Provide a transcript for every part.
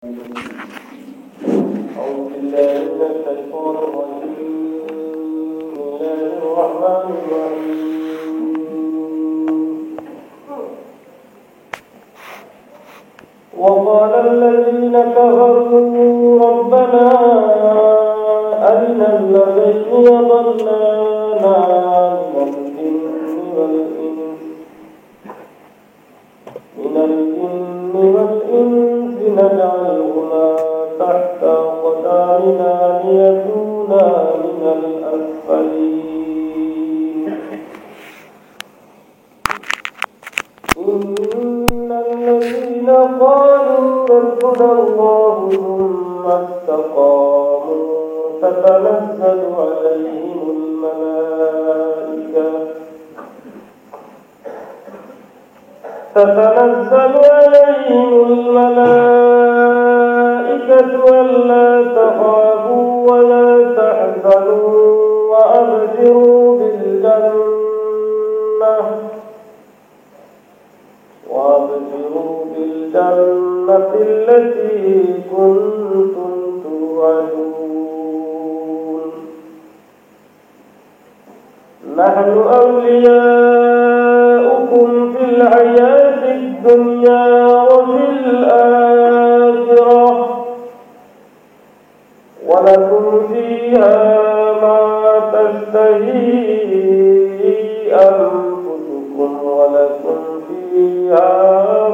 أعوذ بالله من الشيطان الرجيم. بسم الله الرحمن الرحيم. وقال الذين كفروا ربنا أرنا الذين ضلانا من الجن والإنس نجعلهما تحت أقدامنا ليكونا من الأسفلين. إن الذين قالوا ربنا الله ثم استقاموا تتنزل عليهم الملائكة ألا تخافوا ولا تحزنوا وأبشروا بالجنة التي كنتم توعدون. نحن أولياؤكم في الحياة الدنيا وفي الآخرة ولكم فيها ما تشتهي أنفسكم ولكم فيها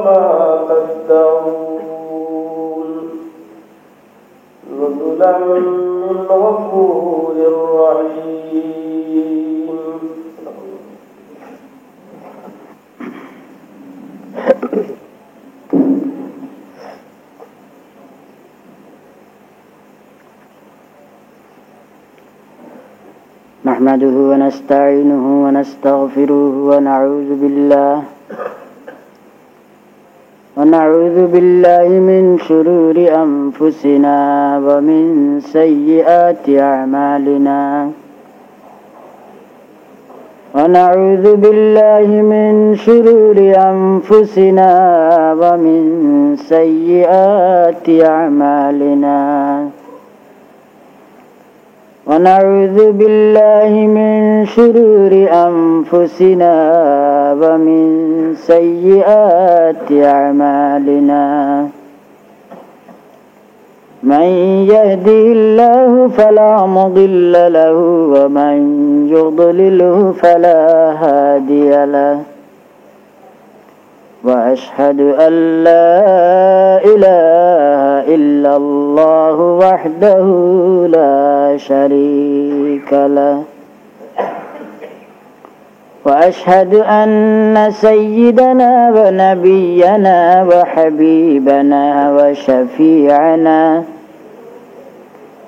ما تدعون نزلا من غفور رحيم. نحمده ونستعينه ونستغفره ونعوذ بالله من شرور أنفسنا ومن سيئات أعمالنا. ونعوذ بالله من شرور أنفسنا ومن سيئات أعمالنا. ونعوذ بالله من شرور أنفسنا ومن سيئات أعمالنا. من يهده الله فلا مضل له ومن يضلله فلا هادي له. وأشهد أن لا إله إلا الله وحده لا شريك له. وأشهد أن سيدنا ونبينا وحبيبنا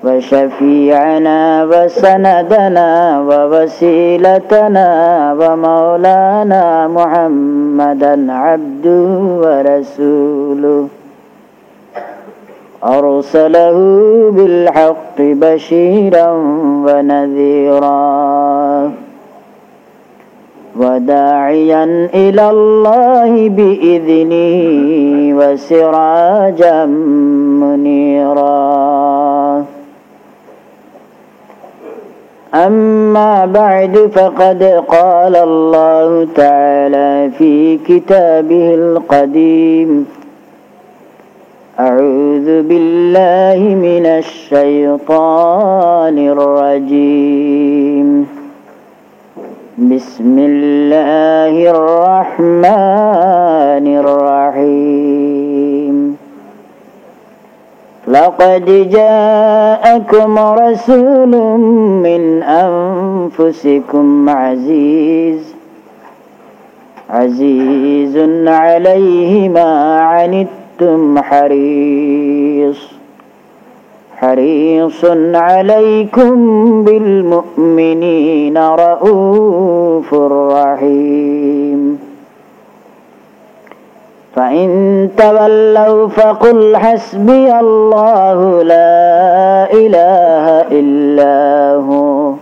وشفيعنا وسندنا ووسيلتنا ومولانا محمدا عبده ورسوله أرسله بالحق بشيرا ونذيرا وداعيا إلى الله بإذنه وسراجا منيرا. أما بعد فقد قال الله تعالى في كتابه القديم: أعوذ بالله من الشيطان الرجيم. بسم الله الرحمن الرحيم. لقد جاءكم رسول من أنفسكم عزيز عليه ما عنتم حريص عليكم بالمؤمنين رؤوف رحيم. فإن تولوا فقل حسبي الله لا إله إلا هو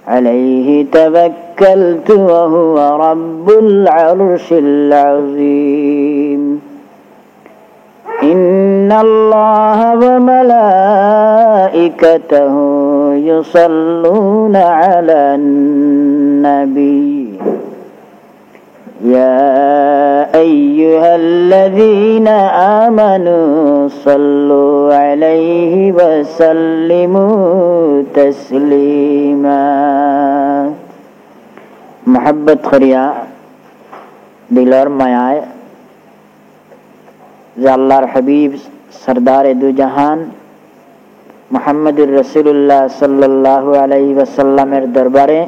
عليه توكلت وهو رب العرش العظيم. إن الله وملائكته يصلون على النبي يا أيها الذين آمنوا صلوا عليه وسلموا تسليما محبت खरिया दिलर मायाए अल्लाहर हबीब सरदार दो जहान मुहम्मदुर रसूलुल्लाह सल्लल्लाहु अलैहि वसल्लमेर दरबारे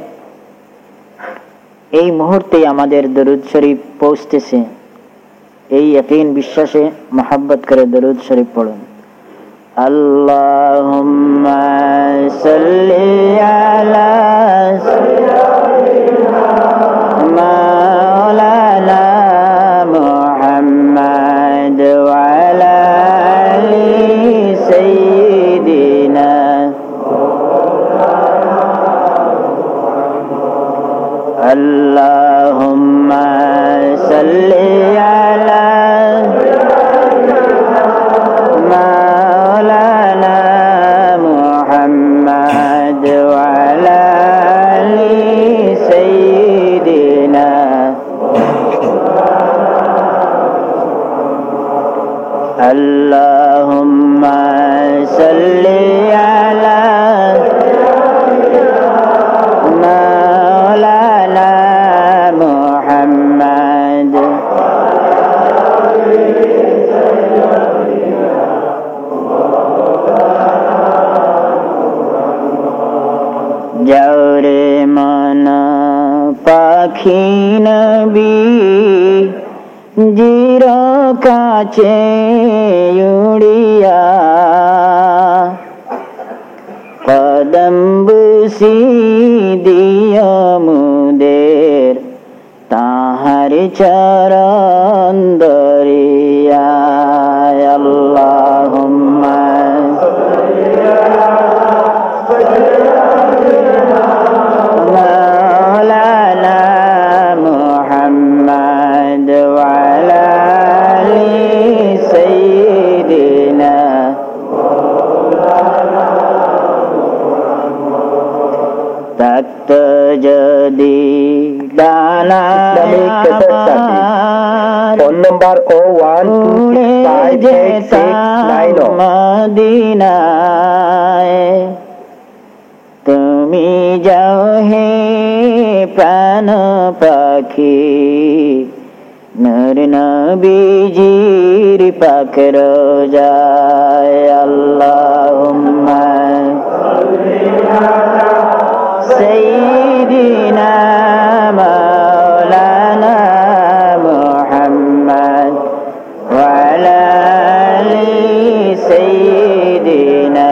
এই মুহূর্তে আমাদের দরুদ শরীফ পৌঁছতেছে এই ইয়াকিন বিশ্বাসে মোহাব্বত করে দরুদ শরীফ পড়ুন আল্লাহুম্মা সাল্লি আলা মাওলানা মুহাম্মদ ওয়া আলা আলি সাইয়্যিদিনা اللهم صل على مولانا محمد وعلى آل سيدنا اللهم صل على जाओरे मना पाखी नबी जीरो काचे उड़िया कदम बुसी दिया मुदेर ताहर चरण दरिया अल्लाहुम्मा مولانا محمد وعلى آل سيدنا तख्त जदी दाना फोन नंबर 012658690 मदीनाए তুমি যাও হে প্রাণ পাখি নূর নবীজির পাক রোজায় আল্লাহুম্মা সাইয়্যিদিনা মাওলানা মুহাম্মদ ওয়া আলা আলি সাইয়্যিদিনা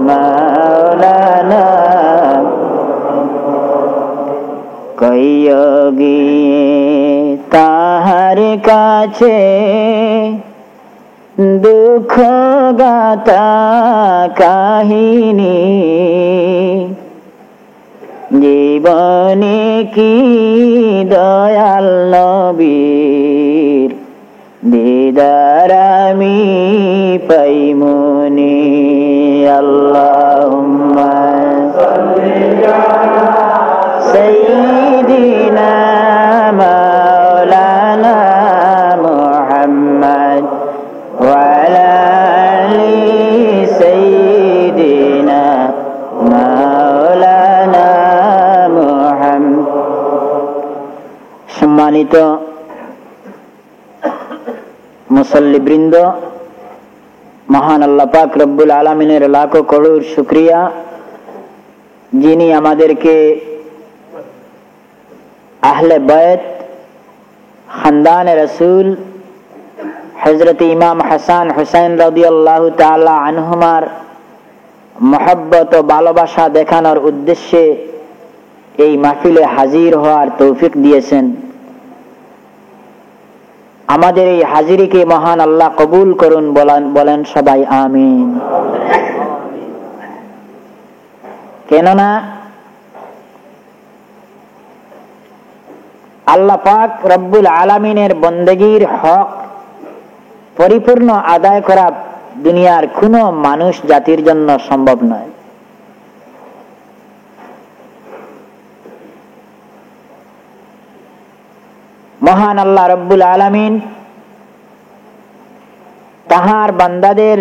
মাওলানা কইও গিয়ে তাহার কাছে দুঃখ গাতা কাহিনী জীবনে কি দয়াল নবীর দিদার আমি পাইমনি আল্লাহুম্মা সাইয়্যিদিনা মাওলানা মুহাম্মদ ওয়া আলা আলি সাইয়্যিদিনা মাওলানা মুহাম্মদ সম্মানিত মুসল্লিবৃন্দ মহান আল্লাহ পাক রব্বুল আলামিনের লাখো করোড় শুকরিয়া যিনি আমাদেরকে আহলে বাইত খানদান রাসূল হযরত ইমাম হাসান হুসাইন রাদিয়াল্লাহু তাআলা আনহুমার মহব্বত ও ভালোবাসা দেখানোর উদ্দেশ্যে এই মাহফিলে হাজির হওয়ার তৌফিক দিয়েছেন। আমাদের এই হাজিরিকে মহান আল্লাহ কবুল করুন, বলেন সবাই আমিন। কেননা আল্লাহ পাক রব্বুল আলামিনের বন্দেগীর হক পরিপূর্ণ আদায় করা দুনিয়ার কোনো মানুষ জাতির জন্য সম্ভব নয়। মহান আল্লাহ রব্বুল আলামিন তাহার বান্দাদের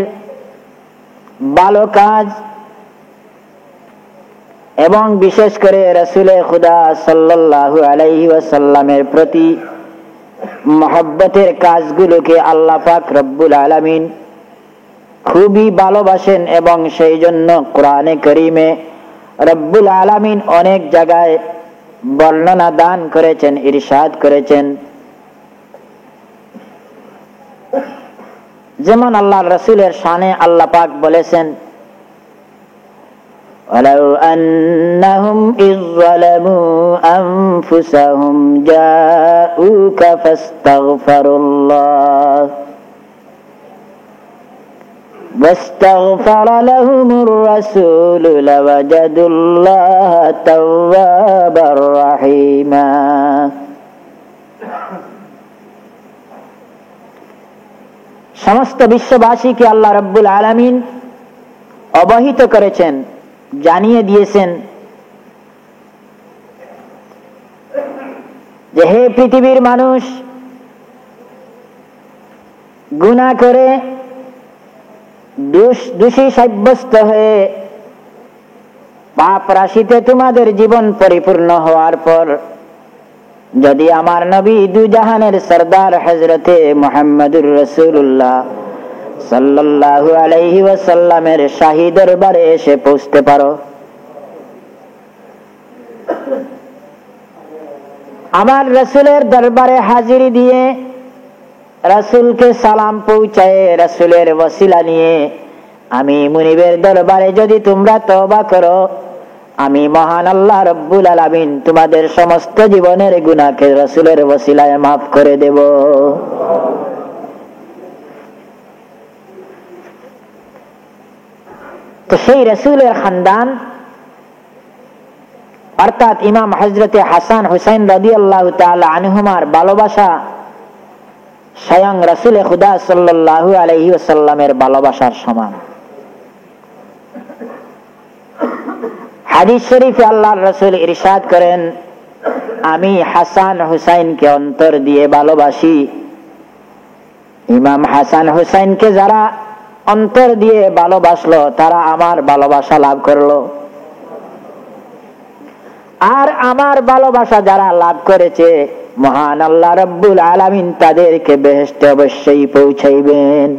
ভালো কাজ এবং বিশেষ করে রাসূলে খুদা সাল্লাল্লাহু আলাইহি ওয়াসাল্লামের প্রতি মহব্বতের কাজগুলোকে আল্লাহ পাক রব্বুল আলামিন খুবই ভালোবাসেন এবং সেই জন্য কোরআনে কারীমে রব্বুল আলামিন অনেক জায়গায় বর্ণনা দান করেছেন, ইরশাদ করেছেন। যেমন আল্লাহর রাসূলের শানে আল্লাহ পাক বলেছেন, ওয়ালাউ আন্নাহুম ইয যালামু আনফুসাহুম জাউকা ফাস্তাগফিরুল্লাহ واستغفر لهم الرسول لوجدوا الله توابا رحيما। সমস্ত বিশ্ববাসীকে আল্লাহ রাব্বুল আলামিন অবহিত করেছেন, জানিয়ে দিয়েছেন যে হে পৃথিবীর মানুষ, গুনাহ করে দোষী সাব্যস্ত হয়ে পাপ রাশিতে তোমাদের জীবন পরিপূর্ণ হওয়ার পর যদি আমার নবী দুজাহানের সরদার হযরতে মুহাম্মদুর রাসূলুল্লাহ সাল্লাল্লাহু আলাইহি ওয়াসাল্লামের শাহী দরবারে এসে পৌঁছতে পারো, আমার রাসূলের দরবারে হাজিরি দিয়ে রাসূলকে সালাম পৌঁছায় রাসূলের ওসিলা নিয়ে আমি মুনিবের দরবারে যদি তোমরা তওবা করো, আমি মহান আল্লাহ রব্বুল আলামিন তোমাদের সমস্ত জীবনের গুনাহকে রাসূলের ওসিলায় মাফ করে দেব। তো সেই রাসূলের খানদান অর্থাৎ ইমাম হযরতে হাসান হুসাইন রাদিয়াল্লাহু তাআলা আনহুমার ভালোবাসা স্বয়ং রাসূলে খুদা সাল্লাল্লাহু আলাইহি ওয়াসাল্লামের ভালোবাসার সমান। হাদিস শরীফে আল্লাহর রাসূল ইরশাদ করেন, আমি হাসান হুসাইনকে অন্তর দিয়ে ভালোবাসি। ইমাম হাসান হুসাইনকে যারা অন্তর দিয়ে ভালোবাসলো তারা আমার ভালোবাসা লাভ করলো, আর আমার ভালোবাসা যারা লাভ করেছে মহান আল্লাহ রাব্বুল আলামিন তাদেরকে বেহেশতে অবশ্যই পৌঁছাইবেন।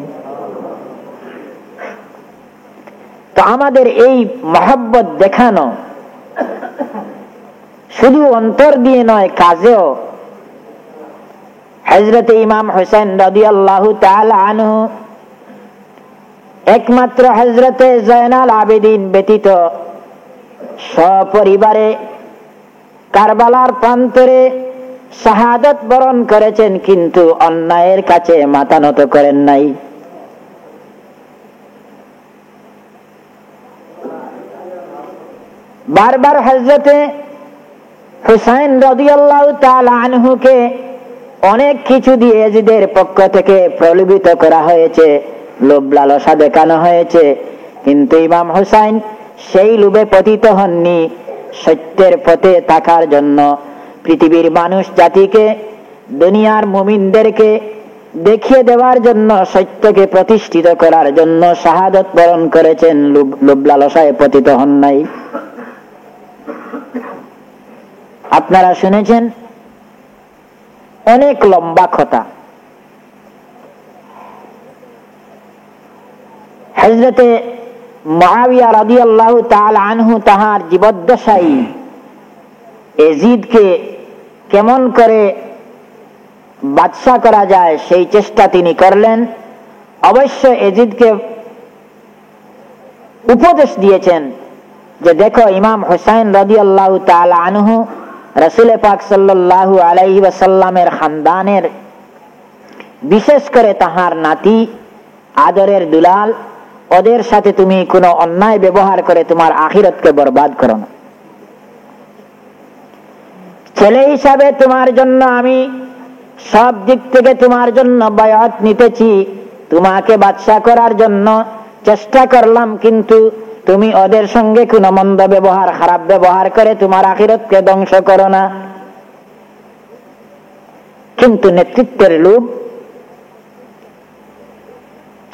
তো আমাদের এই মহব্বত দেখানো শুধু অন্তর দিয়ে নয়, কাজেও। হযরতে ইমাম হুসাইন রাদিয়াল্লাহু তাআলা আনহু একমাত্র হযরতে জয়নাল আবেদিন ব্যতীত সপরিবারে কারবালার প্রান্তরে শাহাদাত বরণ করেছেন, কিন্তু অন্যায়ের কাছে মাথা নত করেন নাই। বারবার হযরতে হুসাইন রাদিয়াল্লাহু তাআলা আনহুকে অনেক কিছু দিয়ে ইয়াজিদের পক্ষ থেকে প্রলোভিত করা হয়েছে, লোভ লালসা দেখানো হয়েছে, কিন্তু ইমাম হুসাইন সেই লোভে পতিত হননি। সত্যের পথে থাকার জন্য পৃথিবীর মানুষ জাতিকে, দুনিয়ার মুমিনদেরকে দেখিয়ে দেওয়ার জন্য, সত্যকে প্রতিষ্ঠিত করার জন্য শাহাদাত বরণ করেছেন, লোভ লালসায় পতিত হন নাই। আপনারা শুনেছেন অনেক লম্বা কথা। হযরতে মুআবিয়া রাদিয়াল্লাহু তাআলা আনহু তাহার জীবদ্দশায় ইয়াজিদকে কেমন করে বাদশা করা যায় সেই চেষ্টা তিনি করলেন। অবশ্য ইয়াজিদকে উপদেশ দিয়েছেন যে দেখো, ইমাম হুসাইন রাদিয়াল্লাহু তাআলা আনহু রাসূল পাক সাল্লাল্লাহু আলাইহি ওয়াসাল্লামের খানদানের, বিশেষ করে তাহার নাতি আদরের দুলাল, ওদের সাথে তুমি কোনো অন্যায় ব্যবহার করে তোমার আখিরাতকে বরবাদ করো না। ছেলে হিসাবে তোমার জন্য আমি সব দিক থেকে তোমার জন্য বায়াত নিতেছি, তোমাকে বাদশা করার জন্য চেষ্টা করলাম, কিন্তু তুমি ওদের সঙ্গে কোনো মন্দ ব্যবহার, খারাপ ব্যবহার করে তোমার আখিরাতকে ধ্বংস করো না। কিন্তু নেতৃত্বের লোভ,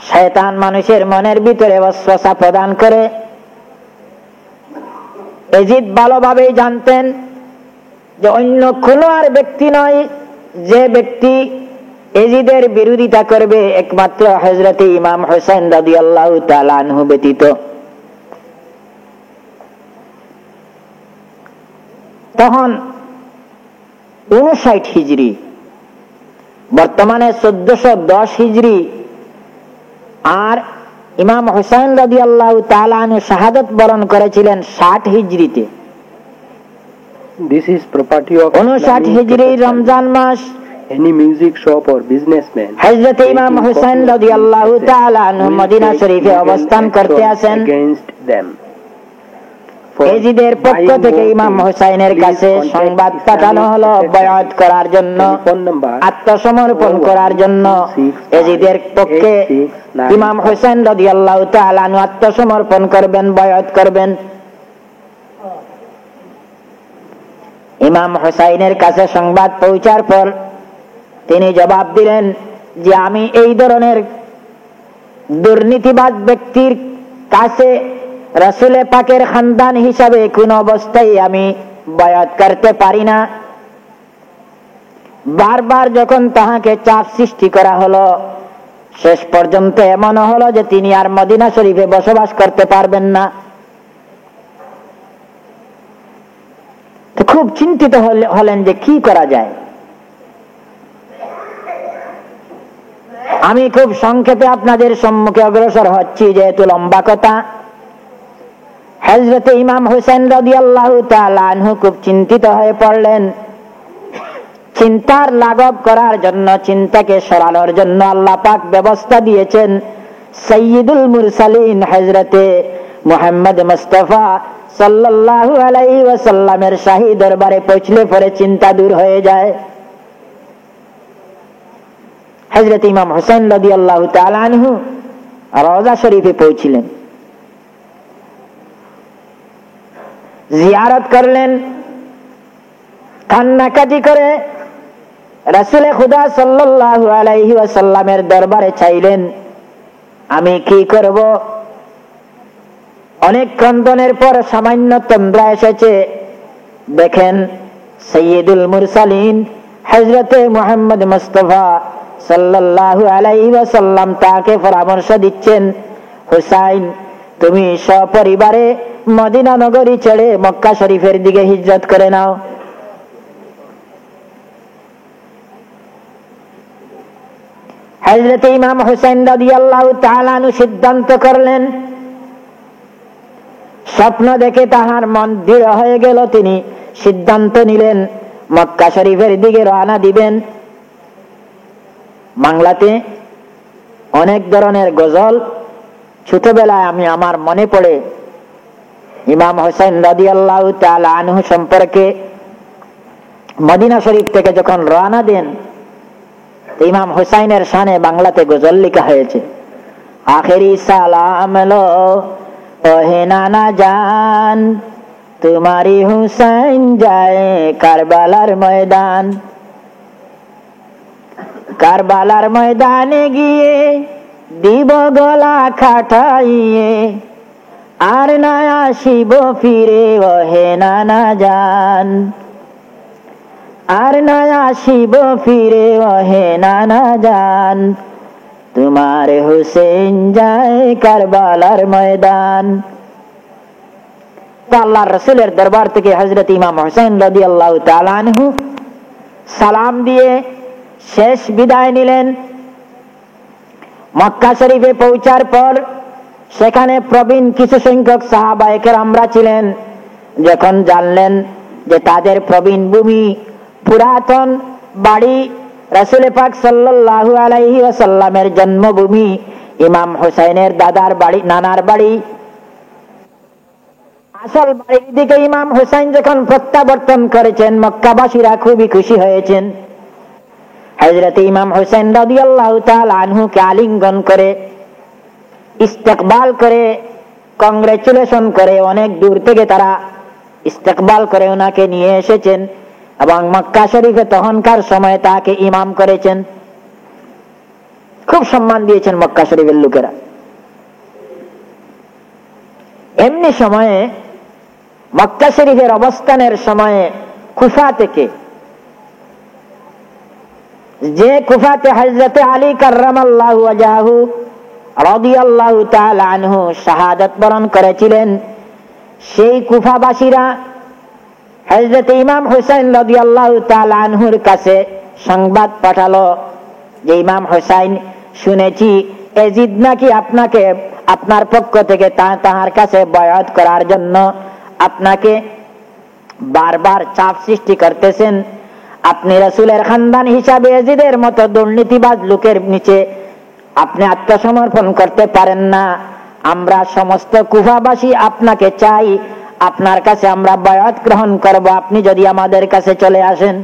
শয়তান মানুষের মনের ভিতরে ওয়াসওয়াসা প্রদান করে। ইয়াজিদ ভালোভাবেই জানতেন যে অন্য কোনো আর ব্যক্তি নয় যে ব্যক্তি ইয়াজিদের বিরোধিতা করবে, একমাত্র হযরত ইমাম হোসেন রাদিয়াল্লাহু তাআলা আনহু ব্যতীত। তখন 59 হিজরি, বর্তমানে 1410 হিজরি, আর ইমাম হোসেন রাদিয়াল্লাহু তাআলা আনহু শাহাদাত বরণ করেছিলেন 60 হিজরিতে। This is property of 59 হিজরি রমজান মাস। any music shop or businessman. হযরত ইমাম হোসেন রাদিয়াল্লাহু তাআলা আনহু মদিনা শরীফে অবস্থান করতে আছেন। Against them. ইয়াজিদের পক্ষ থেকে ইমাম হোসেনের কাছে সংবাদ পাঠানো হলো বায়াত করার জন্য, আত্মসমর্পণ করার জন্য। ইয়াজিদের পক্ষে ইমাম হোসেন রাদিয়াল্লাহু তাআলা আনহু আত্মসমর্পণ করবেন, বায়াত করবেন। ইমাম হোসেনের কাছে সংবাদ পৌঁছার পর তিনি জবাব দিলেন যে আমি এই ধরনের দুর্নীতিবাজ ব্যক্তির কাছে রাসূল পাকের খানদান হিসাবে কোন অবস্থায় আমি বায়াত করতে পারি না। বারবার যখন তাহাকে চাপ সৃষ্টি করা হলো, শেষ পর্যন্ত এমন হলো যে তিনি আর মদিনা শরীফে বসবাস করতে পারবেন না। তো খুব চিন্তিত হলেন যে কি করা যায়। আমি খুব সংক্ষেপে আপনাদের সম্মুখে অগ্রসর হচ্ছি, যেহেতু লম্বা কথা। হযরত ইমাম হোসেন রাদিয়াল্লাহু তাআলা আনহু খুব চিন্তিত হয়ে পড়লেন। চিন্তার লাঘব করার জন্য, চিন্তাকে সরানোর জন্য আল্লাহ পাক ব্যবস্থা দিয়েছেন। সাইয়্যিদুল মুরসালিন হযরতে মুহাম্মদ মুস্তাফা সাল্লাল্লাহু আলাইহি ওয়াসাল্লামের শাহী দরবারে পৌঁছলে পরে চিন্তা দূর হয়ে যায়। হযরত ইমাম হোসেন রাদিয়াল্লাহু তাআলা আনহু রওজা শরীফে পৌঁছলেন, জিয়ারত করলেন, কান্নাকাটি করে রাসূলে খুদা সাল্লাল্লাহু আলাইহি ওয়াসাল্লামের দরবারে চাইলেন, আমি কি করব? অনেক ক্রন্দনের পর সামান্য তন্দ্রা এসেছে। দেখেন সাইয়্যিদুল মুরসালিন হযরতে মুহাম্মদ মুস্তাফা সাল্লাল্লাহু আলাইহি ওয়াসাল্লাম তাকে পরামর্শ দিচ্ছেন, হুসাইন তুমি সপরিবারে মদিনা নগরী ছেড়ে মক্কা শরীফের দিকে হিজরত করে নাও। হযরত ইমাম হোসেন রাদিয়াল্লাহু তাআলা আনহু সিদ্ধান্ত করলেন, স্বপ্ন দেখে তাহার মন দৃঢ় হয়ে গেল। তিনি সিদ্ধান্ত নিলেন মক্কা শরীফের দিকে রওনা দিবেন। বাংলাতে অনেক ধরনের গজল ছোটবেলায় আমার মনে পড়ে ইমাম হোসেন রাদিয়াল্লাহু তাআলা আনহু সম্পর্কে। মদিনা শরীফ থেকে যখন রওনা দেন, ইমাম হুসাইনের শানে বাংলাতে গজল লেখা হয়েছে। আখেরি সালাম লো ওহে নানা জান, তোমারি হুসাইন যায় কারবালার ময়দান। কারবালার ময়দানে গিয়ে দিব গলা খাটাইয়ে, আর না আসিব ফিরে ওহে নানা জান। আর না আসিব ফিরে ওহে নানা জান, তোমার হুসেন যায় কারবালার ময়দান। আল্লাহর রাসূলের দরবার থেকে হযরত ইমাম হোসেন রাদিয়াল্লাহু তাআলা আনহু সালাম দিয়ে শেষ বিদায় নিলেন। মক্কা শরীফে পৌঁছার পর সেখানে প্রবীণ কিছু সংখ্যক সাহাবায়ে কেরামরা ছিলেন। যখন জানলেন যে তাদের প্রবীণ ভূমি, পুরাতন বাড়ি, রাসূল পাক সাল্লাল্লাহু আলাইহি ওয়াসাল্লামের জন্মভূমি, ইমাম হুসাইনের দাদার বাড়ি, নানার বাড়ি, আসল বাড়ির দিকে ইমাম হুসাইন যখন প্রত্যাবর্তন করেছেন, মক্কাবাসীরা খুবই খুশি হয়েছেন। হযরত ইমাম হুসাইন রাদিয়াল্লাহু তাআলা আনহুকে আলিঙ্গন করে ইস্তেকবাল করে কংগ্রেচুলেশন করে অনেক দূর থেকে তারা ইস্তেকবাল করে ওনাকে নিয়ে এসেছেন এবং মক্কা শরীফে তখনকার সময়ে তাকে ইমাম করেছেন, খুব সম্মান দিয়েছেন মক্কা শরীফের লোকেরা। এমনি সময়ে মক্কা শরীফের অবস্থানের সময়ে কুফা থেকে, যে কুফাতে হযরত আলী কাররামাল্লাহু ওয়াজহাহু রাদিয়াল্লাহু তাআলা আনহু শাহাদাত বরণ করেছিলেন, সেই কুফাবাসীরা হযরত ইমাম হুসাইন রাদিয়াল্লাহু তাআলা আনহুর কাছে সংবাদ পাঠালো যে ইমাম হুসাইন, শুনেছি ইয়াজিদ নাকি আপনাকে আপনার পক্ষ থেকে তাহার কাছে বয়াত করার জন্য আপনাকে বারবার চাপ সৃষ্টি করতেছেন। আপনি রাসূলের খানদান হিসাবে ইয়াজিদের মতো দুর্নীতিবাজ লোকের নিচে আপনি আত্মসমর্পণ করতে পারেন না। আমরা সমস্ত কুফাবাসী আপনাকে চাই, আপনার কাছে আমরা বায়াত গ্রহণ করব, আপনি যদি আমাদের কাছে চলে আসেন।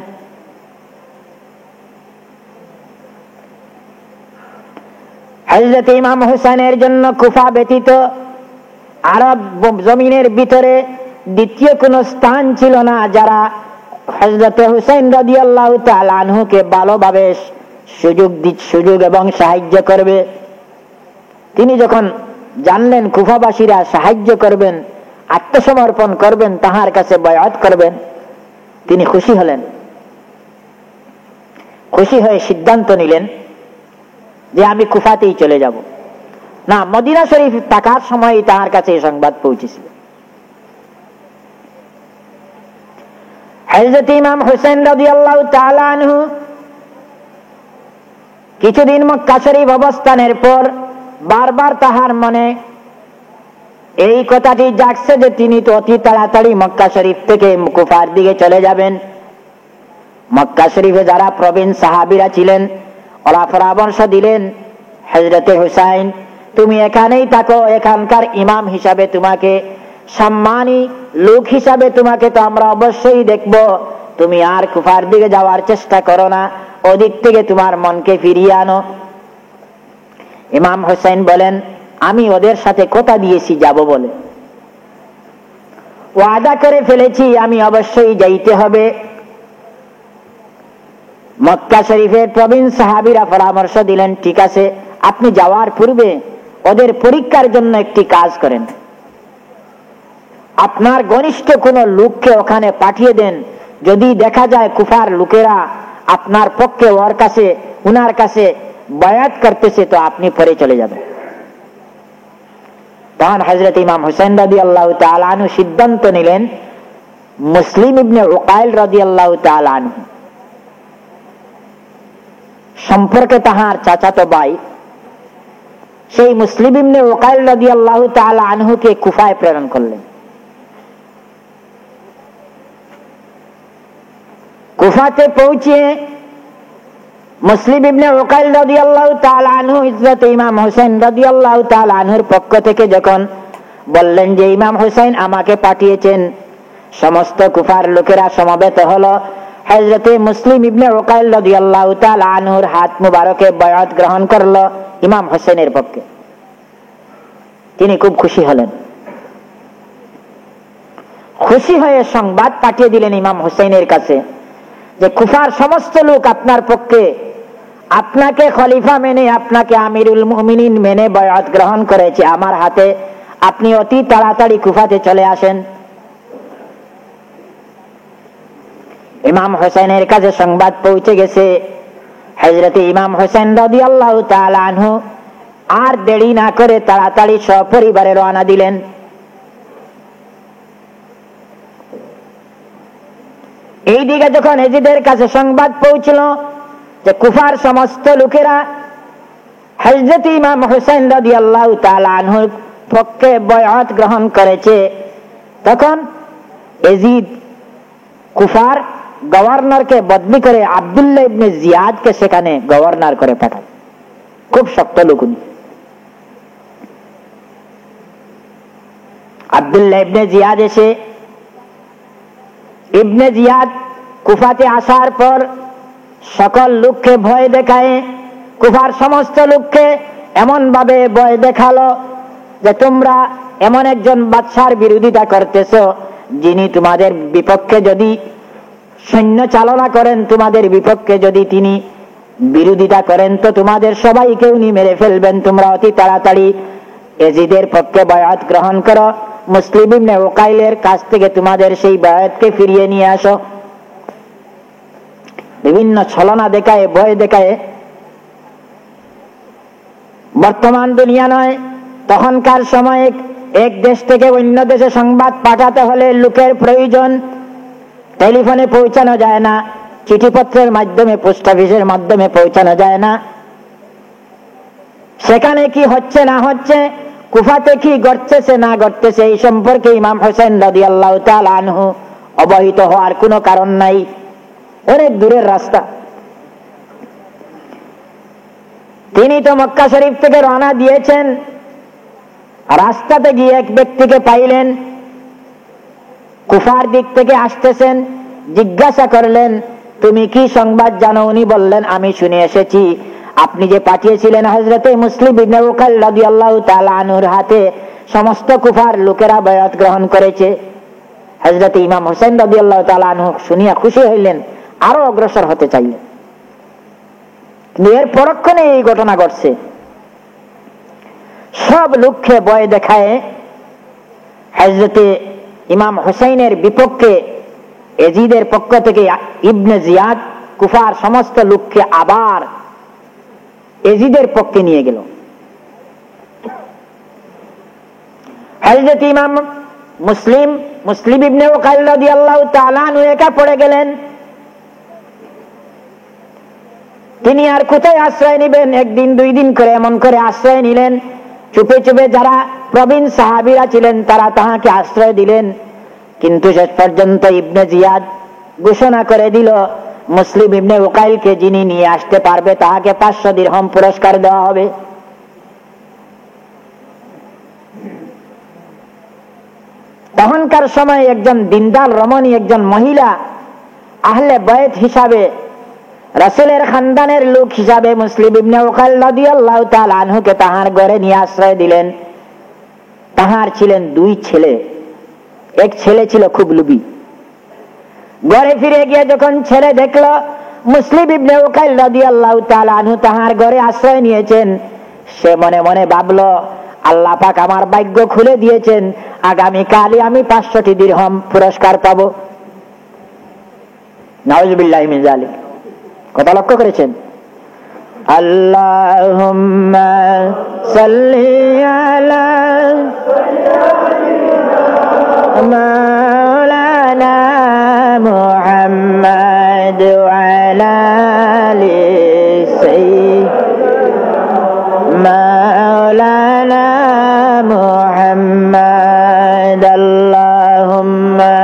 হযরত ইমাম হুসাইনের জন্য কুফা ব্যতীত আরব জমিনের ভিতরে দ্বিতীয় কোন স্থান ছিল না যারা হযরত হুসাইন রাদিয়াল্লাহু তাআলা আনহুকে ভালোভাবে সুযোগ এবং সাহায্য করবে। তিনি যখন জানলেন কুফাবাসীরা সাহায্য করবেন, আত্মসমর্পণ করবেন, তাহার কাছে বায়াত করবেন, তিনি খুশি হলেন। খুশি হয়ে সিদ্ধান্ত নিলেন যে আমি কুফাতেই চলে যাব না। মদিনা শরীফ থাকার সময় তাহার কাছে এই সংবাদ পৌঁছেছিল। হযরত ইমাম হুসাইন রাদিয়াল্লাহু তাআলা আনহু কিছুদিন মক্কা শরীফ অবস্থানের পর বারবার তাহার মনে এই কথাটি জাগছে যে তিনি তো অতি তাড়াতাড়ি মক্কা শরীফ থেকে কুফার দিকে চলে যাবেন। মক্কা শরীফে যারা প্রবীণ সাহাবীরা ছিলেন ওরা পরামর্শ দিলেন, হযরতে হুসাইন তুমি এখানেই থাকো, এখানকার ইমাম হিসাবে তোমাকে, সম্মানী লোক হিসাবে তোমাকে তো আমরা অবশ্যই দেখব, তুমি আর কুফার দিকে যাওয়ার চেষ্টা করো না, ওদিক থেকে তোমার মনকে ফিরিয়ে আনো। ইমাম হুসাইন বলেন আমি ওদের সাথে কথা দিয়েছি যাব বলে, ওয়াদা করে ফেলেছি, আমি অবশ্যই যাইতে হবে। মক্কা শরীফের প্রবীণ সাহাবীরা পরামর্শ দিলেন ঠিক আছে, আপনি যাওয়ার পূর্বে ওদের পরীক্ষার জন্য একটি কাজ করেন, আপনার ঘনিষ্ঠ কোনো লোককে ওখানে পাঠিয়ে দেন, যদি দেখা যায় কুফার লোকেরা আপনার পক্ষে উনার কাছে বায়াত করতেছে তো আপনি পরে চলে যাবেন। তখন হযরত ইমাম হুসাইন রাদিয়াল্লাহু তাআলা আনহু সিদ্ধান্ত নিলেন মুসলিম ইবনে উকাইল রাদিয়াল্লাহু তাআলা আনহু সম্পর্কে তাহার চাচাতো ভাই, সেই মুসলিম ইবনে উকাইল রাদিয়াল্লাহু তাআলা আনহুকে কুফায় প্রেরণ করলেন। কুফাতে পৌঁছে মুসলিম ইবনে উকাইল রাদিয়াল্লাহু তাআলা আনহু হযরত ইমাম হুসাইন রাদিয়াল্লাহু তাআলা আনহুর পক্ষ থেকে যখন বললেন যে ইমাম হুসাইন আমাকে পাঠিয়েছেন, সমস্ত কুফার লোকেরা সমবেত হলো, হযরত মুসলিম ইবনে উকাইল রাদিয়াল্লাহু তাআলা আনহুর হাত মুবারকে বায়াত গ্রহণ করলো ইমাম হুসাইনের পক্ষে। তিনি খুব খুশি হলেন, খুশি হয়ে সংবাদ পাঠিয়ে দিলেন ইমাম হুসাইনের কাছে যে কুফার সমস্ত লোক আপনার পক্ষে, আপনাকে খলিফা মেনে, আপনাকে আমিরুল মুমিনিন মেনে বায়াত গ্রহণ করেছে আমার হাতে, আপনি অতি তাড়াতাড়ি কুফাতে চলে আসেন। ইমাম হুসাইনের কাছে সংবাদ পৌঁছে গেছে। হযরত ইমাম হুসাইন রাদিয়াল্লাহু তাআলা আনহু আর দেরি না করে তাড়াতাড়ি সপরিবারে রওনা দিলেন। এইদিকে যখন ইয়াজিদের কাছে সংবাদ পৌঁছল যে কুফার সমস্ত লোকেরা হযরত ইমাম হুসাইন রাদিয়াল্লাহু তাআলা আনহুর পক্ষে বায়াত গ্রহণ করেছে, তখন ইয়াজিদ কুফার গভর্নরকে বদলি করে আব্দুল্লাহ ইবনে জিয়াদকে সেখানে গভর্নর করে পাঠান। খুব শক্ত লোক উনি। আব্দুল্লাহ ইবনে জিয়াদ এসে, ইবনে জিয়াদ কুফাতে আসার পর সকল লোককে ভয় দেখায়, কুফার সমস্ত লোককে এমন ভাবে ভয় দেখালো যে তোমরা এমন একজন বাদশার বিরোধিতা করতেছ যিনি তোমাদের বিপক্ষে যদি সৈন্য চালনা করেন, তোমাদের বিপক্ষে যদি তিনি বিরোধিতা করেন তো তোমাদের সবাইকে উনি মেরে ফেলবেন। তোমরা অতি তাড়াতাড়ি এজিদের পক্ষে বায়াত গ্রহণ করো, মুসলিম ইবনে উকাইলের কাছ থেকে তোমাদের সেই বায়াতকে ফিরিয়ে নিয়ে আসো। বিভিন্ন ছলনা দেখায়, ভয় দেখায়। বর্তমান দুনিয়া নয়, তখনকার সময়ে এক দেশ থেকে অন্য দেশে সংবাদ পাঠাতে হলে লোকের প্রয়োজন। টেলিফোনে পৌঁছানো যায় না, চিঠিপত্রের মাধ্যমে, পোস্ট অফিসের মাধ্যমে পৌঁছানো যায় না। সেখানে কি হচ্ছে না হচ্ছে, কুফাতে কি ঘটতেছে না ঘটতেছে, এই সম্পর্কে ইমাম হোসেন রাদিয়াল্লাহু তাআলা আনহু অবহিত হওয়ার কোনো কারণ নাই। অনেক দূরের রাস্তা। তিনি তো মক্কা শরীফ থেকে রওনা দিয়েছেন, রাস্তাতে গিয়ে এক ব্যক্তিকে পাইলেন, কুফার দিক থেকে আসতেছেন। জিজ্ঞাসা করলেন, তুমি কি সংবাদ জানো? উনি বললেন, আমি শুনে এসেছি আপনি যে পাঠিয়েছিলেন হযরতে মুসলিম ইবনে উকাইল রাদিয়াল্লাহু তাআলা আনহুর হাতে সমস্ত কুফার লোকেরা বায়াত গ্রহণ করেছে। হযরতে ইমাম হোসেন রাদিয়াল্লাহু তাআলা আনহু শুনিয়া খুশি হইলেন, আরো অগ্রসর হতে চাইলেন। কিন্তু এর পরক্ষণে এই ঘটনা ঘটছে। সব লোককে ভয় দেখায় হযরতে ইমাম হুসাইনের বিপক্ষে এজিদের পক্ষ থেকে ইবনে জিয়াদ কুফার সমস্ত লোককে আবার এজিদের পক্ষে নিয়ে গেল। হযরত ইমাম মুসলিম ইবনে উকাইল রাদিয়াল্লাহু তাআলা আনহু একা পড়ে গেলেন। তিনি আর কোথায় আশ্রয় নেবেন? একদিন দুই দিন করে এমন করে আশ্রয় নিলেন। চুপে চুপে যারা প্রবীণ সাহাবীরা ছিলেন তারা তাহাকে আশ্রয় দিলেন। কিন্তু শেষ পর্যন্ত ইবনে জিয়াদ ঘোষণা করে দিল, মুসলিম ইবনে উকাইলকে যিনি নিয়ে আসতে পারবে তাহাকে 500 দিরহাম পুরস্কার দেওয়া হবে। তখনকার সময় একজন দিনদার রমণী, একজন মহিলা আহলে বাইত হিসাবে, রাসূলের খানদানের লোক হিসাবে মুসলিম ইবনে উকাইল রাদিয়াল্লাহু তাআলা আনহুকে তাহার ঘরে নিয়ে আশ্রয় দিলেন। তাহার ছিলেন 2 ছেলে। এক ছেলে ছিল খুব লোভী। ঘরে ফিরে গিয়ে যখন ছেলে দেখলো মুসলিম ইবনে উকাইল রাদিয়াল্লাহু তাআলা আনহু তাহার ঘরে আশ্রয় নিয়েছেন, সে মনে মনে ভাবলো, আল্লাহ পাক আমার ভাগ্য খুলে দিয়েছেন, আগামী কালই আমি 500টি দিরহাম পুরস্কার পাবো। নাউযুবিল্লাহি মিন যালিক। কথা লক্ষ্য করেছেন? আল্লাহুম্মা সাল্লি আলা মাওলানা মুহাম্মাদ ওয়া আলা আলি সাইয়্যিদিনা মাওলানা মুহাম্মাদ। আল্লাহুম্মা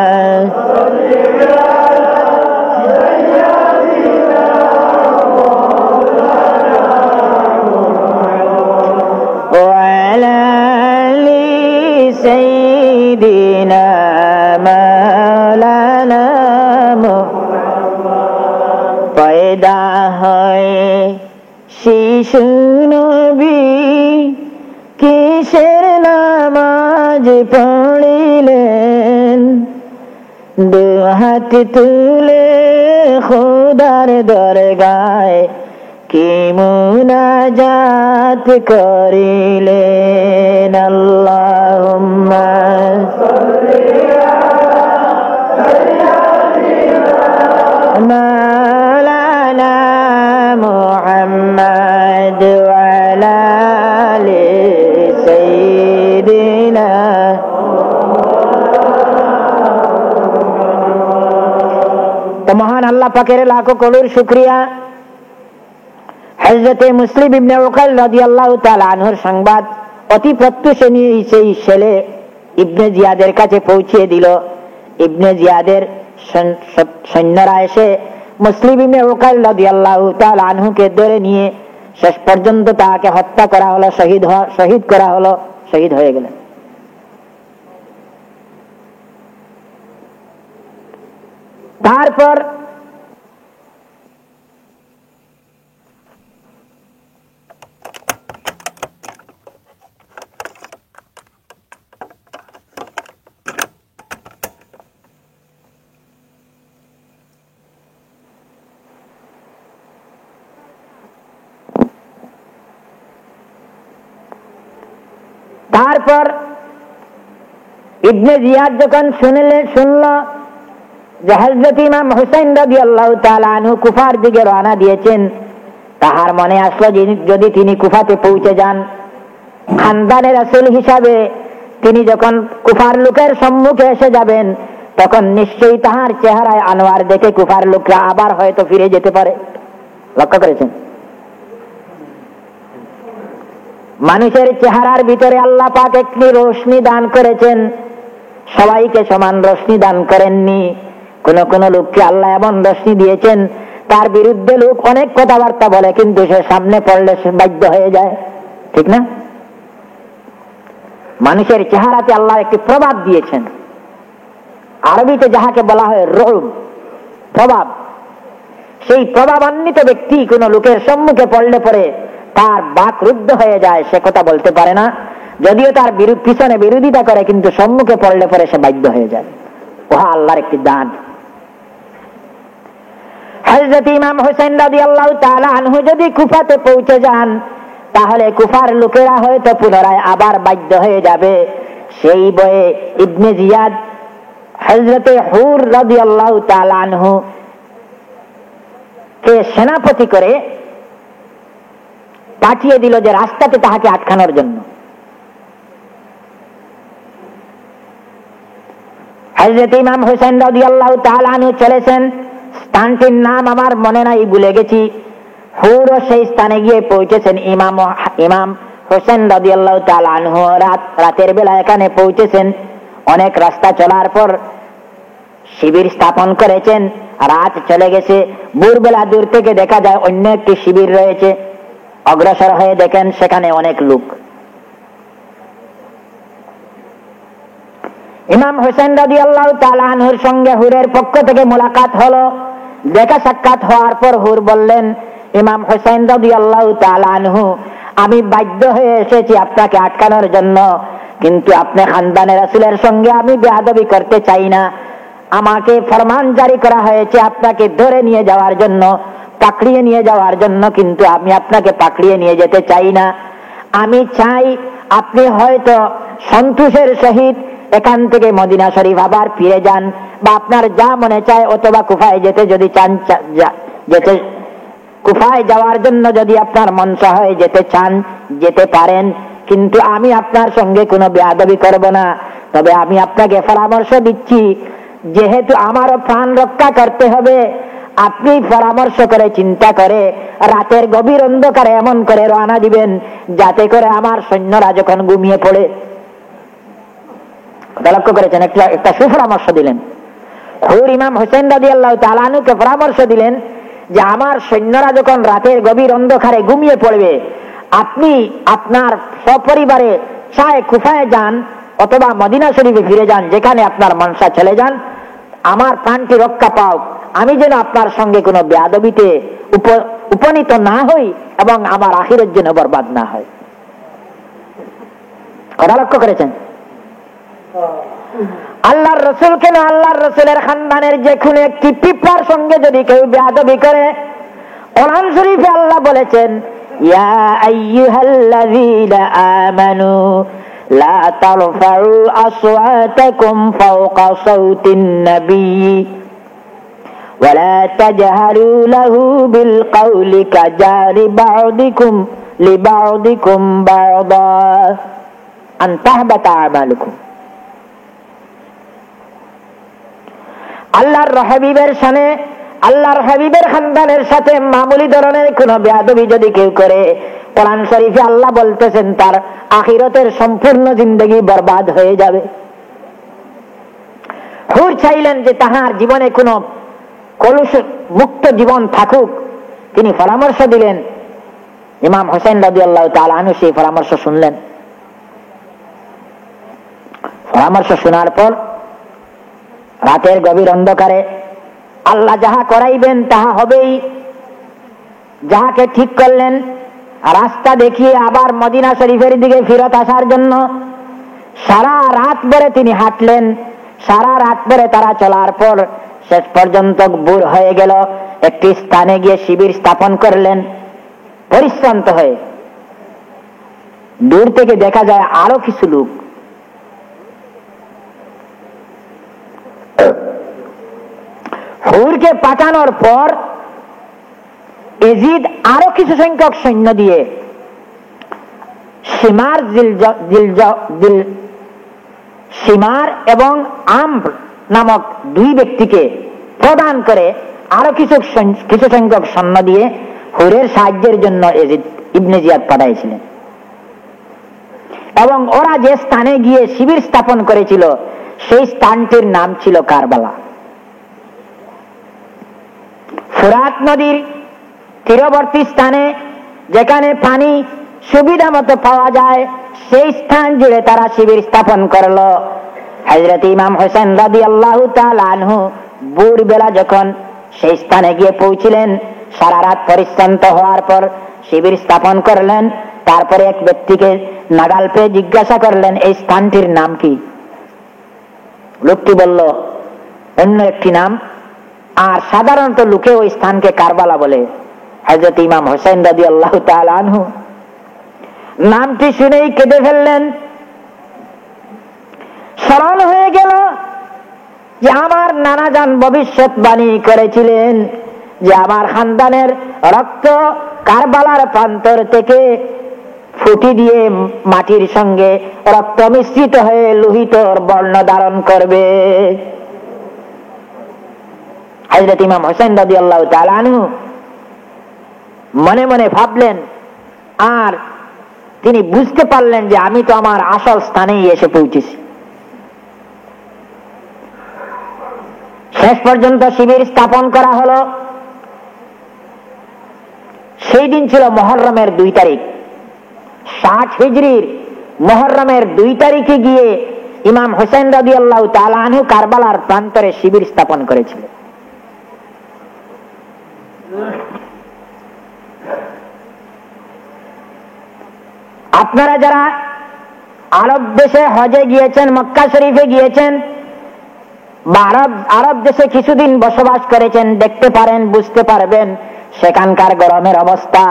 পয়দা হয় শিশু নবী কিসের নামাজ পড়িলেন, দুহাত তুলে খোদার দরগায় কি মুনাজাত করিলেন। আল্লাহুম্মা মাওলানা মুহাম্মাদ ওয়া আলা আলি সাইয়্যিদিনা। তো মহান আল্লাহ পাকের লাখো কোটির শুকরিয়া, হযরতে মুসলিম ইবনে উকাইল রাদিয়াল্লাহু তাআলা আনহুর সংবাদ অতি প্রত্যুষে নিয়ে সেই ছেলে ইবনে জিয়াদের কাছে পৌঁছিয়ে দিল। ইবনে জিয়াদের সৈন্যরা এসে মুসলিম ইবনে উকাইল রাদিয়াল্লাহু তাআলা আনহুকে ধরে নিয়ে শেষ পর্যন্ত তাকে হত্যা করা হলো, শহীদ করা হলো, শহীদ হয়ে গেলেন। তারপর তারপর ইবনে জিয়াদ যখন শুনল যে হযরত ইমাম হুসাইন রাদিয়াল্লাহু তাআলা আনহু কুফার দিকে রওনা দিয়েছেন, তাহার মনে আসলো যদি তিনি কুফাতে পৌঁছে যান, খানদানে রাসূল হিসাবে তিনি যখন কুফার লোকের সম্মুখে এসে যাবেন, তখন নিশ্চয়ই তাহার চেহারায় আনোয়ার দেখে কুফার লোকরা আবার হয়তো ফিরে যেতে পারে। লক্ষ্য করেছেন? মানুষের চেহারার ভিতরে আল্লাহ পাক একটি রোশনি দান করেছেন, সবাইকে সমান রোশনি দান করেননি। কোন কোন লোককে আল্লাহ এমন রোশনি দিয়েছেন, তার বিরুদ্ধে লোক অনেক কথাবার্তা বলে, কিন্তু সে সামনে পড়লে সে বাধ্য হয়ে যায়, ঠিক না? মানুষের চেহারাতে আল্লাহ একটি প্রভাব দিয়েছেন, আরবিতে যাহাকে বলা হয় রূব, প্রভাব। সেই প্রভাবান্বিত ব্যক্তি কোন লোকের সম্মুখে পড়লে পরে তার বাক রুদ্ধ হয়ে যায়, সে কথা বলতে পারে না, যদিও তার পিছনে বিরোধিতা করে, কিন্তু সম্মুখে পড়লে পরে সে বাধ্য হয়ে যায়। ওহা আল্লাহর একটি দান। হযরত ইমাম হুসাইন রাদিয়াল্লাহু তাআলা আনহু যদি কুফাতে পৌঁছে যান, তাহলে কুফার লোকেরা হয়তো পুনরায় আবার বাধ্য হয়ে যাবে। সেই বয়ে ইবনে জিয়াদ হযরত হুর রাদিয়াল্লাহু তাআলা আনহু কে সেনাপতি করে পাঠিয়ে দিল যে রাস্তাতে তাহাকে আটকানোর জন্য। হযরত ইমাম হুসাইন রাদিয়াল্লাহু তাআলা আনহু চলেছেন, স্থানটির নাম আমার মনে নাই, ভুলে গেছি। হুরও সেই স্থানে গিয়ে পৌঁছেছেন। ইমাম হুসাইন রাদিয়াল্লাহু তাআলা আনহু রাতের বেলা এখানে পৌঁছেছেন। অনেক রাস্তা চলার পর শিবির স্থাপন করেছেন। রাত চলে গেছে, ভোরবেলা দূর থেকে দেখা যায় অন্য একটি শিবির রয়েছে। অগ্রসর হয়ে দেখেন সেখানে অনেক লোক। ইমাম হুসাইন রাদিয়াল্লাহু তাআলা আনহুর সঙ্গে হুরের পক্ষ থেকে মোলাকাত হলো। দেখা সাক্ষাৎ হওয়ার পর হুর বললেন, ইমাম হুসাইন রাদিয়াল্লাহু তাআলা আনহু, আমি বাধ্য হয়ে এসেছি আপনাকে আটকানোর জন্য, কিন্তু আপনি খানদানে রাসূলের সঙ্গে আমি বেয়াদবি করতে চাই না। আমাকে ফরমান জারি করা হয়েছে আপনাকে ধরে নিয়ে যাওয়ার জন্য, পাকড়িয়ে নিয়ে যাওয়ার জন্য, কিন্তু আমি আপনাকে পাকড়িয়ে নিয়ে যেতে চাই না। আমি চাই আপনি হয়তো সন্তোষের সহিত এখান থেকে মদিনা শরীফ আবার ফিরে যান, বা আপনার যা মনে চায়, অথবা কুফায় যেতে যদি চান, যেতে কুফায় যাওয়ার জন্য যদি আপনার মন হয় যেতে চান, যেতে পারেন, কিন্তু আমি আপনার সঙ্গে কোনো বেয়াদবি করব না। তবে আমি আপনাকে পরামর্শ দিচ্ছি, যেহেতু আমারও প্রাণ রক্ষা করতে হবে, আপনি পরামর্শ করে চিন্তা করে রাতের গভীর অন্ধকারে এমন করে রওনা দিবেন যাতে করে আমার সৈন্যরা যখন ঘুমিয়ে পড়ে। লক্ষ্য করেছেন? একটা সুপরামর্শ দিলেন। হুর ইমাম হুসাইন রাদিয়াল্লাহু তাআলা আনহুকে পরামর্শ দিলেন যে আমার সৈন্যরা যখন রাতের গভীর অন্ধকারে ঘুমিয়ে পড়বে, আপনি আপনার সপরিবারে চায় কুফায় যান অথবা মদিনা শরীফে ফিরে যান, যেখানে আপনার মনসা চলে যান, আমার প্রাণটি রক্ষা পাও, আমি যেন আপনার সঙ্গে কোনো বেয়াদবিতে উপনীত না হই এবং আমার আখিরের জন্য বরবাদ না হয়। কথা লক্ষ্য করেছেন? আল্লাহর রাসূল কেন, আল্লাহর রাসূলের খানদানের যে কোনো একটি পিঁপড়ার সঙ্গে যদি কেউ বেয়াদবি করে, কোরআন শরীফে আল্লাহ বলেছেন, ইয়া আইয়ুহাল্লাযীনা আমানু লা তারফাউ আসওয়াতাকুম ফাওকা সাওতিন নবী ওয়া লা তাজহারু লাহু বিল কওলি কাজারি বা'দিকুম লিবা'দিকুম বা'দা আন তাহবাতা আমালুকুম। আল্লাহর হাবিবের শানে, আল্লাহর হাবিবের খানদানের সাথে মামুলি ধরনের কোন বেয়াদবি যদি কেউ করে, কোরআন শরীফে আল্লাহ বলতেছেন তার আখিরাতের সম্পূর্ণ জিন্দেগি বরবাদ হয়ে যাবে। হুর চাইলেন যে তাহার জীবনে কোন কলুষ মুক্ত জীবন থাকুক, তিনি পরামর্শ দিলেন। ইমাম হুসাইন রাদিয়াল্লাহু তাআলা আনহু সেই পরামর্শ শুনলেন। পরামর্শ শোনার পর রাতের গভীর অন্ধকারে আল্লাহ যাহা করাইবেন তাহা হবেই। যাহাকে ঠিক করলেন রাস্তা দেখিয়ে আবার মদিনা শরীফের দিকে ফিরত আসার জন্য, সারা রাত ভরে তিনি হাঁটলেন। সারা রাত ভরে তারা চলার পর শেষ পর্যন্ত ভোর হয়ে গেল। একটি স্থানে গিয়ে শিবির স্থাপন করলেন পরিশ্রান্ত হয়ে। দূর থেকে দেখা যায় আরো কিছু লোক। হুরকে পাঠানোর পর এজিদ আরো কিছু সংখ্যক সৈন্য দিয়ে সিমার এবং আম্র নামক দুই ব্যক্তিকে প্রদান করে আরো কিছু সংখ্যক সৈন্য দিয়ে হুরের সাহায্যের জন্য এজিদ ইবনে জিয়াদ পাঠাইছিলেন। এবং ওরা যে স্থানে গিয়ে শিবির স্থাপন করেছিল সেই স্থানটির নাম ছিল কারবালা। ফুরাত নদীর তীরবর্তী স্থানে যেখানে পানি সুবিধা মতো পাওয়া যায় সেই স্থান জুড়ে তারা শিবির স্থাপন করলো। হযরত ইমাম হোসেন রাদিয়াল্লাহু তাআলা আনহু ভোরবেলা যখন সেই স্থানে গিয়ে পৌঁছিলেন, সারা রাত পরিশ্রান্ত হওয়ার পর শিবির স্থাপন করলেন। তারপরে এক ব্যক্তিকে নাগাল পেয়ে জিজ্ঞাসা করলেন, এই স্থানটির নাম কি? লোকটি বলল অন্য একটি নাম, আর সাধারণত লোকে ওই স্থানকে কারবালা বলে। হযরত ইমাম হোসেন রাদিয়াল্লাহু তাআলা আনহু নামটি শুনেই কেঁদে ফেললেন। স্মরণ হয়ে গেল যে আমার নানাজান ভবিষ্যৎবাণী করেছিলেন যে আমার খানদানের রক্ত কারবালার প্রান্তর থেকে ফুটি দিয়ে মাটির সঙ্গে রক্ত মিশ্রিত হয়ে লোহিত বর্ণ ধারণ করবে। হযরত ইমাম হোসেন রাদিয়াল্লাহু তাআলা আনহু মনে মনে ভাবলেন, আর তিনি বুঝতে পারলেন যে আমি তো আমার আসল স্থানেই এসে পৌঁছেছি। শেষ পর্যন্ত শিবির স্থাপন করা হলো। সেই দিন ছিল মুহররমের 2 তারিখ। 60 হিজরির মুহররমের 2 তারিখে গিয়ে ইমাম হোসেন রাদিয়াল্লাহু তাআলা আনহু কারবালার প্রান্তরে শিবির স্থাপন করেছিলেন। আপনারা যারা আরব দেশে হজে গিয়েছেন, মক্কা শরীফে গিয়েছেন বা আরব দেশে কিছুদিন বসবাস করেছেন, দেখতে পারেন, বুঝতে পারবেন সেখানকার গরমের অবস্থা,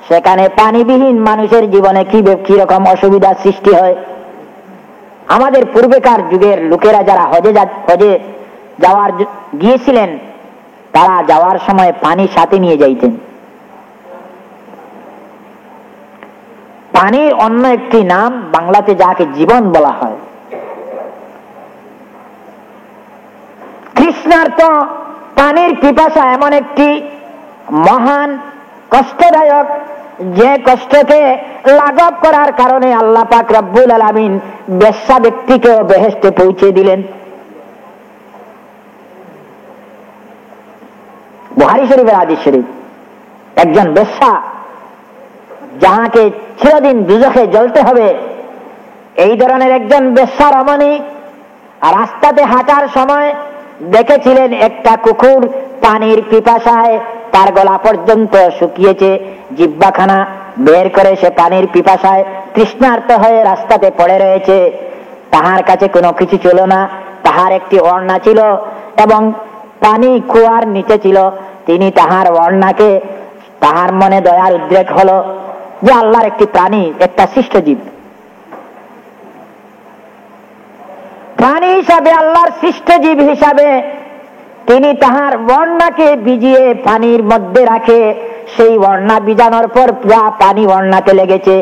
সেখানে পানিবিহীন মানুষের জীবনে কি রকম অসুবিধার সৃষ্টি হয়। আমাদের পূর্বেকার যুগের লোকেরা যারা হজে গিয়েছিলেন, তারা যাওয়ার সময় পানি সাথে নিয়ে যাইতেন। পানির অন্য একটি নাম বাংলাতে যাকে জীবন বলা হয়। তৃষ্ণার্ত পানির পিপাসা এমন একটি মহান কষ্টদায়ক, যে কষ্টকে লাঘব করার কারণে আল্লাহ পাক রব্বুল আলামিন বেশ্যা ব্যক্তিকেও বেহেশতে পৌঁছে দিলেন। বুখারী শরীফের হাদিস শরীফ, একজন বেশ্যা যাহাকে চিরদিন দুজখে জ্বলতে হবে, এই ধরনের একজন বেশ্যা রমণী রাস্তাতে হাঁটার সময় দেখেছিলেন একটা কুকুর পানির পিপাসায় তার গলা পর্যন্ত শুকিয়েছে, জিহ্বাখানা বের করে সে পানির পিপাসায় তৃষ্ণার্ত হয়ে রাস্তাতে পড়ে রয়েছে। তাহার কাছে কোনো কিছু ছিল না, তাহার একটি ওড়না ছিল এবং পানি কুয়ার নিচে ছিল। তিনি তাহার ওড়নাকে, তাহার মনে দয়ার উদ্রেক হলো যে আল্লাহর একটি প্রাণী, একটা সৃষ্ট জীব, প্রাণী হিসাবে, আল্লাহর সৃষ্ট জীব হিসাবে তিনি তাহার ওড়নাকে ভিজিয়ে পানির মধ্যে রাখে। সেই ওড়না ভিজানোর পর যা পানি ওড়নাতে লেগেছে,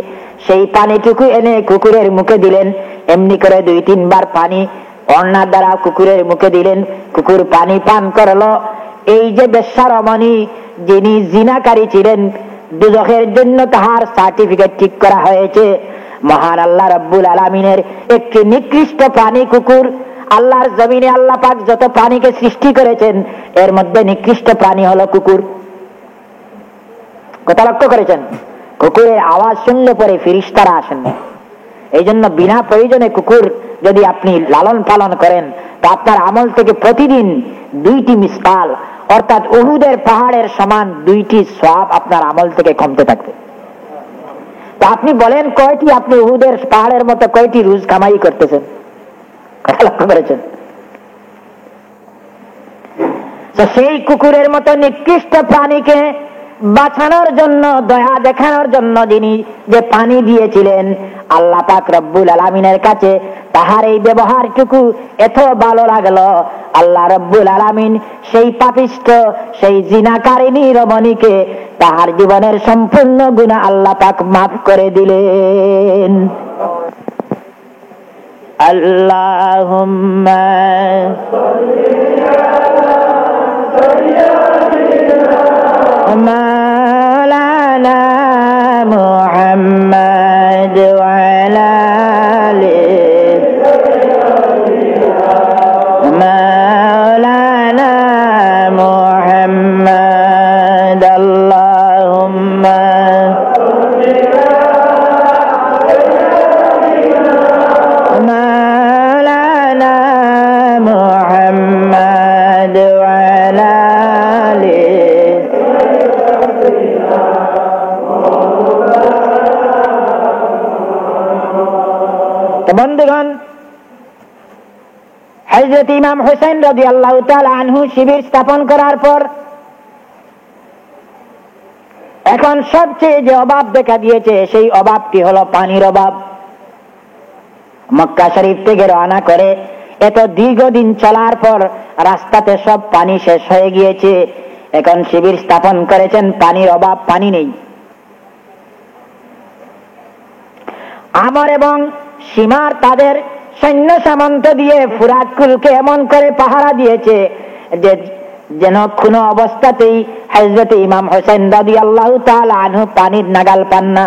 সেই পানিটুকু এনে কুকুরের মুখে দিলেন। এমনি করে 2-3 বার পানি ওড়নার দ্বারা কুকুরের মুখে দিলেন। কুকুর পানি পান করলো। এই যে বেশ্যা রমণী, যিনি জিনাকারী ছিলেন, দুজখের জন্য তাহার সার্টিফিকেট ঠিক করা হয়েছে। মহান আল্লাহ রব্বুল আলামিনের একটি নিকৃষ্ট প্রাণী কুকুর। আল্লাহর জমিনে আল্লাহ পাক যত প্রাণীকে সৃষ্টি করেছেন, এর মধ্যে নিকৃষ্ট প্রাণী হলো কুকুর। কথা লক্ষ্য করেছেন? কুকুরের আওয়াজ শুনলে পরে ফেরেশতারা আসেন না। এই জন্য বিনা প্রয়োজনে কুকুর যদি আপনি লালন পালন করেন, তা আপনার আমল থেকে প্রতিদিন 2টি মিসকাল, অর্থাৎ উহুদের পাহাড়ের সমান 2টি সওয়াব আপনার আমল থেকে কমতে থাকবে। তা আপনি বলেন, কয়টি আপনি উহুদের পাহাড়ের মতো কয়টি রুজ কামাই করতেছেন? কথা লক্ষ্য করেছেন? তো সেই কুকুরের মতো নিকৃষ্ট প্রাণীকে বাঁচানোর জন্য, দয়া দেখানোর জন্য যিনি যে পানি দিয়েছিলেন, আল্লাহ পাক রব্বুল আলামিনের কাছে তাহার এই ব্যবহারটুকু এত ভালো লাগলো, আল্লাহ রব্বুল আলামিন সেই পাপিষ্ঠ, সেই জিনাকারিনী রমণীকে তাহার জীবনের সম্পূর্ণ গুনাহ আল্লাহ পাক মাফ করে দিলেন। আল্লাহুম্মা মাওলানা মুহাম্মদ ওয়া আলা আলিহি মাওলানা মুহাম্মদ। আল্লাহুম্মা মাওলানা মুহাম্মদ ওয়া আলা আলিহি। তো বন্ধুগণ, হযরত ইমাম হুসাইন রাদিয়াল্লাহু তাআলা আনহু শিবির স্থাপন করার পর এখন সবচেয়ে যে অভাব দেখা দিয়েছে, সেই অভাবটি হলো পানির অভাব। মক্কা শরীফ থেকে রওনা করে এত দীর্ঘদিন চলার পর রাস্তাতে সব পানি শেষ হয়ে গিয়েছে। এখন শিবির স্থাপন করেছেন, পানির অভাব, পানি নেই। আমর এবং সীমার তাদের সৈন্য সামন্ত দিয়ে ফুরাত কুলকে এমন করে পাহারা দিয়েছে যে যেন কোনো অবস্থাতেই হযরত ইমাম হুসাইন রাদিয়াল্লাহু তাআলা আনহু পানির নাগাল পান না।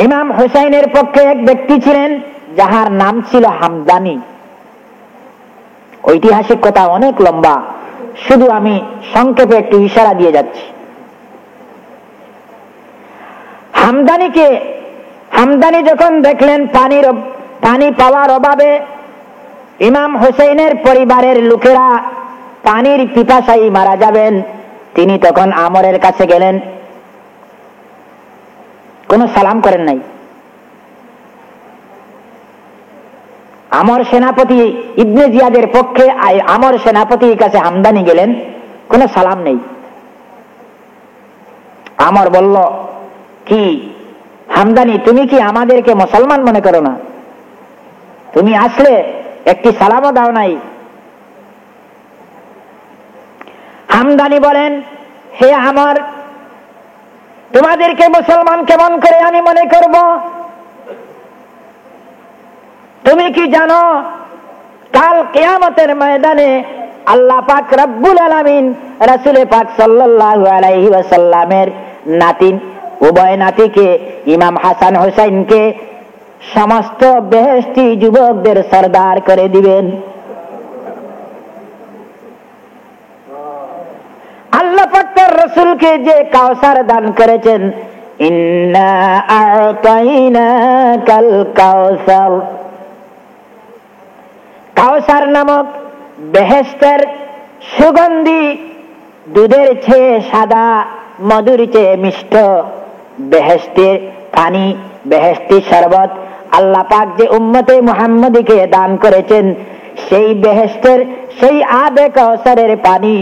ইমাম হুসাইনের পক্ষে এক ব্যক্তি ছিলেন যাহার নাম ছিল হামদানি। ঐতিহাসিক কথা অনেক লম্বা, শুধু আমি সংক্ষেপে একটু ইশারা দিয়ে যাচ্ছি। হামদানি যখন দেখলেন পানি পাওয়ার অভাবে ইমাম হুসাইনের পরিবারের লোকেরা পানির পিপাসায় মারা যাবেন, তিনি তখন আমরের কাছে গেলেন, কোনো সালাম করেন নাই। আমর সেনাপতি ইবনে জিয়াদের পক্ষে আমর সেনাপতির কাছে হামদানি গেলেন, কোনো সালাম নেই। আমর বলল, কি হামদানি, তুমি কি আমাদেরকে মুসলমান মনে করো না? তুমি আসলে একটি সালামও দাও নাই। হামদানি বলেন, হে আমর, তোমাদেরকে মুসলমান কেমন করে আমি মনে করব? তুমি কি জানো কাল কিয়ামতের ময়দানে আল্লাহ পাক রব্বুল আলামিন রাসূল পাক সাল্লাল্লাহু আলাইহি ওয়াসাল্লামের নাতি, উভয় নাতিকে ইমাম হাসান হুসাইনকে সমস্ত বেহেশতি যুবকদের সরদার করে দিবেন। আল্লাহ পাক তার রাসূলকে যে কাউসার দান করেছেন, ইন্না আ'তাইনাকাল কাউসার, কাউসার নামক বেহেশতের সুগন্ধি, দুধের চেয়ে সাদা, মধুর চেয়ে মিষ্ট বেহেশতের পানি, বেহেশতি শরবত আল্লাহ পাক যে উম্মতে মুহাম্মদীকে দান করেছেন, সেই বেহেশতের সেই আবে কাউসারের পানি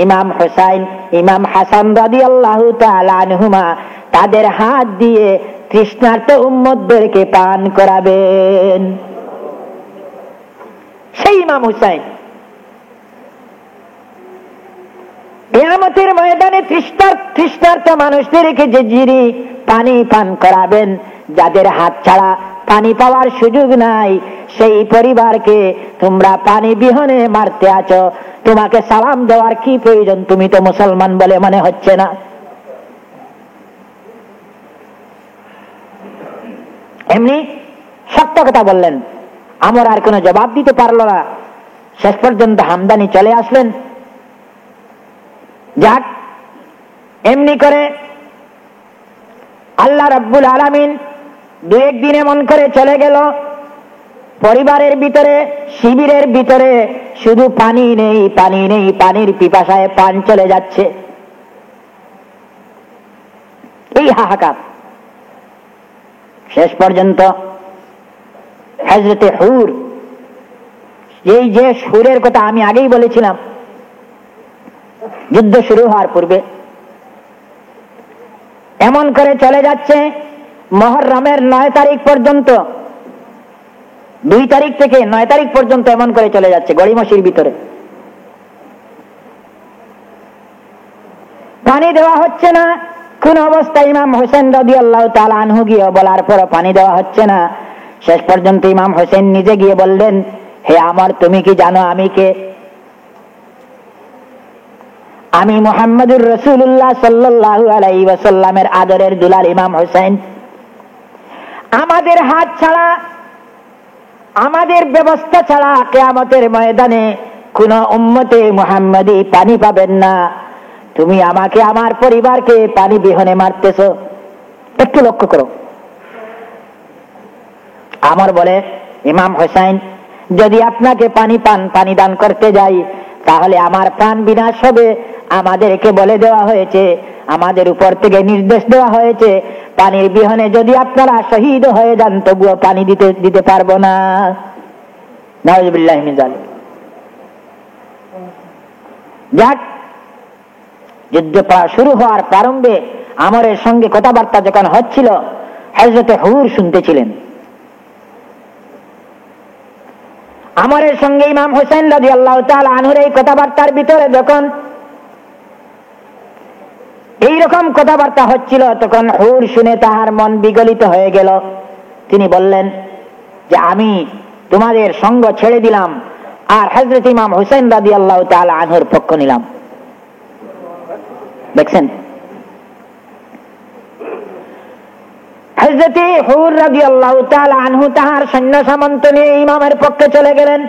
ইমাম হুসাইন, ইমাম হাসান রাদিয়াল্লাহু তাআলা আনহুমা তাদের হাত দিয়ে তৃষ্ণার্ত উম্মতদেরকে পান করাবেন। সেই ইমাম হুসাইন কিয়ামতের ময়দানে তৃষ্ণার্ত মানুষদেরকে যে যিনি পানি পান করাবেন, যাদের হাত ছাড়া পানি পাওয়ার সুযোগ নাই, সেই পরিবারকে তোমরা পানি বিহনে মারতে আছো, তোমাকে সালাম দেওয়ার কি প্রয়োজন? তুমি তো মুসলমান বলে মনে হচ্ছে না। এমনি সত্য কথা বললেন। আমর আর কোনো জবাব দিতে পারল না। শেষ পর্যন্ত হামদানি চলে আসলেন। যাক, এমনি করে আল্লাহ রাব্বুল আলামিন দু একদিন এমন করে চলে গেল, পরিবারের ভিতরে, শিবিরের ভিতরে শুধু পানি নেই, পানি নেই, পানির পিপাসায় পান চলে যাচ্ছে। এই হাহাকার। শেষ পর্যন্ত হযরতে হুর এই যে সুরের কথা আমি আগেই বলেছিলাম, যুদ্ধ শুরু হওয়ার পূর্বে এমন করে চলে যাচ্ছে মুহররমের 9 তারিখ পর্যন্ত, 2 তারিখ থেকে 9 তারিখ পর্যন্ত এমন করে চলে যাচ্ছে গড়িমসির ভিতরে। পানি দেওয়া হচ্ছে না কোন অবস্থায়। ইমাম হোসেন রাদিয়াল্লাহু তাআলা আনহু গিয়ে বলার পর পানি দেওয়া হচ্ছে না। শেষ পর্যন্ত ইমাম হোসেন নিজে গিয়ে বললেন, হে আমার, তুমি কি জানো আমি কে? আমি মুহাম্মদুর রাসূলুল্লাহ সাল্লাল্লাহু আলাইহি ওয়াসাল্লামের আদরের দুলাল ইমাম হোসেন। আমাদের হাত ছাড়া, আমাদের ব্যবস্থা ছাড়া কিয়ামতের ময়দানে কোন উম্মতে মুহাম্মাদি পানি পাবেন না। তুমি আমাকে, আমার পরিবারকে পানি বিহনে মারতেছ। একটু লক্ষ্য করো। আমার বলে, ইমাম হোসেন, যদি আপনাকে পানি দান করতে যাই তাহলে আমার প্রাণ বিনাশ হবে। আমাদেরকে বলে দেওয়া হয়েছে, আমাদের উপর থেকে নির্দেশ দেওয়া হয়েছে, পানির বিহনে যদি আপনারা শহীদ হয়ে যান তবুও পানি দিতে পারবো না। নাউযুবিল্লাহি মিন যালিক। যাক, যুদ্ধ শুরু হওয়ার প্রারম্ভে আমরের সঙ্গে কথাবার্তা যখন হচ্ছিল, হযরতে হুর শুনতেছিলেন। আমরের সঙ্গে ইমাম হোসেন রাদিয়াল্লাহু তাআলা আনহুর এই কথাবার্তার ভিতরে যখন এইরকম কথাবার্তা হচ্ছিল, তখন হুর শুনে তাহার মন বিগলিত হয়ে গেল। তিনি বললেন যে আমি তোমাদের সঙ্গ ছেড়ে দিলাম আর হযরত ইমাম হোসেন রাদিয়াল্লাহু তাআলা আনহুর পক্ষ নিলাম। দেখছেন, হযরত হুর রাদিয়াল্লাহু তাআলা আনহু তাহার সৈন্য সামন্ত নিয়ে ইমামের পক্ষে চলে গেলেন।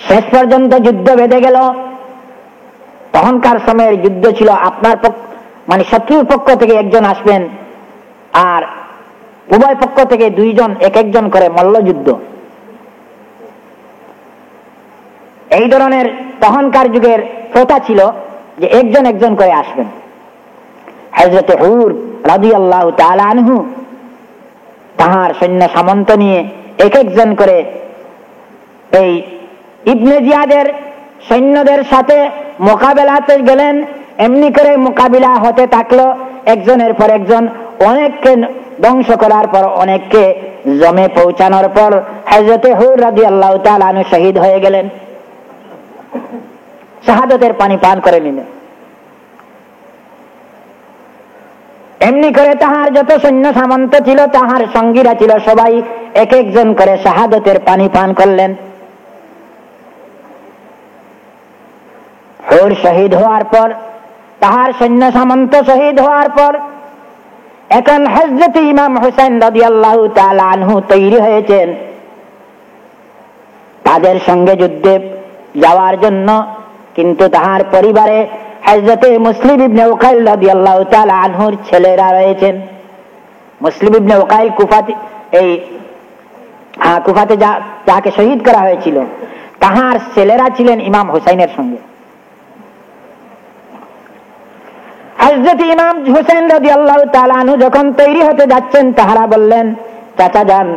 শেষ পর্যন্ত যুদ্ধ বেঁধে গেল। তখনকার সময়ের যুদ্ধ ছিল আপনার মানে শত্রুর পক্ষ থেকে একজন আসবেন আর উভয় পক্ষ থেকে 2 জন এক একজন করে মল্লযুদ্ধ। এই ধরনের তখনকার যুগের প্রথা ছিল যে একজন একজন করে আসবেন। হযরত হুর রাদিয়াল্লাহু তাআলা আনহু তাহার সৈন্য সামন্ত নিয়ে এক একজন করে এই ইবনে জিয়াদের সৈন্যদের সাথে মোকাবেলাতে গেলেন। এমনি করে মোকাবিলা হতে থাকলো, একজনের পর একজন। অনেককে ধ্বংস করার পর, অনেককে জমে পৌঁছানোর পর হযরত হুর রাদিয়াল্লাহু তাআলা আনহু শহীদ হয়ে গেলেন, শাহাদাতের পানি পান করে নিলেন। এমনি করে তাহার যত সৈন্য সামন্ত ছিল, তাহার সঙ্গীরা ছিল, সবাই এক একজন করে শাহাদাতের পানি পান করলেন। হুর শহীদ হওয়ার পর, তাহার সৈন্য সামন্ত শহীদ হওয়ার পর, এখন হযরত ইমাম হোসেন রাদিয়াল্লাহু তাআলা আনহু তৈরি হয়েছেন তাদের সঙ্গে যুদ্ধে যাওয়ার জন্য। কিন্তু তাহার পরিবারে হযরত মুসলিম ইবনে উকাইল রাদিয়াল্লাহু তাআলা আনহুর ছেলেরা রয়েছেন। মুসলিম ইবনে উকাইল কুফাতে যাকে শহীদ করা হয়েছিল, তাহার ছেলেরা ছিলেন ইমাম হুসাইনের সঙ্গে। হযরত ইমাম হুসাইন রাদিয়াল্লাহু তাআলা আনহু যখন তৈরি হতে যাচ্ছেন, তাহারা বললেন, চাচা যান,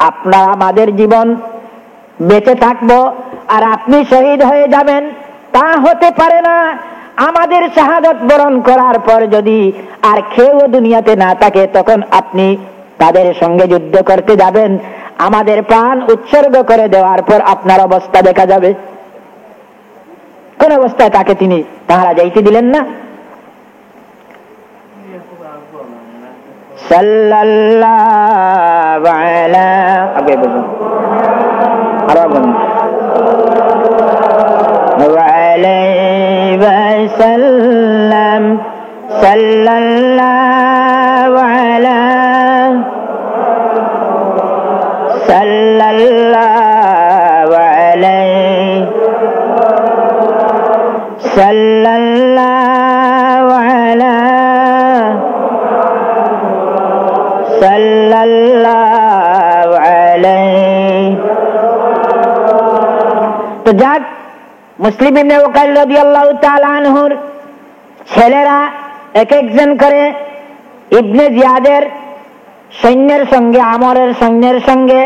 আপনারা আমাদের জীবন বেঁচে থাকবো আর আপনি শহীদ হয়ে যাবেন, তা হতে পারে না। আমাদের শাহাদাত বরণ করার পর যদি আর কেউ দুনিয়াতে না থাকে, তখন আপনি তাদের সঙ্গে যুদ্ধ করতে যাবেন, আমাদের প্রাণ উৎসর্গ করে দেওয়ার পর আপনার অবস্থা দেখা যাবে। কোন অবস্থায় তাকে তাহারা যাইতে দিলেন না। সাল্লাল্লাহু আলাইহি ওয়াসাল্লাম, সাল্লাল্লাহু আলাইহি সাল্লাল্লাহু আলাইহি। তো যাক, মুসলিম ইবনে উকাইল রাদিয়াল্লাহু তাআলা আনহুর ছেলেরা এক একজন করে ইবনে জিয়াদের সৈন্যের সঙ্গে, আমরের সৈন্যের সঙ্গে,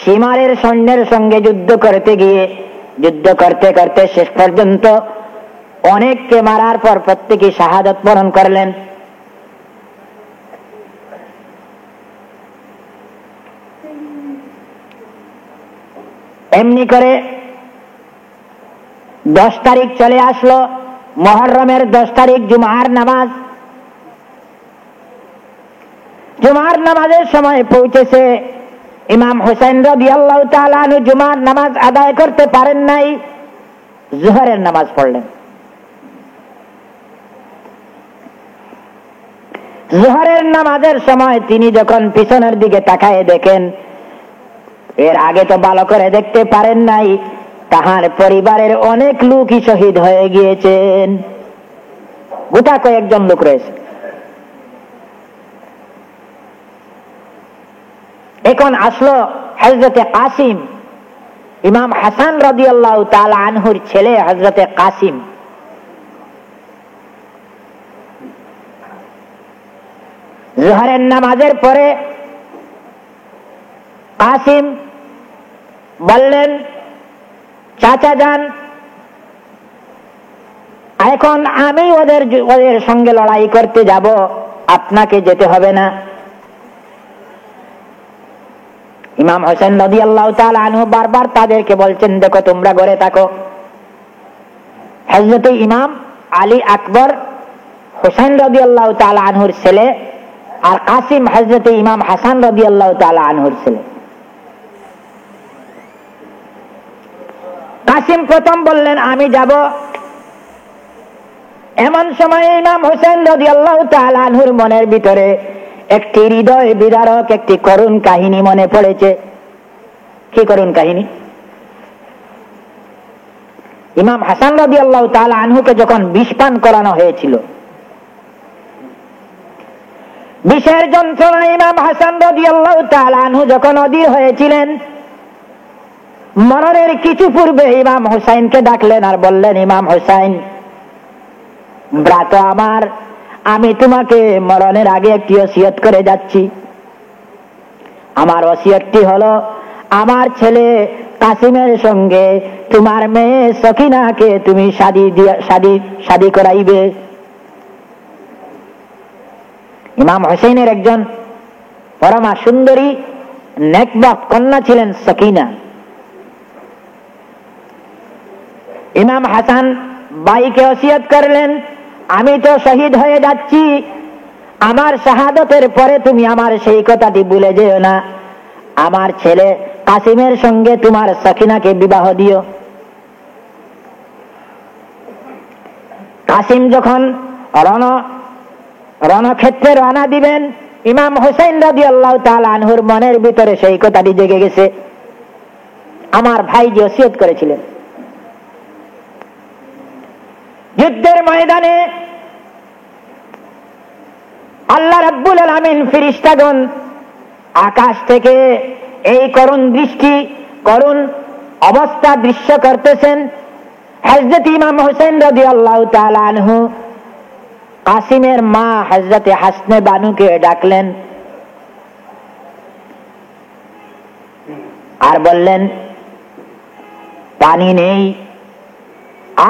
সীমারের সৈন্যের সঙ্গে যুদ্ধ করতে গিয়ে যুদ্ধ করতে করতে শেষ পর্যন্ত অনেককে মারার পর প্রত্যেকে শাহাদাত বরণ করলেন। এমনি করে 10 তারিখ চলে আসলো, মুহররমের 10 তারিখ জুমার নামাজ। জুমার নামাজের সময় পৌঁছেছে। ইমাম হুসাইন রাদিয়াল্লাহু তাআলা আনহু জুমার নামাজ আদায় করতে পারেন নাই, জোহরের নামাজ পড়লেন। জোহরের নামাজের সময় তিনি যখন পিছনের দিকে তাকায় দেখেন, এর আগে তো ভালো করে দেখতে পারেন নাই, তাহার পরিবারের অনেক লোকই শহীদ হয়ে গিয়েছেন। গোটা কয়েকজন লোক রয়েছে। এখন আসলো হযরতে কাসিম, ইমাম হাসান রাদিয়াল্লাহু তাআলা আনহুর ছেলে হযরতে কাসিম। জোহরের নামাজের পরে কাসিম বললেন, চাচা যান, এখন আমি ওদের সঙ্গে লড়াই করতে যাব, আপনাকে যেতে হবে না। ইমাম হোসেন রাদিয়াল্লাহু তাআলা আনহু বারবার তাদেরকে বলছেন, দেখো তোমরা ঘরে থাকো। হযরতে ইমাম আলী আকবর হোসেন রাদিয়াল্লাহু তাআলা আনহুর ছেলে, আর কাসিম হযরতে ইমাম হাসান রাদিয়াল্লাহু তাআলা আনহুর ছেলে। কাসিম প্রথম বললেন আমি যাব। এমন সময় ইমাম হোসেন রাদিয়াল্লাহু তাআলা আনহুর মনের ভিতরে একটি হৃদয় বিদারক একটি করুণ কাহিনী মনে পড়েছে। কি করুণ কাহিনী? ইমাম হাসান রাদিয়াল্লাহু তাআলা আনহুকে যখন বিষ পান করানো হয়েছিল, বিষের যন্ত্রণায় ইমাম হাসান রাদিয়াল্লাহু তাআলা আনহু যখন অধীর হয়েছিলেন, মরণের কিছু পূর্বে ইমাম হুসাইনকে ডাকলেন আর বললেন, ইমাম হুসাইন ভ্রাত আমার, আমি তোমাকে মরণের আগে একটি ওসিয়ত করে যাচ্ছি। আমার ওসিয়তটি হলো, আমার ছেলে কাসিমের সঙ্গে তোমার মেয়ে সকিনাকে তুমি শাদী করাইবে। ইমাম হুসাইনের একজন পরমা সুন্দরী নেকবত কন্যা ছিলেন সকিনা। ইমাম হাসান ভাইকে ওসিয়ত করলেন, আমি তো শহীদ হয়ে যাচ্ছি, আমার শাহাদতের পরে তুমি আমার সেই কথাটি ভুলে যেও না, আমার ছেলে কাসিমের সঙ্গে তোমার সকিনাকে বিবাহ দিও। কাসিম যখন রণক্ষেত্রে রওনা দিবেন, ইমাম হুসাইন রাদিয়াল্লাহু তাআলা আনহুর মনের ভিতরে সেই কথাটি জেগে গেছে, আমার ভাই যে ওসিয়ত করেছিলেন। যুদ্ধের ময়দানে আল্লাহ রাব্বুল আলামিন ফেরেশতাগণ আকাশ থেকে এই করুণ দৃষ্টি, করুণ অবস্থা দৃশ্য করতেছেন। হযরত ইমাম হুসাইন রাদিয়াল্লাহু তাআলা আনহু কাসিমের মা হযরতে হাসনে বানুকে ডাকলেন আর বললেন, পানি নেই,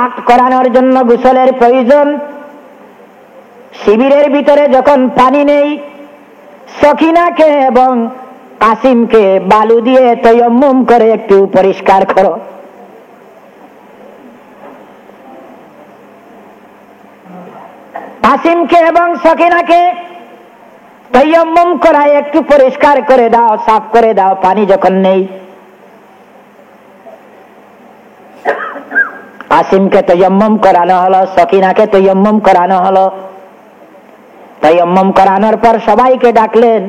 আট করানোর জন্য গোসলের প্রয়োজন। শিবিরের ভিতরে যখন পানি নেই, সকিনাকে এবং কাসিমকে বালু দিয়ে তায়াম্মুম করে একটু পরিষ্কার করো। কাসিমকে এবং সকিনাকে তায়াম্মুম করায় একটু পরিষ্কার করে দাও, সাফ করে দাও, পানি যখন নেই। কাসিমকে তায়াম্মুম করানো হলো, সকিনাকে তায়াম্মুম করানো হলো। তায়াম্মুম করানোর পর সবাইকে ডাকলেন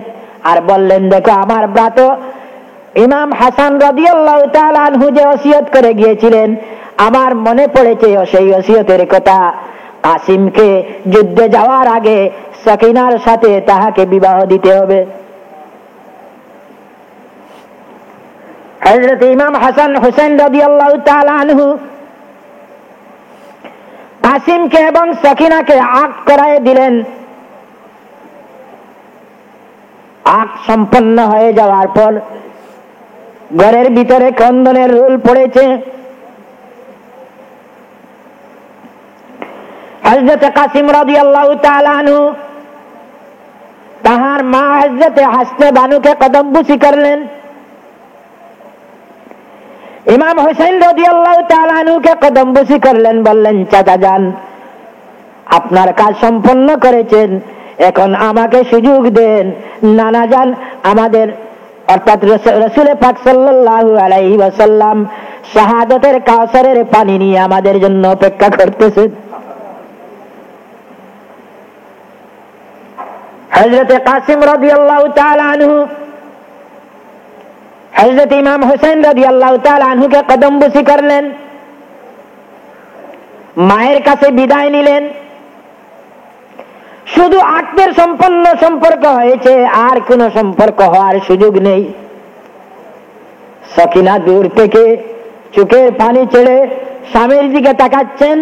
আর বললেন, দেখো আমার ভ্রাত ইমাম হাসান রাদিয়াল্লাহু তাআলা আনহু যে ওসিয়ত করে গিয়েছিলেন, আমার মনে পড়েছে সেই ওসিয়তের কথা। কাসিমকে যুদ্ধে যাওয়ার আগে সকিনার সাথে তাহাকে বিবাহ দিতে হবে। হযরত ইমাম হাসান হুসাইন রাদিয়াল্লাহু তাআলা আনহু কাসিমকে এবং সকিনাকে আকদ করায় দিলেন। আগ সম্পন্ন হয়ে যাওয়ার পর ঘরের ভিতরে ক্রন্দনের রোল পড়েছে। হযরত কাসিম রাদিয়াল্লাহু তাআলা আনহু তাহার মা হযরত হাসনে বানুকে কদমবুসি করলেন। ইমাম হুসাইন রাদিয়াল্লাহু তাআলা আনহুকে কদমবুসি করলেন, বললেন, চাচা যান, আপনার কাজ সম্পন্ন করেছেন, এখন আমাকে সুযোগ দেন। নানা যান, আমাদের অর্থাৎ রাসূল পাক সাল্লাল্লাহু আলাইহি ওয়াসাল্লাম শাহাদাতের কাউসারের পানি নিয়ে আমাদের জন্য অপেক্ষা করতেছেন। হযরত কাসিম রাদিয়াল্লাহু তাআলা আনহু হযরত ইমাম হুসাইন রাদিয়াল্লাহু তাআলা আনহুকে কদমবুসি করলেন, মায়ের কাছে বিদায় নিলেন। শুধু আত্মের সম্পন্ন সম্পর্ক হয়েছে, আর কোন সম্পর্ক হওয়ার সুযোগ নেই। সকিনা দূর থেকে চোখের পানি ছেড়ে স্বামীর দিকে তাকাচ্ছেন,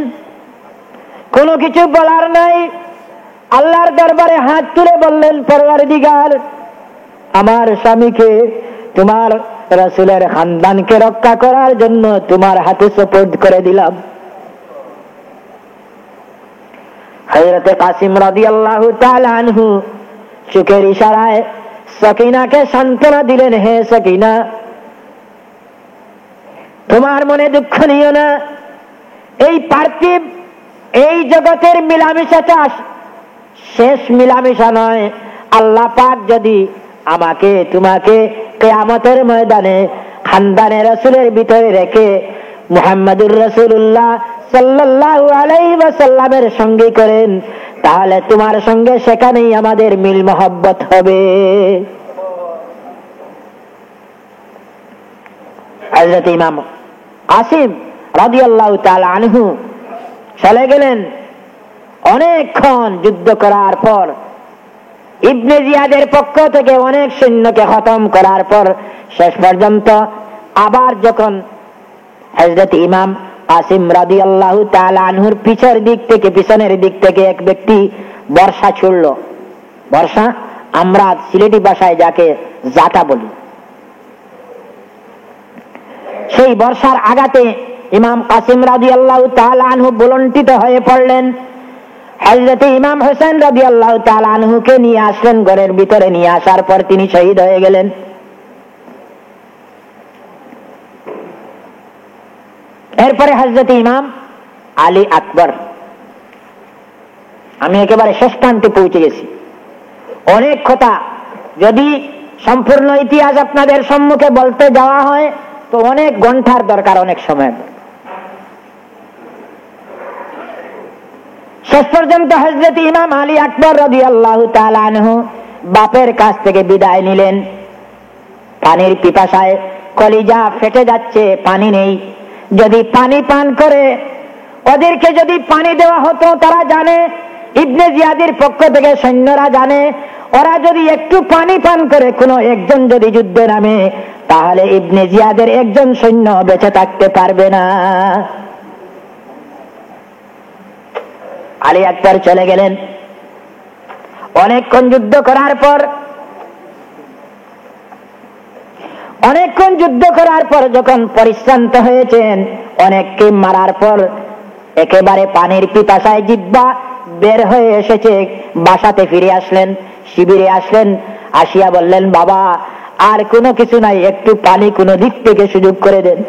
কোনো কিছু বলার নাই। আল্লাহর দরবারে হাত তুলে বললেন, পরওয়ারদিগার, আমার স্বামীকে তোমার রাসূলের খানদানকে রক্ষা করার জন্য তোমার হাতে সুপুর্দ করে দিলাম। হযরত কাসিম রাদিয়াল্লাহু তাআলা আনহু চোখের ইশারায় সকিনাকে সান্ত্বনা দিলেন, হে সকিনা, তোমার মনে দুঃখ নিও না। এই পার্থিব, এই জগতের মিলামিশাটা শেষ মিলামিশা নয়। আল্লাহ পাক যদি আমাকে তোমাকে কিয়ামতের ময়দানে খানদানে রাসূলের ভিতরে রেখে মুহাম্মদুর রাসূলুল্লাহ সাল্লাল্লাহু আলাইহি ওয়াসাল্লামের সঙ্গী করেন, তাহলে তোমার সঙ্গে সেখানেই আমাদের মিল মহব্বত হবে। হযরত ইমাম কাসিম রাদিয়াল্লাহু তাআলা আনহু চলে গেলেন। অনেকক্ষণ যুদ্ধ করার পর, ইবনে জিয়াদের পক্ষ থেকে অনেক সৈন্যকে খতম করার পর শেষ পর্যন্ত আবার যখন হযরত ইমাম কাসিম রাদিয়াল্লাহু তাআলা আনহুর পিছনের দিক থেকে এক ব্যক্তি বর্ষা ছুড়ল। বর্ষা আমরা সিলেটি ভাষায় যাকে জাটা বলি। সেই বর্ষার আঘাতে ইমাম কাসিম রাদিয়াল্লাহু তাআলা আনহু বুলন্টিত হয়ে পড়লেন। হযরত ইমাম হুসাইন রাদিয়াল্লাহু তাআলা আনহুকে নিয়ে আসলেন, ঘরের ভিতরে নিয়ে আসার পর তিনি শহীদ হয়ে গেলেন। এরপরে হযরত ইমাম আলী আকবর, আমি একেবারে শেষ প্রান্তে পৌঁছে গেছি। অনেক কথা, যদি সম্পূর্ণ ইতিহাস আপনাদের সম্মুখে বলতে যাওয়া হয় তো অনেক ঘন্টার দরকার, অনেক সময়। শেষ পর্যন্ত হযরত ইমাম আলী আকবর রাদিয়াল্লাহু তাআলা আনহু বাপের কাছ থেকে বিদায় নিলেন। পানির পিপাসায় কলিজা ফেটে যাচ্ছে, পানি নেই। যদি পানি পান করে, ওদেরকে যদি পানি দেওয়া হতো, তারা জানে, ইবনে জিয়াদের পক্ষ থেকে সৈন্যরা জানে, ওরা যদি একটু পানি পান করে কোনো একজন যদি যুদ্ধে নামে, তাহলে ইবনে জিয়াদের একজন সৈন্য বেঁচে থাকতে পারবে না। আলী আকবর চলে গেলেন। অনেকক্ষণ যুদ্ধ করার পর যখন পরিশ্রান্ত হয়েছেন, অনেককে মারার পর একেবারে পানির পিপাসায় জিহ্বা বের হয়ে এসেছে, বাসাতে ফিরে আসলেন, শিবিরে আসলেন। আসিয়া বললেন, বাবা, আর কোনো কিছু নাই, একটু পানি কোনো দিক থেকে সুযোগ করে দেন।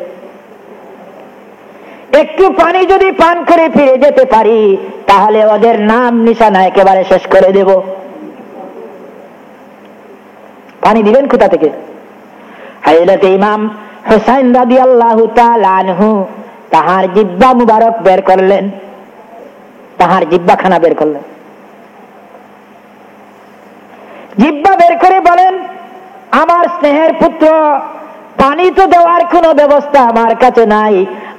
একটু পানি যদি পান করে ফিরে যেতে পারি, তাহলে ওদের নাম নিশানা একেবারে শেষ করে দেব। পানি দিবেন কোথা থেকে? হযরত ইমাম হুসাইন রাদিয়াল্লাহু তাআলা আনহু তাহার জিহ্বা মুবারক বের করলেন, তাহার জিহ্বাখানা বের করলেন। জিহ্বা বের করে বলেন, আমার স্নেহের পুত্র, পানি তো দেওয়ার কোনো ব্যবস্থা আমার কাছে নাই,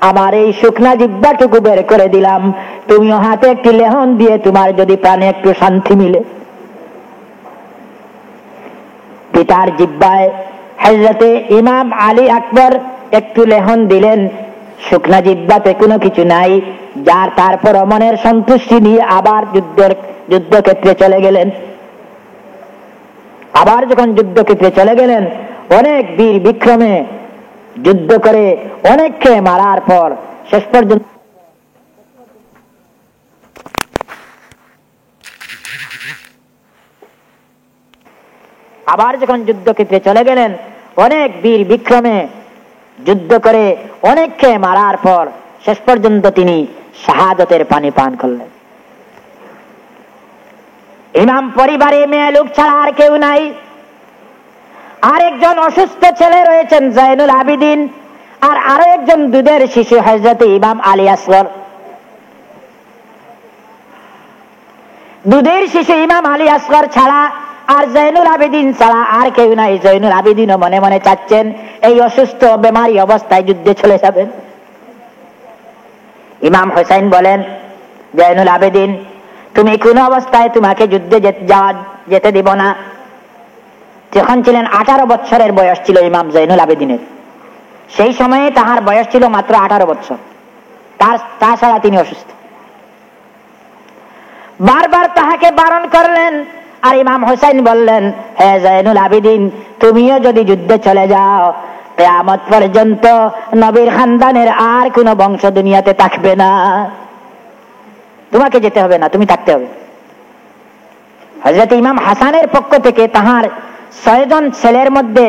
আমার এই শুকনা জিহ্বাটুকু বের করে দিলাম, তুমিও হাতে একটি লেহন দিয়ে তোমার যদি প্রাণে একটু শান্তি মিলে। পিতার জিহ্বায় হযরতে ইমাম আলী আকবর একটু লেহন দিলেন। শুকনা জিহ্বাতে কোনো কিছু নাই, যার তারপর মনের সন্তুষ্টি নিয়ে আবার যুদ্ধক্ষেত্রে চলে গেলেন। আবার যখন যুদ্ধক্ষেত্রে চলে গেলেন, অনেক বীর বিক্রমে যুদ্ধ করে অনেককে মারার পর শেষ পর্যন্ত আবার যখন যুদ্ধক্ষেত্রে চলে গেলেন, অনেক বীর বিক্রমে যুদ্ধ করে অনেককে মারার পর শেষ পর্যন্ত তিনি শাহাদতের পানি পান করলেন। ইমাম পরিবারে মেয়ে লোক ছাড়া আর কেউ নাই। আরেকজন অসুস্থ ছেলে রয়েছেন জয়নুল আবিদিন, আর আরো একজন দুধের শিশু হযরত ইমাম আলী আসগর। দুধের শিশু ইমাম আলী আসগর ছাড়া আর জয়নুল আবিদিন ছাড়া আর কেউ নাই। জয়নুল আবিদিনও মনে মনে চাচ্ছেন এই অসুস্থ বেমারি অবস্থায় যুদ্ধে চলে যাবেন। ইমাম হোসেন বলেন, জয়নুল আবিদিন, তুমি কোন অবস্থায় তোমাকে যুদ্ধে যেতে দিব না। যখন ছিলেন 18 বছরের বয়স ছিল ইমাম জয়নুল আবেদিনের, সেই সময়ে তাহার বয়স ছিল মাত্র 18 বছর। তাছাড়া তিনি অসুস্থ। বারবার তাহাকে বারণ করলেন, আর ইমাম হোসেন বললেন, হে জয়নুল আবেদিন, তুমিও যদি যুদ্ধে চলে যাও, কিয়ামত পর্যন্ত নবীর খানদানের আর কোন বংশ দুনিয়াতে থাকবে না। তোমাকে যেতে হবে না, তুমি থাকতে হবে। হযরত ইমাম হাসানের পক্ষ থেকে তাহার 6 জন ছেলের মধ্যে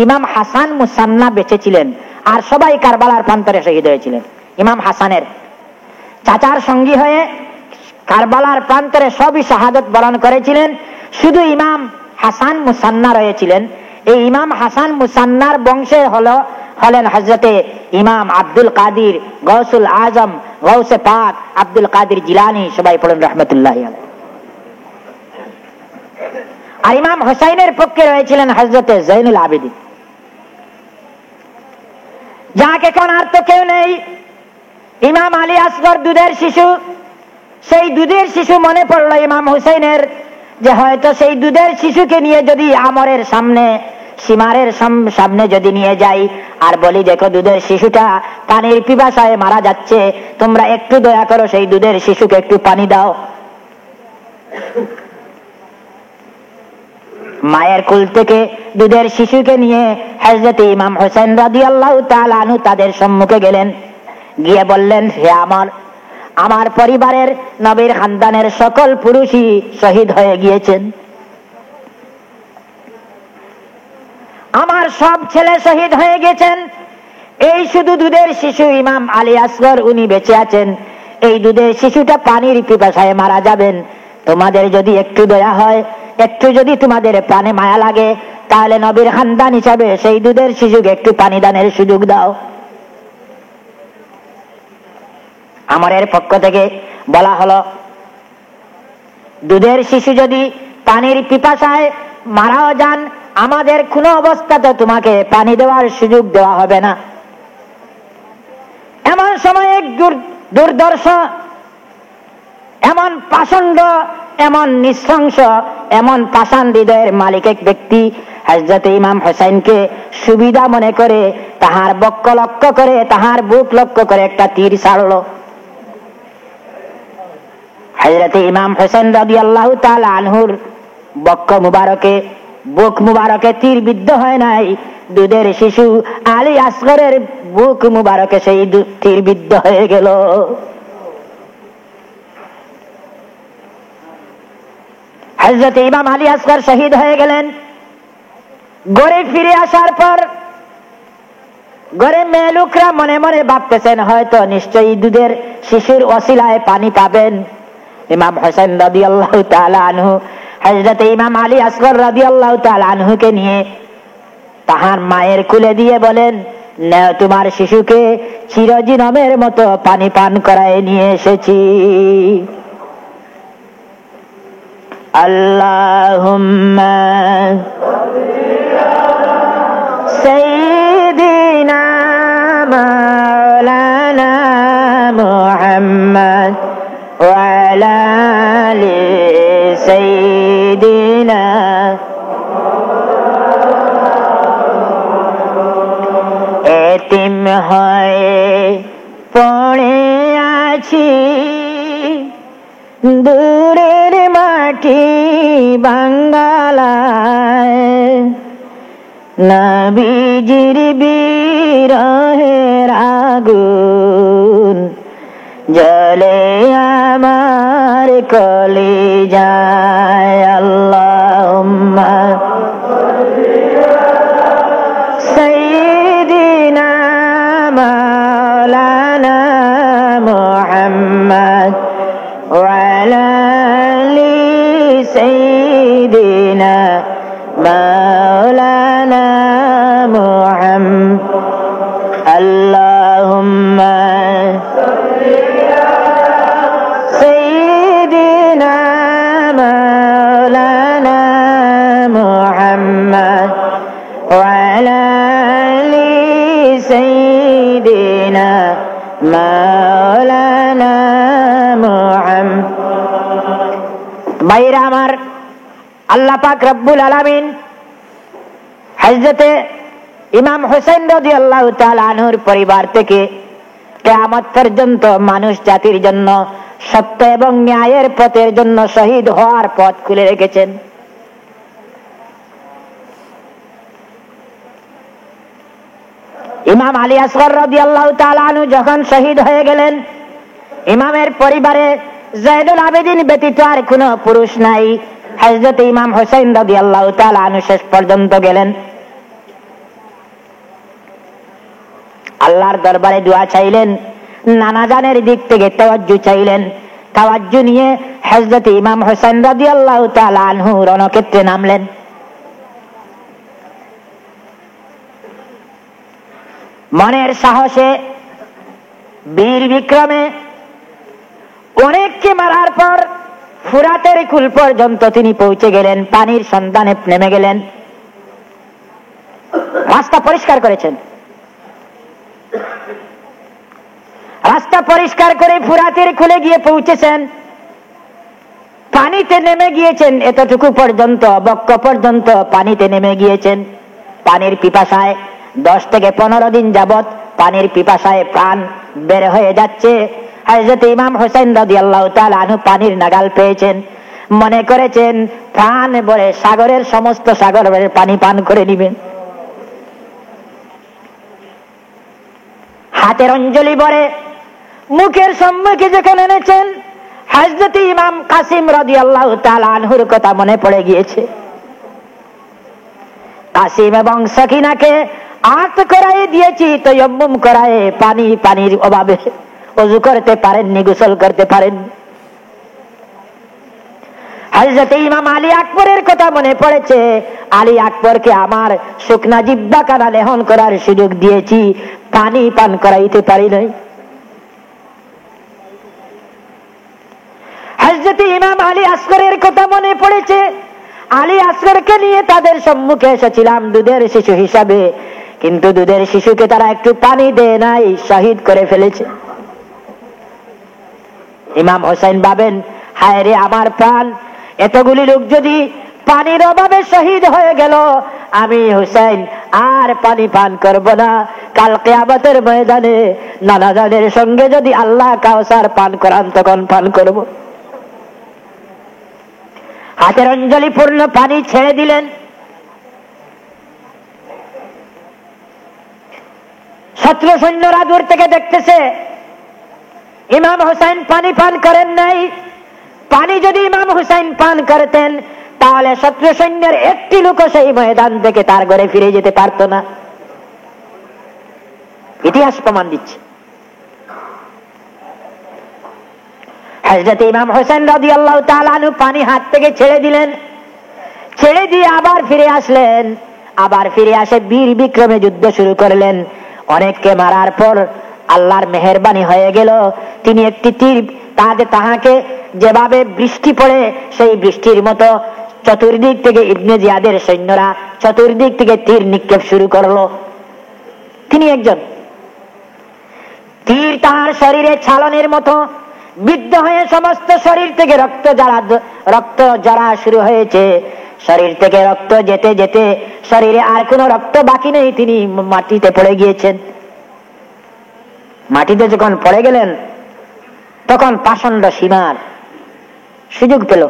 ইমাম হাসান মুসান্না বেঁচে ছিলেন, আর সবাই কারবালার প্রান্তরে শহীদ হয়েছিলেন। ইমাম হাসানের চাচার সঙ্গী হয়ে কারবালার প্রান্তরে সবই শাহাদত বরণ করেছিলেন। শুধু ইমাম হাসান মুসান্না রয়েছিলেন। এই ইমাম হাসান মুসান্নার বংশে হলেন হযরতে ইমাম আব্দুল কাদির, গৌসুল আজম, গৌসে পাক আব্দুল কাদির জিলানী। সবাই পড়েন রহমতুল্লাহি আলাইহি। আর ইমাম হোসাইনের পক্ষে রয়েছিলেন হযরতে জয়নুল আবেদিন। যাক, এখন আর তো কেউ নেই। ইমাম আলী আসগর দুধের শিশু। সেই দুধের শিশু মনে পড়ল ইমাম হুসাইনের, যে হয়তো সেই দুধের শিশুকে নিয়ে যদি আমরের সামনে, সীমারের সামনে যদি নিয়ে যাই আর বলি, দেখো দুধের শিশুটা পানির পিপাসায় মারা যাচ্ছে, তোমরা একটু দয়া করো, সেই দুধের শিশুকে একটু পানি দাও। মায়ের কুল থেকে দুধের শিশুকে নিয়ে হযরত ইমাম হোসেন রাদিয়াল্লাহু তাআলা আনহু তাদের সম্মুখে গেলেন। গিয়ে বললেন, হে আমার পরিবারের নবীর খানদানের সকল পুরুষই শহীদ হয়ে গিয়েছেন, আমার সব ছেলে শহীদ হয়ে গেছেন, এই শুধু দুধের শিশু ইমাম আলী আসগর উনি বেঁচে আছেন। এই দুধের শিশুটা পানির পিপাসায় মারা যাবেন। তোমাদের যদি একটু দয়া হয়, একটু যদি তোমাদের প্রাণে মায়া লাগে, তাহলে নবীর খানদান হিসাবে সেই দুধের শিশুকে একটু পানি দানের সুযোগ দাও। আমরের পক্ষ থেকে বলা হলো, দুধের শিশু যদি পানির পিপাসায় মারাও যান, আমাদের কোনো অবস্থাতে তোমাকে পানি দেওয়ার সুযোগ দেওয়া হবে না। এমন সময় এক দুর্দর্শ, এমন পাষণ্ড, এমন নৃশংস, এমন পাষাণ হৃদয়ের মালিক এক ব্যক্তি হযরত ইমাম হোসেনকে সুবিধা মনে করে তাহার বক্ষ লক্ষ্য করে, তাহার বুক লক্ষ্য করে একটা তীর ছাড়ল। হযরত ইমাম হোসেন রাদিয়াল্লাহু তাআলা আনহুর বক্ষ মুবারকে, বুক মুবারকে তীর বিদ্ধ হয় নাই, দুধের শিশু আলী আসগরের বুক মুবারকে সেই তীর বিদ্ধ হয়ে গেল। হযরত ইমাম আলী আসগর শহীদ হয়ে গেলেন। গড়ে ফিরে আসার পর ঘরে মেয়ে লোকরা মনে মনে ভাবতেছেন, হয়তো নিশ্চয়ই দুধের শিশুর ওসিলায় পানি পাবেন। ইমাম হোসেন রাদিয়াল্লাহু তাআলা আনহু হযরত ইমাম আলী আসগর রাদিয়াল্লাহু তাআলা আনহুকে নিয়ে তাহার মায়ের কুলে দিয়ে বলেন, নাও তোমার শিশুকে চিরজীবনের মতো পানি পান করায় নিয়ে এসেছি। আল্লাহুম্মা সাইয়্যিদিনা মাওলানা মুহাম্মদ ওয়া আলা আলি সাইয়্যিদিনা। এতিম হয়ে পড়ে আছি দূরের মাটি বাঙ্গালায়, নবীজির বিরহের আগুন জ্বলে আমার কলিজায়। আল্লাহুম্মা সাইয়্যিদিনা মাওলানা মুহাম্মদ ওয়া আলা আলি সাইয়্যিদিনা মাওলানা মুহাম্মদ। আল্লাহুম্মা সাইয়্যিদিনা মাওলানা মুহাম্মদ ওয়া আলা আলি সাইয়্যিদিনা মাওলানা মুহাম্মদ। ভাইরা আমার, আল্লাহ পাক রব্বুল আলামিন হযরতে ইমাম হোসেন রাদিয়াল্লাহু তাআলা আনহুর পরিবার থেকে কিয়ামত পর্যন্ত মানুষ জাতির জন্য সত্য এবং ন্যায়ের পথের জন্য শহীদ হওয়ার পথ খুলে রেখেছেন। ইমাম আলী আসগর রাদিয়াল্লাহু তাআলা আনহু যখন শহীদ হয়ে গেলেন, ইমামের পরিবারে যায়েদুল আবেদিন ব্যতীত আর কোনো পুরুষ নাই। হযরত ইমাম হোসেন রাদিয়াল্লাহু তাআলা আনহু শেষ পর্যন্ত গেলেন। আল্লাহর দরবারে দোয়া চাইলেন, নানা জানের দিক থেকে তাওয়াজ্জু চাইলেন। তাওয়াজ্জু নিয়ে হযরত ইমাম হোসেন রাদিয়াল্লাহু তাআলা আনহু রণক্ষেত্রে নামলেন। মনের সাহসে, বীর বিক্রমে অনেককে মারার পর ফুরাতের কুল পর্যন্ত তিনি পৌঁছে গেলেন। পানির সন্ধানে নেমে গেলেন, রাস্তা পরিষ্কার করেছেন। রাস্তা পরিষ্কার করে ফুরাতের কুলে গিয়ে পৌঁছেছেন। পানিতে নেমে গিয়েছেন, এতটুকু পর্যন্ত, বক্ষ পর্যন্ত পানিতে নেমে গিয়েছেন। পানির পিপাসায় 10 থেকে 15 দিন যাবত পানির পিপাসায় প্রাণ বের হয়ে যাচ্ছে। হযরত ইমাম হোসেন রাদিয়াল্লাহু তাআলা আনহু পানির নাগাল পেয়েছেন। মনে করেছেন প্রাণ ভরে সাগরের সমস্ত সাগরের পানি পান করে নেবেন। হাতের অঞ্জলি ভরে মুখের সম্মুখে যখন এনেছেন, হযরত ইমাম কাসিম রাদিয়াল্লাহু তাআলা আনহুর কথা মনে পড়ে গিয়েছে। কাসিম এবং সাকিনাকে আত করাই দিয়েছি, তায়াম্মুম করায় পানির অভাবে ওযু করতে পারেননি, গোসল করতে পারেননি। হযরত ইমাম আলী আকবরের কথা মনে পড়েছে। আলী আকবরকে আমার শুকনা জিহ্বা কানা লেহন করার সুযোগ দিয়েছি, পানি পান করাইতে পারি নাই। হযরত ইমাম আলী আসগরের কথা মনে পড়েছে। আলী আসগরকে নিয়ে তাদের সম্মুখে এসেছিলাম দুধের শিশু হিসাবে, কিন্তু দুধের শিশুকে তারা একটু পানি দেয় নাই, শহীদ করে ফেলেছে। ইমাম হোসেন ভাবেন, হায় রে আমার প্রাণ, এতগুলি লোক যদি পানির অভাবে শহীদ হয়ে গেল, আমি হোসেন আর পানি পান করব না। কাল কিয়ামতের ময়দানে নানা জানের সঙ্গে যদি আল্লাহ কাউসার পান করান, তখন পান করব। হাতের অঞ্জলি পূর্ণ পানি ছেড়ে দিলেন। শত্রু সৈন্যরা দূর থেকে দেখতেছে ইমাম হোসেন পানি পান করেন নাই। পানি যদি ইমাম হোসেন পান করতেন, তাহলে শত্রু সৈন্যের একটি লোক সেই ময়দান থেকে তার ঘরে ফিরে যেতে পারত না। ইতিহাস প্রমাণ দিচ্ছে। হযরত ইমাম হোসেন রাদিয়াল্লাহু তাআলা আনহু পানি হাত থেকে ছেড়ে দিলেন। ছেড়ে দিয়ে আবার ফিরে আসলেন। আবার ফিরে আসে বীর বিক্রমে যুদ্ধ শুরু করলেন। অনেককে মারার পর আল্লাহর মেহেরবানি হয়ে গেল, তিনি একটি তীর তাহাকে যেভাবে বৃষ্টি পড়ে সেই বৃষ্টির মতো চতুর্দিক থেকে ইবনে জিয়াদের সৈন্যরা চতুর্দিক থেকে তীর নিক্ষেপ শুরু করলো। তিনি একজন তীর তার শরীরে ছালনের মতো বিদ্ধ হয়ে সমস্ত শরীর থেকে রক্ত ঝরা শুরু হয়েছে। শরীর থেকে রক্ত যেতে যেতে শরীরে আর কোনো রক্ত বাকি নেই, তিনি মাটিতে পড়ে গিয়েছেন। মাটিতে যখন পড়ে গেলেন, তখন পাষণ্ড সীমার সুযোগ পেল।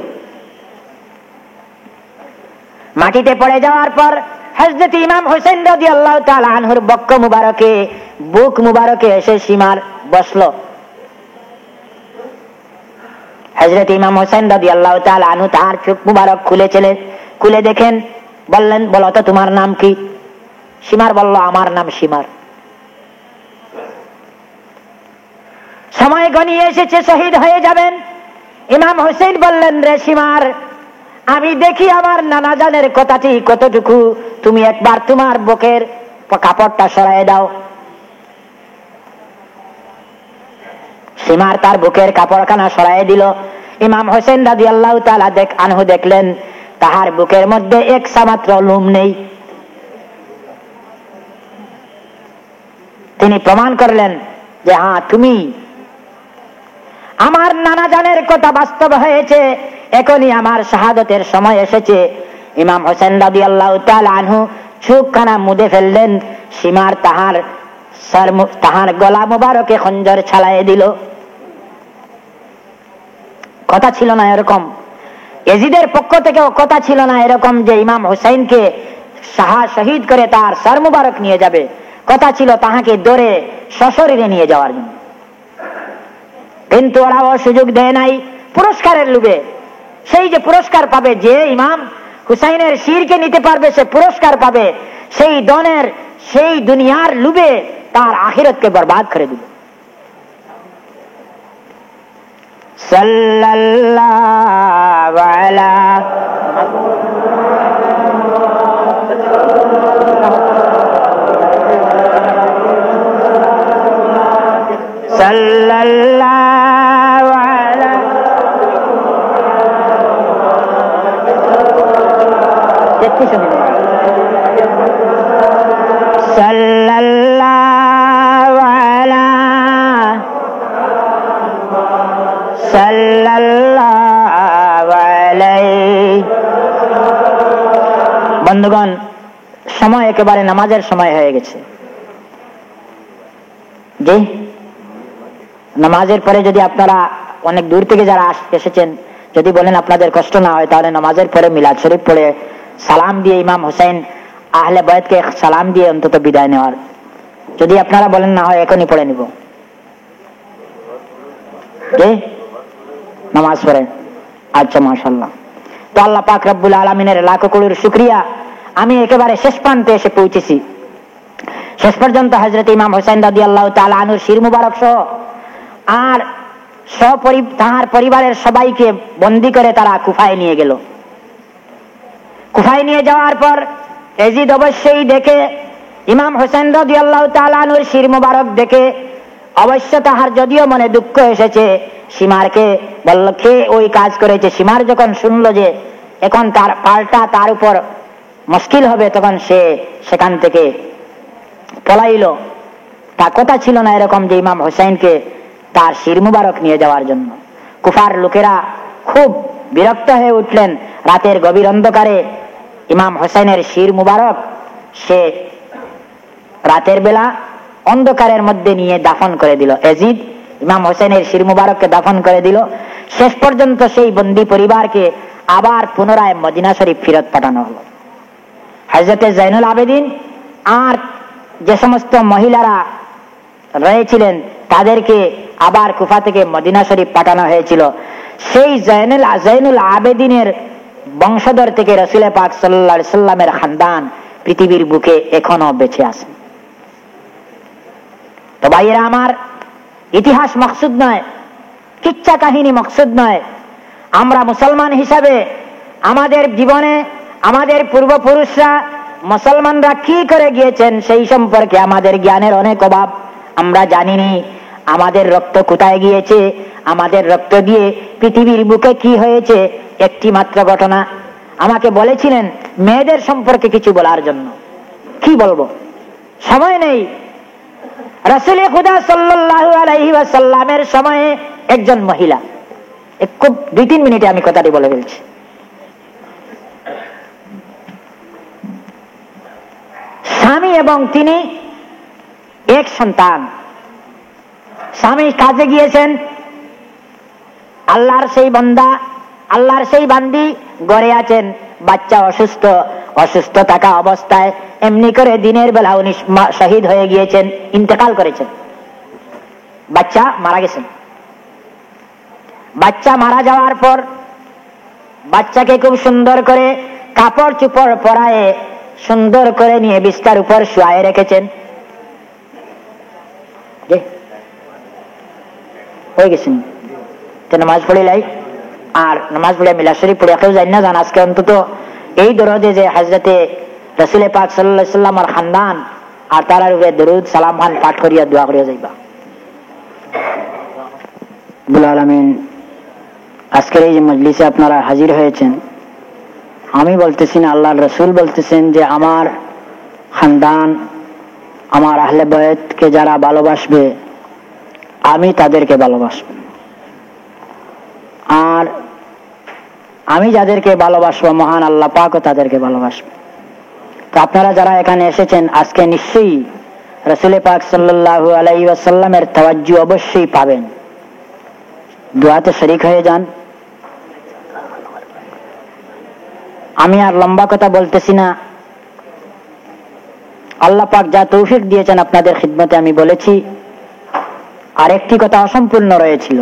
মাটিতে পড়ে যাওয়ার পর হযরত ইমাম হোসেন রাদিয়াল্লাহু তাআলা আনহুর বক্ষ মুবারকে, বুক মুবারকে এসে সীমার বসলো। হযরত ইমাম হোসেন রাদিয়াল্লাহু তাআলা আনহু তার চোখ মুবারক খুলে দেখেন, বললেন, বলো তো তোমার নাম কি? সীমার বলল, আমার নাম সীমার। সময় গনিয়ে এসেছে, শহীদ হয়ে যাবেন। ইমাম হোসেন বললেন, রে সীমার, আমি দেখি আমার নানা জানের কথাটি কতটুকু, তুমি একবার তোমার বুকের কাপড়টা সরাইয়ে দাও। সীমার তার বুকের কাপড়খানা সরাইয়ে দিল। ইমাম হোসেন রাদিয়াল্লাহু তাআলা আনহু দেখলেন তাহার বুকের মধ্যে একসা মাত্র লোম নেই। তিনি প্রমাণ করলেন যে হ্যাঁ, তুমি আমার নানা জানের কথা বাস্তব হয়েছে, এখনই আমার শাহাদতের সময় এসেছে। ইমাম হোসেন রাদিয়াল্লাহু তাআলা আনহু চোখখানা মুদে ফেললেন। সীমার তাহার গলা মুবারকে খঞ্জর ছালাইয়ে দিল। কথা ছিল না এরকম, এজিদের পক্ষ থেকেও কথা ছিল না এরকম যে ইমাম হোসেনকে শহীদ করে তার সর মুবারক নিয়ে যাবে। কথা ছিল তাহাকে ধরে সশরীরে নিয়ে যাওয়ার জন্য। কিন্তু ওরাও সুযোগ দেয় নাই পুরস্কারের লোভে। সেই যে পুরস্কার পাবে, যে ইমাম হুসাইনের শিরকে নিতে পারবে সে পুরস্কার পাবে, সেই দনের, সেই দুনিয়ার লোভে তার আখিরাতকে বরবাদ করে দিবে। সাল্লাল্লাহু আলা সাল্লাল্লাহু আলা সাল্লাল্লাহু আলা সাল্লাল্লাহু আলাইহি। বন্ধুগণ, সময় একেবারে নামাজের সময় হয়ে গেছে। জি, নামাজের পরে যদি আপনারা অনেক দূর থেকে যারা এসেছেন, যদি বলেন আপনাদের কষ্ট না হয়, তাহলে নামাজের পরে মিলাদ শরীফ পড়ে সালাম দিয়ে ইমাম হোসেন আহলে বাইতকে সালাম দিয়ে অন্তত বিদায় নেওয়ার। যদি আপনারা বলেন না হয়, এখনই পড়ে নিব। নামাজ পড়ে? আচ্ছা, মাশাআল্লাহ। তো আল্লাহ পাক রব্বুল আলামিনের লাখো কোটির শুকরিয়া, আমি একেবারে শেষ প্রান্তে এসে পৌঁছেছি। শেষ পর্যন্ত হযরত ইমাম হোসেন রাদিয়াল্লাহু তাআলা আনহুর শির মুবারক সহ আর তাহার পরিবারের সবাইকে বন্দী করে তারা কুফায় নিয়ে গেল। কুফায় নিয়ে যাওয়ার পর এজিদ অবশ্যই দেখে, ইমাম হোসেন রাদিয়াল্লাহু তাআলা আনহুর শির মুবারক দেখে অবশ্য তাহার যদিও মনে দুঃখ এসেছে, সীমারকে বলল কে ওই কাজ করেছে। সীমার যখন শুনলো যে এখন তার পাল্টা তার উপর মুশকিল হবে, তখন সে সেখান থেকে পলাইল। তা কথা ছিল না এরকম যে ইমাম হোসেনকে তার শির মুবারক নিয়ে যাওয়ার জন্য। কুফার লোকেরা খুব বিরক্ত হয়ে উঠলেন। রাতের গভীর অন্ধকারে ইমাম হোসেনের শির মুবারক সে রাতের বেলা অন্ধকারের মধ্যে নিয়ে দাফন করে দিল। এজিদ ইমাম হোসেনের শির মুবারককে দাফন করে দিল। শেষ পর্যন্ত সেই বন্দী পরিবারকে আবার পুনরায় মদিনা শরীফ ফেরত পাঠানো হলো। হযরতে জাইনুল আবেদিন আর যে সমস্ত মহিলারা রয়েছিলেন তাদেরকে আবার কুফা থেকে মদিনা শরীফ পাঠানো হয়েছিল। সেই জাইনুল আবেদিনের বংশধর থেকে রাসূল পাক সাল্লাল্লাহু আলাইহি সাল্লামের খানদান পৃথিবীর বুকে এখনো বেঁচে আছে। তো ভাইয়েরা আমার, ইতিহাস মকসুদ নয়, কিচ্ছা কাহিনী মকসুদ নয়। আমরা মুসলমান হিসাবে আমাদের জীবনে আমাদের পূর্বপুরুষরা মুসলমানরা কি করে গিয়েছেন সেই সম্পর্কে আমাদের জ্ঞানের অনেক অভাব। আমরা জানিনি আমাদের রক্ত কোথায় গিয়েছে, আমাদের রক্ত দিয়ে পৃথিবীর বুকে কি হয়েছে। একটি মাত্র ঘটনা আমাকে বলেছিলেন মেয়েদের সম্পর্কে কিছু বলার জন্য। কি বলবো, সময় নেই। রাসূল খুদা সাল্লাল্লাহু আলাইহি ওয়াসাল্লামের সময়ে একজন মহিলা, খুব 2-3 মিনিটে আমি কথাটি বলে ফেলছি। স্বামী এবং তিনি এক সন্তান। স্বামী কাজে গিয়েছেন, আল্লাহর সেই বান্দা, আল্লাহর সেই বান্দি ঘরে আছেন, বাচ্চা অসুস্থ, অসুস্থ থাকা অবস্থায় এমনি করে দিনের বেলা উনি শহীদ হয়ে গিয়েছেন, ইন্তেকাল করেছেন, বাচ্চা মারা গেছেন। বাচ্চা মারা যাওয়ার পর বাচ্চাকে খুব সুন্দর করে কাপড় চোপড় পরায়ে সুন্দর করে নিয়ে বিছানার উপর শুয়ায়ে রেখেছেন। হয়ে গেছেন তো নামাজ পড়িলাই, আর নামাজ পড়ে মিলাদ শরীফ পড়ে কেউ জানি না জান আজকে অন্তত এই দরদে যে হযরতে রাসূল পাক সাল্লাল্লাহু আলাইহি ওয়াসাল্লামের খানদান আর তার উপরে দরুদ সালাম খান পাঠ করিয়া দোয়া করিয়া যাইবা। রব্বুল আলামিন আজকের এই যে মজলিসে আপনারা হাজির হয়েছেন, আমি বলতেছি না, আল্লাহর রাসূল বলতেছেন যে আমার খানদান আমার আহলে বায়তকে যারা ভালোবাসবে আমি তাদেরকে ভালোবাসব, আর আমি যাদেরকে ভালোবাসবো মহান আল্লাহ পাকও তাদেরকে ভালোবাসবে। তো আপনারা যারা এখানে এসেছেন আজকে নিশ্চয়ই রাসূল পাক সাল্লাল্লাহু আলাইহি ওয়াসাল্লামের তাওয়াজ্জু অবশ্যই পাবেন। দোয়াতে শরীক হয়ে যান। আমি আর লম্বা কথা বলতেছি না, আল্লাহ পাক যা তৌফিক দিয়েছেন আপনাদের খিদমতে আমি বলেছি। আর একটি কথা অসম্পূর্ণ রয়েছিল,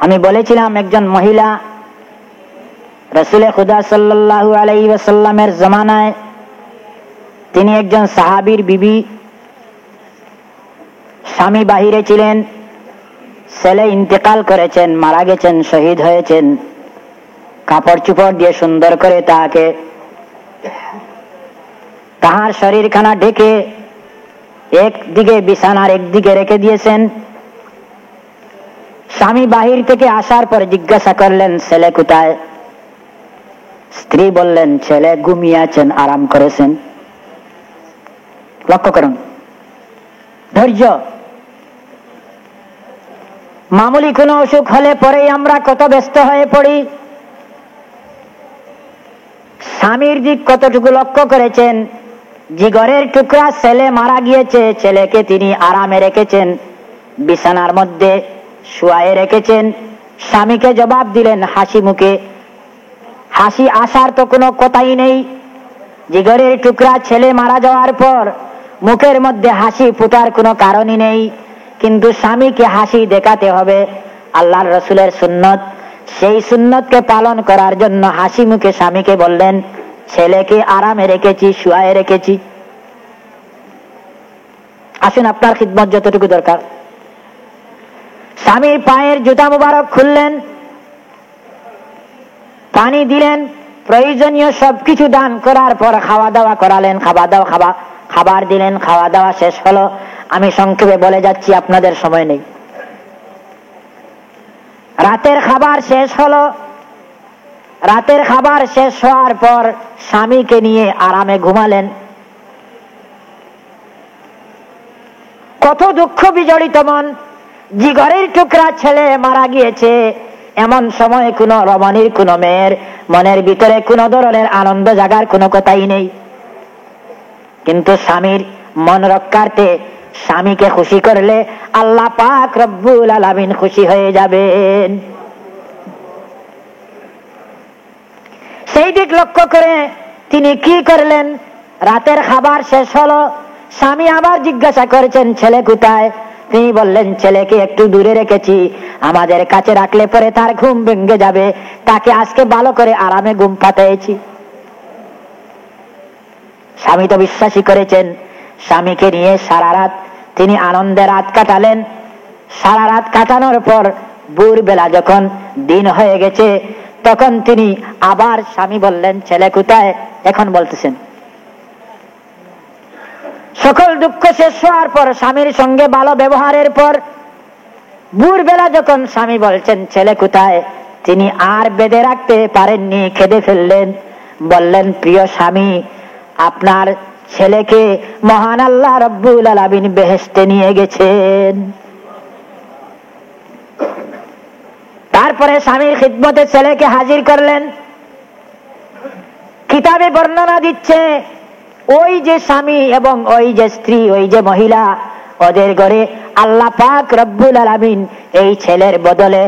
আমি বলেছিলাম একজন মহিলা রাসূল খুদা সাল্লাল্লাহু আলাইহি ওয়াসাল্লামের জামানায় তিনি একজন সাহাবীর বিবি, স্বামী বাহিরে ছিলেন, ছেলে ইন্তেকাল করেছেন, মারা গেছেন, শহীদ হয়েছেন। কাপড় চোপড় দিয়ে সুন্দর করে তাকে তাহার শরীরখানা ঢেকে একদিকে বিছানার একদিকে রেখে দিয়েছেন। স্বামী বাহির থেকে আসার পর জিজ্ঞাসা করলেন ছেলে কোথায়? স্ত্রী বললেন ছেলে ঘুমিয়ে আছেন, আরাম করেছেন। লক্ষ্য করুন ধৈর্য। মামুলি কোনো অসুখ হলে পরেই আমরা কত ব্যস্ত হয়ে পড়ি। স্বামীর দিক কতটুকু লক্ষ্য করেছেন? জিগরের টুকরা ছেলে মারা গিয়েছে, ছেলেকে তিনি আরামে রেখেছেন, বিছানার মধ্যে শুয়ায়ে রেখেছেন। স্বামীকে জবাব দিলেন হাসি মুখে। হাসি আসার তো কোনো কথাই নেই। জিগরের টুকরা ছেলে মারা যাওয়ার পর মুখের মধ্যে হাসি ফোটার কোনো কারণই নেই, কিন্তু স্বামীকে হাসি দেখাতে হবে। আল্লাহর রাসূলের সুন্নত, সেই সুন্নতকে পালন করার জন্য হাসি মুখে স্বামীকে বললেন ছেলেকে আরামে রেখেছি, শুয়ায়ে রেখেছি। আসুন আপনার খিদমত যতটুকু দরকার। স্বামীর পায়ের জুতা মুবারক খুললেন, পানি দিলেন, প্রয়োজনীয় সবকিছু দান করার পর খাওয়া দাওয়া করালেন, খাবার দিলেন। খাওয়া দাওয়া শেষ হলো। আমি সংক্ষেপে বলে যাচ্ছি, আপনাদের সময় নেই। রাতের খাবার শেষ হলো। রাতের খাবার শেষ হওয়ার পর স্বামীকে নিয়ে আরামে ঘুমালেন। কত দুঃখ বিজড়িত মন। জিগরের টুকরা ছেলে মারা গিয়েছে, এমন সময় কোন রমণীর, কোন মেয়ের মনের ভিতরে কোন ধরনের আনন্দ জাগার কোনো কথাই নেই। কিন্তু স্বামীর মন রক্ষার্থে স্বামীকে খুশি করলে আল্লাহ পাক রব্বুল আলামিন খুশি হয়ে যাবেন। সেই দিক লক্ষ্য করে তিনি কি করলেন? রাতের খাবার শেষ হলো, স্বামী আবার জিজ্ঞাসা করেছেন ছেলে কোথায়? তিনি বললেন ছেলেকে একটু দূরে রেখেছি, আমাদের কাছে রাখলে পরে তার ঘুম ভেঙে যাবে, তাকে আজকে ভালো করে আরামে ঘুম পাঠিয়েছি। স্বামী তো বিশ্বাসী করেছেন। স্বামীকে নিয়ে সারা রাত তিনি আনন্দে রাত কাটালেন। সারা রাত কাটানোর পর ভোরবেলা যখন দিন হয়ে গেছে, তখন তিনি আবার স্বামী বললেন ছেলে কোথায়? এখন বলতেছেন। সকল দুঃখ শেষ হওয়ার পর, স্বামীর সঙ্গে ভালো ব্যবহারের পর ভোরবেলা যখন স্বামী বলছেন ছেলে কোথায়, তিনি আর বেঁধে রাখতে পারেননি, কেঁদে ফেললেন। বললেন প্রিয় স্বামী, আপনার ছেলেকে মহান আল্লাহ রব্বুল আলামিন বেহেশতে নিয়ে গেছেন। তারপরে স্বামীর খিদমতে ছেলেকে হাজির করলেন। কিতাবে বর্ণনা দিচ্ছে ওই যে স্বামী এবং ওই যে স্ত্রী, ওই যে মহিলা, ওদের ঘরে আল্লাহ পাক রব্বুল আলামিন এই ছেলের বদলে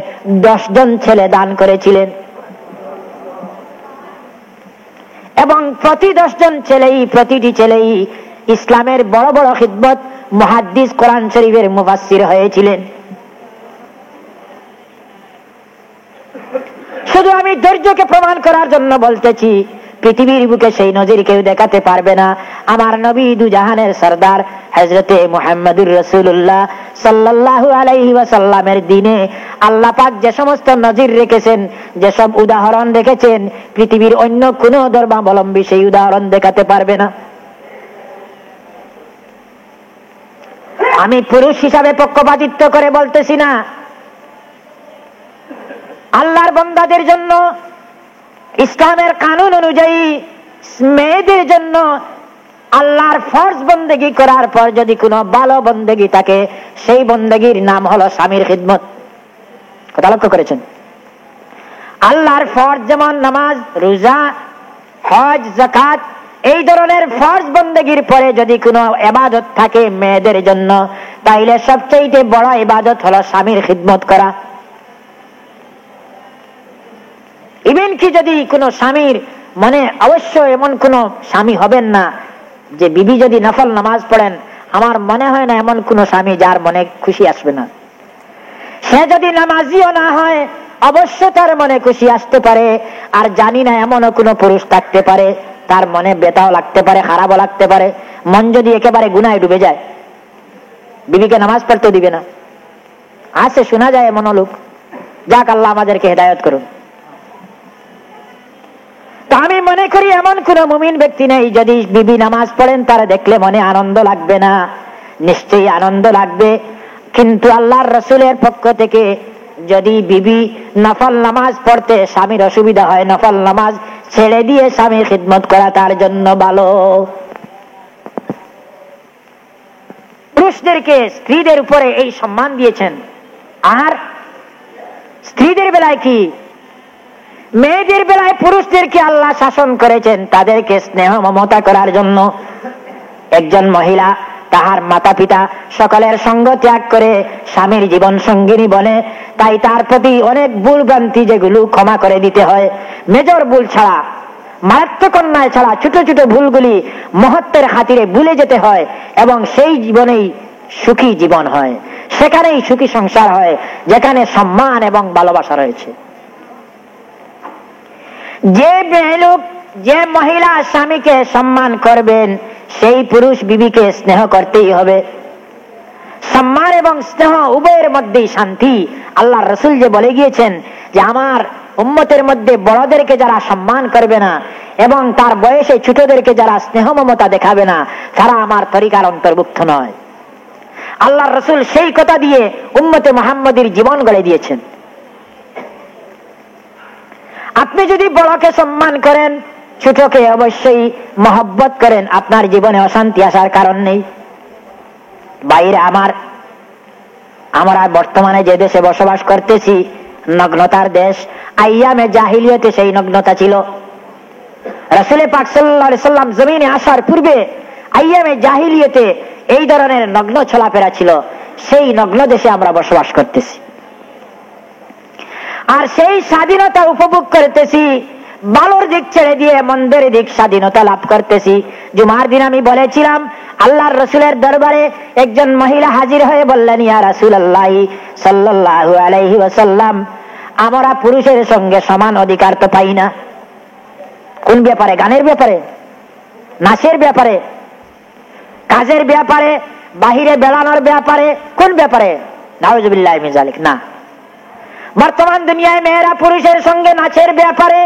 10 জন ছেলে দান করেছিলেন। প্রতি 10 জন ছেলেই, প্রতিটি ছেলেই ইসলামের বড় বড় খিদমত, মুহাদ্দিস, কোরআন শরীফের মুফাসসির হয়েছিলেন। শুধু আমি ধৈর্যকে প্রমাণ করার জন্য বলতেছি, পৃথিবীর বুকে সেই নজির কেউ দেখাতে পারবে না। আমার নবী দুজাহানের সরদার হযরতে মুহাম্মদুর রাসূলুল্লাহ সাল্লাল্লাহু আলাইহি ওয়াসাল্লামের দিনে আল্লাহ পাক যে সমস্ত নজির রেখেছেন, যেসব উদাহরণ রেখেছেন, পৃথিবীর অন্য কোন ধর্মাবলম্বী সেই উদাহরণ দেখাতে পারবে না। আমি পুরুষ হিসাবে পক্ষপাতিত্ব করে বলতেছি না। আল্লাহর বান্দাদের জন্য ইসলামের কানুন অনুযায়ী মেয়েদের জন্য আল্লাহর ফরজ বন্দেগী করার পর যদি কোনো ভালো বন্দেগী থাকে, সেই বন্দেগীর নাম হলো স্বামীর খিদমত। কথা লক্ষ্য করেছেন? আল্লাহর ফরজ যেমন নামাজ, রোজা, হজ, যাকাত, এই ধরনের ফরজ বন্দেগীর পরে যদি কোনো ইবাদত থাকে মেয়েদের জন্য, তাইলে সবচেয়ে বড় ইবাদত হলো স্বামীর খিদমত করা। ইভেন কি যদি কোনো স্বামীর মনে, অবশ্য এমন কোন স্বামী হবেন না যে বিবি যদি নফল নামাজ পড়েন, আমার মনে হয় না এমন কোন স্বামী যার মনে খুশি আসবে না। সে যদি নামাজিও না হয়, অবশ্য তার মনে খুশি আসতে পারে। আর জানি না এমনও কোনো পুরুষ থাকতে পারে তার মনে ব্যথাও লাগতে পারে, খারাপও লাগতে পারে। মন যদি একেবারে গুনায় ডুবে যায়, বিবিকে নামাজ পড়তে দিবে না। আছে, শোনা যায় এমন লোক। যাক, আল্লাহ আমাদেরকে হেদায়েত করুন। তো আমি মনে করি এমন কোন মুমিন ব্যক্তি নেই, যদি বিবি নামাজ পড়েন তারা দেখলে মনে আনন্দ লাগবে না। নিশ্চয়ই আনন্দ লাগবে। কিন্তু আল্লাহর রাসূলের পক্ষ থেকে যদি বিবি নফল নামাজ পড়তে স্বামীর অসুবিধা হয়, নফল নামাজ ছেড়ে দিয়ে স্বামীর খিদমত করা তার জন্য ভালো। পুরুষদেরকে স্ত্রীদের উপরে এই সম্মান দিয়েছেন। আর স্ত্রীদের বেলায় কি? মেয়েদের বেলায় পুরুষদেরকে আল্লাহ শাসন করেছেন তাদেরকে স্নেহ মমতা করার জন্য। একজন মহিলা তাহার মাতা পিতা সকলের সঙ্গ ত্যাগ করে স্বামীর জীবন সঙ্গিনী বলে, তাই তার প্রতি অনেক ভুল ভ্রান্তি যেগুলো ক্ষমা করে দিতে হয়। মেজর ভুল ছাড়া, মারাত্মক অন্যায় ছাড়া ছোট ছোট ভুলগুলি মহত্বের খাতিরে ভুলে যেতে হয়, এবং সেই জীবনেই সুখী জীবন হয়, সেখানেই সুখী সংসার হয়, যেখানে সম্মান এবং ভালোবাসা রয়েছে। যে লোক, যে মহিলা স্বামীকে সম্মান করবেন, সেই পুরুষ বিবিকে স্নেহ করতেই হবে। সম্মান এবং স্নেহ উভয়ের মধ্যেই শান্তি। আল্লাহর রাসূল যে বলে গিয়েছেন যে আমার উম্মতের মধ্যে বড়দেরকে যারা সম্মান করবে না এবং তার বয়সে ছোটদেরকে যারা স্নেহ মমতা দেখাবে না, তারা আমার তরিকার অন্তর্ভুক্ত নয়। আল্লাহর রাসূল সেই কথা দিয়ে উম্মতে মুহাম্মদীর জীবন গড়ে দিয়েছেন। আপনি যদি বড়কে সম্মান করেন, ছোটকে অবশ্যই মহব্বত করেন, আপনার জীবনে অশান্তি আসার কারণ নেই। বাইরে আমরা বর্তমানে যে দেশে বসবাস করতেছি, নগ্নতার দেশ। আইয়ামে জাহিলিয়াতে সেই নগ্নতা ছিল। রাসূল পাক সাল্লাল্লাহু আলাইহি সাল্লাম জমিনে আসার পূর্বে আইয়ামে জাহিলিয়াতে এই ধরনের নগ্ন চলাফেরা ছিল। সেই নগ্ন দেশে আমরা বসবাস করতেছি, আর সেই স্বাধীনতা উপভোগ করতেছি। ভালোর দিক ছেড়ে দিয়ে মন্দের দিক স্বাধীনতা লাভ করতেছি। জুমার দিন আমি বলেছিলাম, আল্লাহর রাসূলের দরবারে একজন মহিলা হাজির হয়ে বললেন, ইয়া রাসূলুল্লাহ সাল্লাল্লাহু আলাইহি ওয়াসাল্লাম, আমরা পুরুষের সঙ্গে সমান অধিকার তো পাই না। কোন ব্যাপারে? গানের ব্যাপারে, নাচের ব্যাপারে, কাজের ব্যাপারে, বাহিরে বেড়ানোর ব্যাপারে, কোন ব্যাপারে? নাউযুবিল্লাহি মিন যালিক। না, বর্তমান দুনিয়ায় মেয়েরা পুরুষের সঙ্গে নাচের ব্যাপারে,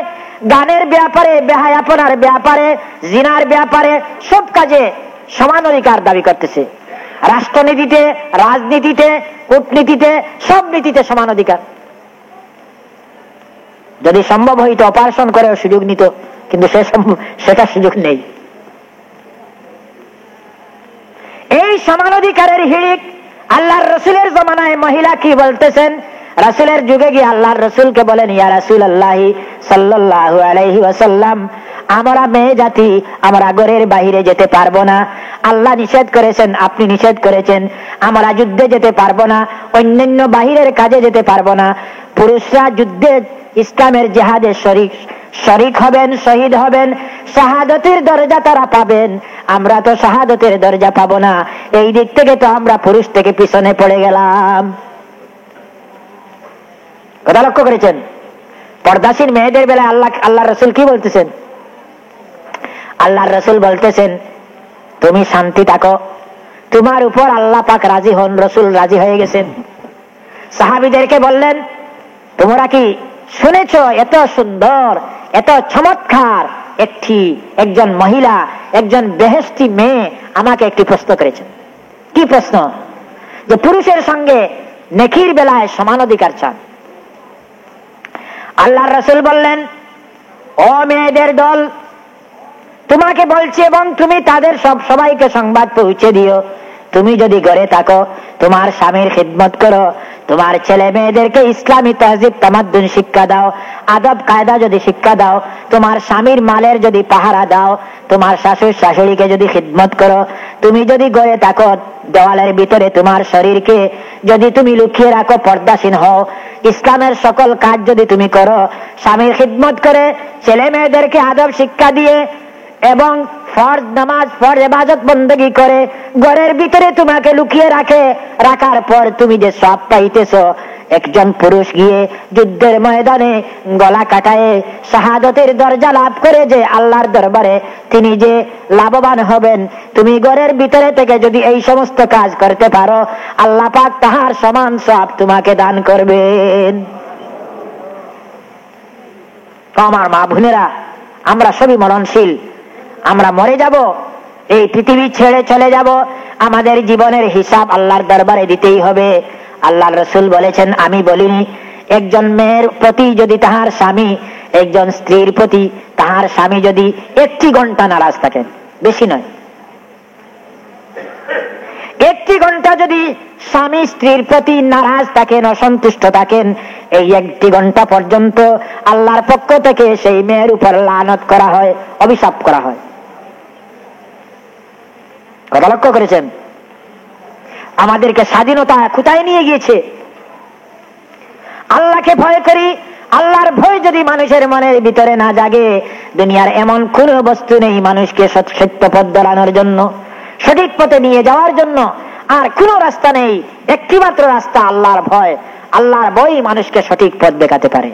গানের ব্যাপারে, বেহায়াপনার ব্যাপারে, জিনার ব্যাপারে, সব কাজে সমান অধিকার দাবি করতেছে। রাষ্ট্রনীতিতে, রাজনীতিতে, কূটনীতিতে, সব নীতিতে সমান অধিকার। যদি সম্ভব হইতো অপারেশন করে সুযোগ নিত, কিন্তু সেটা সুযোগ নেই। এই সমান অধিকারের হিড়িক আল্লাহর রাসূলের জমানায় মহিলা কি বলতেছেন? রাসূলের যুগে গিয়ে আল্লাহর রাসূলকে বলেন, ইয়া রাসূলুল্লাহ সাল্লাল্লাহু আলাইহি ওয়াসাল্লাম, আমরা মেয়ে জাতি, আমরা ঘরের বাইরে যেতে পারবো না। আল্লাহ নিষেধ করেছেন, আপনি নিষেধ করেছেন। আমরা যুদ্ধে যেতে পারবো না, অন্যান্য বাহিরের কাজে যেতে পারবো না। পুরুষরা যুদ্ধে, ইসলামের জিহাদে শরীক হবেন, শহীদ হবেন, শাহাদাতের দরজা তারা পাবেন, আমরা তো শাহাদাতের দরজা পাবো না। এই দিক থেকে তো আমরা পুরুষ থেকে পিছনে পড়ে গেলাম। কথা লক্ষ্য করেছেন? পর্দাসীন মেয়েদের বেলায় আল্লাহ রসুল কি বলতেছেন? আল্লাহ রসুল বলতেছেন, তুমি শান্তি থাকো, তোমার উপর আল্লাহ পাক রাজি হন, রসুল রাজি হয়ে গেছেন। সাহাবীদেরকে বললেন, তোমরা কি শুনেছ এত সুন্দর এত চমৎকার একজন মহিলা, একজন বেহেশতি মেয়ে আমাকে একটি প্রশ্ন করেছেন। কি প্রশ্ন? যে পুরুষের সঙ্গে নেকির বেলায় সমান অধিকার চান। আল্লাহর রাসূল বললেন, ও মেয়েদের দল, তোমাকে বলছি এবং তুমি তাদের সবাইকে সংবাদ পৌঁছে দিও, তুমি যদি ঘরে থাকো তোমার স্বামীর খিদমত করো, তোমার ছেলে মেয়েদেরকে ইসলামী তাহজিব তামাদ্দুন শিক্ষা দাও, আদব কায়দা যদি শিক্ষা দাও, তোমার স্বামীর মালের যদি পাহারা দাও, তোমার শাশুড় শাশুড়িকে যদি খিদমত করো, তুমি যদি ঘরে থাকো দেওয়ালের ভিতরে তোমার শরীরকে যদি তুমি লুকিয়ে রাখো, পর্দাসীন হও, ইসলামের সকল কাজ যদি তুমি করো, স্বামীর খিদমত করে ছেলে মেয়েদেরকে আদব শিক্ষা দিয়ে এবং ফরজ নামাজ ফরজ ইবাদত বندگی করে ঘরের ভিতরে তোমাকে লুকিয়ে রাখার পর তুমি যে সব পাইতেছো, একজন পুরুষ গিয়ে যুদ্ধের ময়দানে গলা কাটায় শাহাদাতের দরজা লাভ করে যে আল্লাহর দরবারে তিনি যে লাভবান হবেন, তুমি ঘরের ভিতরে থেকে যদি এই সমস্ত কাজ করতে পারো, আল্লাহ পাক তাহার সমান সওয়াব তোমাকে দান করবেন। আমার মা বোনেরা, আমরা সবই মরণশীল, আমরা মরে যাব, এই পৃথিবী ছেড়ে চলে যাব, আমাদের জীবনের হিসাব আল্লাহর দরবারে দিতেই হবে। আল্লাহর রাসূল বলেছেন, আমি বলিনি, একজন মেয়ের প্রতি যদি তাহার স্বামী, একজন স্ত্রীর প্রতি তাহার স্বামী যদি 1 ঘন্টা নারাজ থাকেন, বেশি নয়, 1 ঘন্টা যদি স্বামী স্ত্রীর প্রতি নারাজ থাকেন, অসন্তুষ্ট থাকেন, এই 1 ঘন্টা পর্যন্ত আল্লাহর পক্ষ থেকে সেই মেয়ের উপর লানত করা হয়, অভিশাপ করা হয়। কথা লক্ষ্য করেছেন? আমাদেরকে স্বাধীনতা কোথায় নিয়ে গিয়েছে? আল্লাহকে ভয় করি, আল্লাহর ভয় যদি মানুষের মনের ভিতরে না জাগে, দুনিয়ার এমন কোন বস্তু নেই মানুষকে সত্য পথ ধরানোর জন্য, সঠিক পথে নিয়ে যাওয়ার জন্য। আর কোন রাস্তা নেই, একটি মাত্র রাস্তা আল্লাহর ভয়। আল্লাহর ভয় মানুষকে সঠিক পথ দেখাতে পারে।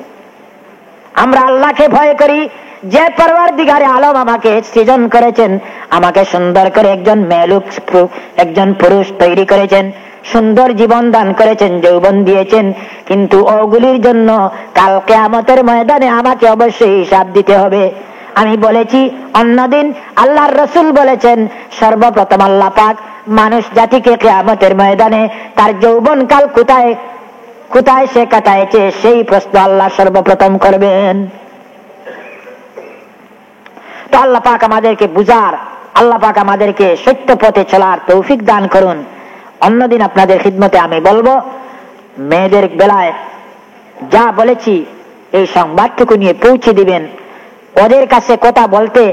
আমরা আল্লাহকে ভয় করি, যে পরওয়ারদিগারে আলম আমাকে সৃজন করেছেন, আমাকে সুন্দর করে একজন পুরুষ তৈরি করেছেন, সুন্দর জীবন দান করেছেন, যৌবন দিয়েছেন, কিন্তু ওগুলির জন্য কাল কিয়ামতের ময়দানে আমাকে অবশ্যই হিসাব দিতে হবে। আমি বলেছি অন্যদিন, আল্লাহর রাসূল বলেছেন, সর্বপ্রথম আল্লাহ পাক মানুষ জাতিকে কিয়ামতের ময়দানে তার যৌবন কাল কোথায় সে কাটাইছে সেই প্রশ্ন আল্লাহ সর্বপ্রথম করবেন। তো আল্লাহ পাক আমাদেরকে বুঝার, আল্লাহ পাক আমাদেরকে সত্য পথে চলার তৌফিক দান করুন। অন্যদিন আপনাদের খিদমতে আমি বলবো, মেয়েদের বেলায় যা বলেছি এই সংবাদটুকু নিয়ে পৌঁছে দিবেন। ওদের কাছে কথা বলতে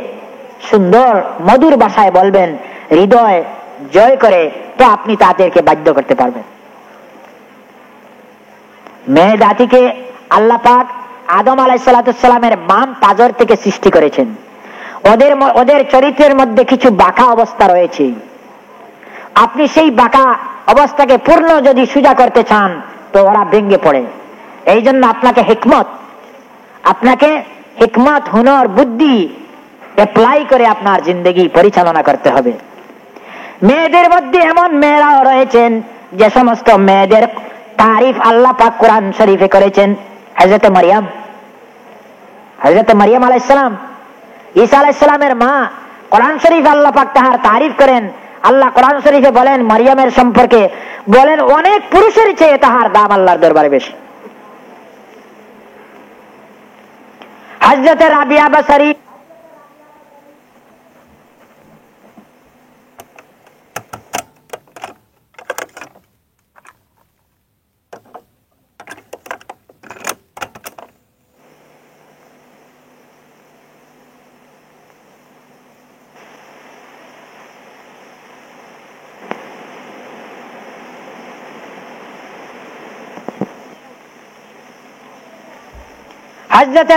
সুন্দর মধুর ভাষায় বলবেন, হৃদয় জয় করে, তো আপনি তাদেরকে বাধ্য করতে পারবেন। মেয়ে জাতিকে আল্লাহ পাক আদম আলাইহিস সালামের বাম পাজর থেকে সৃষ্টি করেছেন। ওদের চরিত্রের মধ্যে কিছু বাঁকা অবস্থা রয়েছে। আপনি সেই বাঁকা অবস্থাকে পূর্ণ যদি সোজা করতে চান তো ওরা ভেঙে পড়ে। এই জন্য আপনাকে হিকমত হুনর বুদ্ধি অ্যাপ্লাই করে আপনার জিন্দগি পরিচালনা করতে হবে। মেয়েদের মধ্যে এমন মেয়েরাও রয়েছেন যে সমস্ত মেয়েদের তারিফ আল্লাহ পাক কোরআন শরীফে করেছেন। হযরত মারিয়াম আলাইহিস সালাম, ঈসা আলাইহিস সালামের মা, কোরআন শরীফ আল্লাহ পাক তাহার তারিফ করেন। আল্লাহ কোরআন শরীফে বলেন মারিয়ামের সম্পর্কে, বলেন অনেক পুরুষের চেয়ে তাহার দাম আল্লাহর দরবারে বেশি। হযরত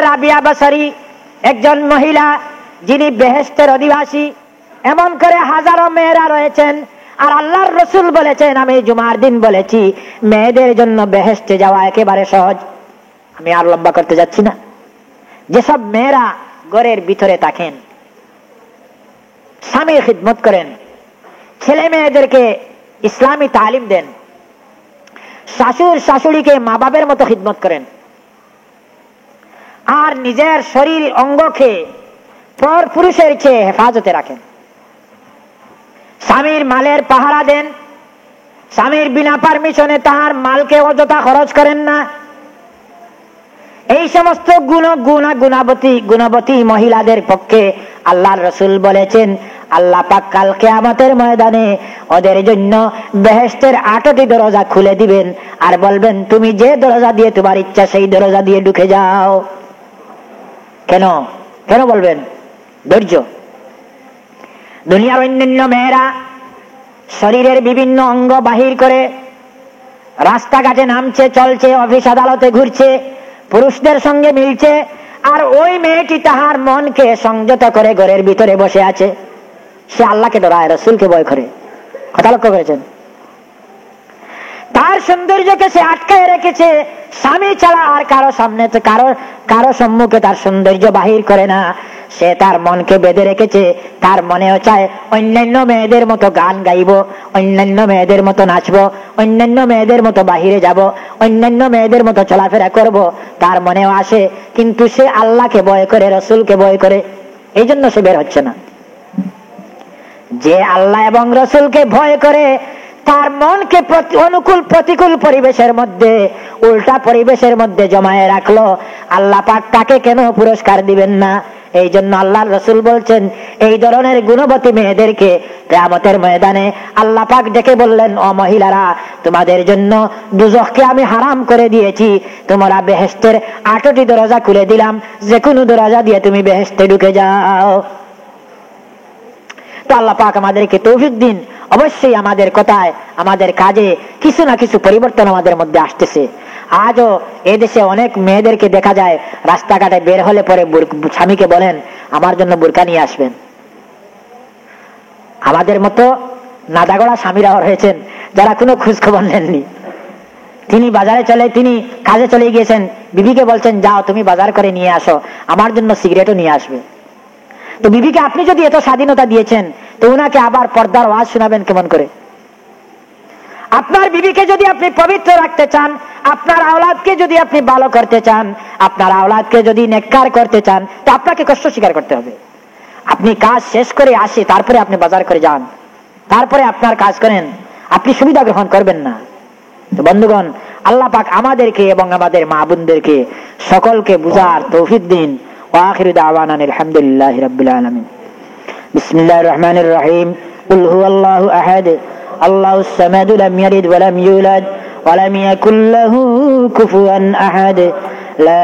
রাবিয়া বসরি একজন মহিলা যিনি বেহেশতের অধিবাসী। এমন করে হাজারো মেয়েরা রয়েছেন। আর আল্লাহর রসুল বলেছেন, আমি জুমার দিন বলেছি মেয়েদের জন্য বেহেশতে যাওয়া একেবারে সহজ। আমি আর লম্বা করতে যাচ্ছি না। যেসব মেয়েরা ঘরের ভিতরে থাকেন, স্বামীর খিদমত করেন, ছেলে মেয়েদেরকে ইসলামী তালিম দেন, শাশুড় শাশুড়িকে মা বাবের মতো খিদমত করেন, আর নিজের শরীর অঙ্গকে পর পুরুষের চেয়ে হেফাজতে রাখেন, স্বামীর মালের পাহারা দেন, স্বামীর বিনা পারমিশনে তাহার মালকে অযথা খরচ করেন না, এই সমস্ত গুণবতী মহিলাদের পক্ষে আল্লাহর রাসূল বলেছেন, আল্লাহ পাক কাল কিয়ামতের ময়দানে ওদের জন্য বেহেশতের 8টি দরজা খুলে দিবেন আর বলবেন, তুমি যে দরজা দিয়ে তোমার ইচ্ছা সেই দরজা দিয়ে ঢুকে যাও। কেন কেন বলবেন? ধৈর্য। দুনিয়ার অন্যান্য মেয়েরা শরীরের বিভিন্ন অঙ্গ বাহির করে রাস্তাঘাটে নামছে, চলছে, অফিস আদালতে ঘুরছে, পুরুষদের সঙ্গে মিলছে, আর ওই মেয়েটি তাহার মনকে সংযত করে ঘরের ভিতরে বসে আছে। সে আল্লাহকে ডরায়, রাসূলকে ভয় করে। কথা লক্ষ্য করেছেন? তার সৌন্দর্যকে সে আটকায় রেখেছে, স্বামী ছাড়া আর কারো সামনে কারো সম্মুখে তার সৌন্দর্য বাহির করে না। সে তার মনকে বেঁধে রেখেছে। তার মনেও চায় অন্যান্য মেয়েদের মতো গান গাইব, অন্যান্য মেয়েদের মতো নাচব, অন্যান্য মেয়েদের মতো বাহিরে যাব, অন্যান্য মেয়েদের মতো চলাফেরা করব। তার মনেও আসে, কিন্তু সে আল্লাহকে ভয় করে, রাসূলকে ভয় করে, এই জন্য সে বের হচ্ছে না। যে আল্লাহ এবং রাসূলকে ভয় করে, তার মনকে অনুকূল প্রতিকূল পরিবেশের মধ্যে, উল্টা পরিবেশের মধ্যে জমায়ে রাখলো, আল্লাহ পাক তাকে কেন পুরস্কার দিবেন না? এই জন্য আল্লাহর রাসূল বলছেন, এই ধরনের গুণবতী মেয়েদেরকে কিয়ামতের ময়দানে আল্লাহ পাক ডেকে বললেন, ও মহিলারা, তোমাদের জন্য দুজখকে আমি হারাম করে দিয়েছি, তোমরা বেহেশতের 8টি দরজা খুলে দিলাম, যে কোনো দরজা দিয়ে তুমি বেহেশতে ঢুকে যাও। তো আল্লাহ পাক আমাদেরকে তৌফিক দিন। অবশ্যই আমাদের কথায়, আমাদের কাজে কিছু না কিছু পরিবর্তন আমাদের মধ্যে আসতেছে। আজও এদেশে অনেক মেয়েদেরকে দেখা যায় রাস্তাঘাটে বের হলে পরে স্বামীকে বলেন, আমার জন্য বোরকা নিয়ে আসবেন। আমাদের মতো নাদাগড়া স্বামীরাও রয়েছেন যারা কোনো খোঁজ খবর নেননি। তিনি কাজে চলে গিয়েছেন, বিবিকে বলছেন, যাও তুমি বাজার করে নিয়ে আসো, আমার জন্য সিগারেটও নিয়ে আসবে। তো বিবিকে আপনি যদি এত স্বাধীনতা দিয়েছেন, তো উনাকে আবার পর্দার ওয়াজ শোনাবেন কেমন করে? আপনার বিবিকে যদি আপনি পবিত্র রাখতে চান, আপনার আওলাদকে যদি আপনি ভালো করতে চান, আপনার আওলাদকে যদি নেককার করতে চান, তো আপনাকে কষ্ট স্বীকার করতে হবে। আপনি কাজ শেষ করে আসি, তারপরে আপনি বাজার করে যান, তারপরে আপনার কাজ করেন, আপনি সুবিধা গ্রহণ করবেন না। তো বন্ধুগণ, আল্লাহ পাক আমাদেরকে এবং আমাদের মা বোনদেরকে সকলকে বুঝার তৌফিক দিন। ওয়া আখিরু দাওয়ানা আলহামদুলিল্লাহি রাব্বিল আলামিন। বিসমিল্লাহির রহমানির রহিম। কুল হুয়াল্লাহু আহাদ, আল্লাহুস সামাদ, লাম ইয়ালিদ ওয়া লাম ইউলাদ ওয়া লাম ইয়াকুল লাহু কুফুয়ান আহাদ। লা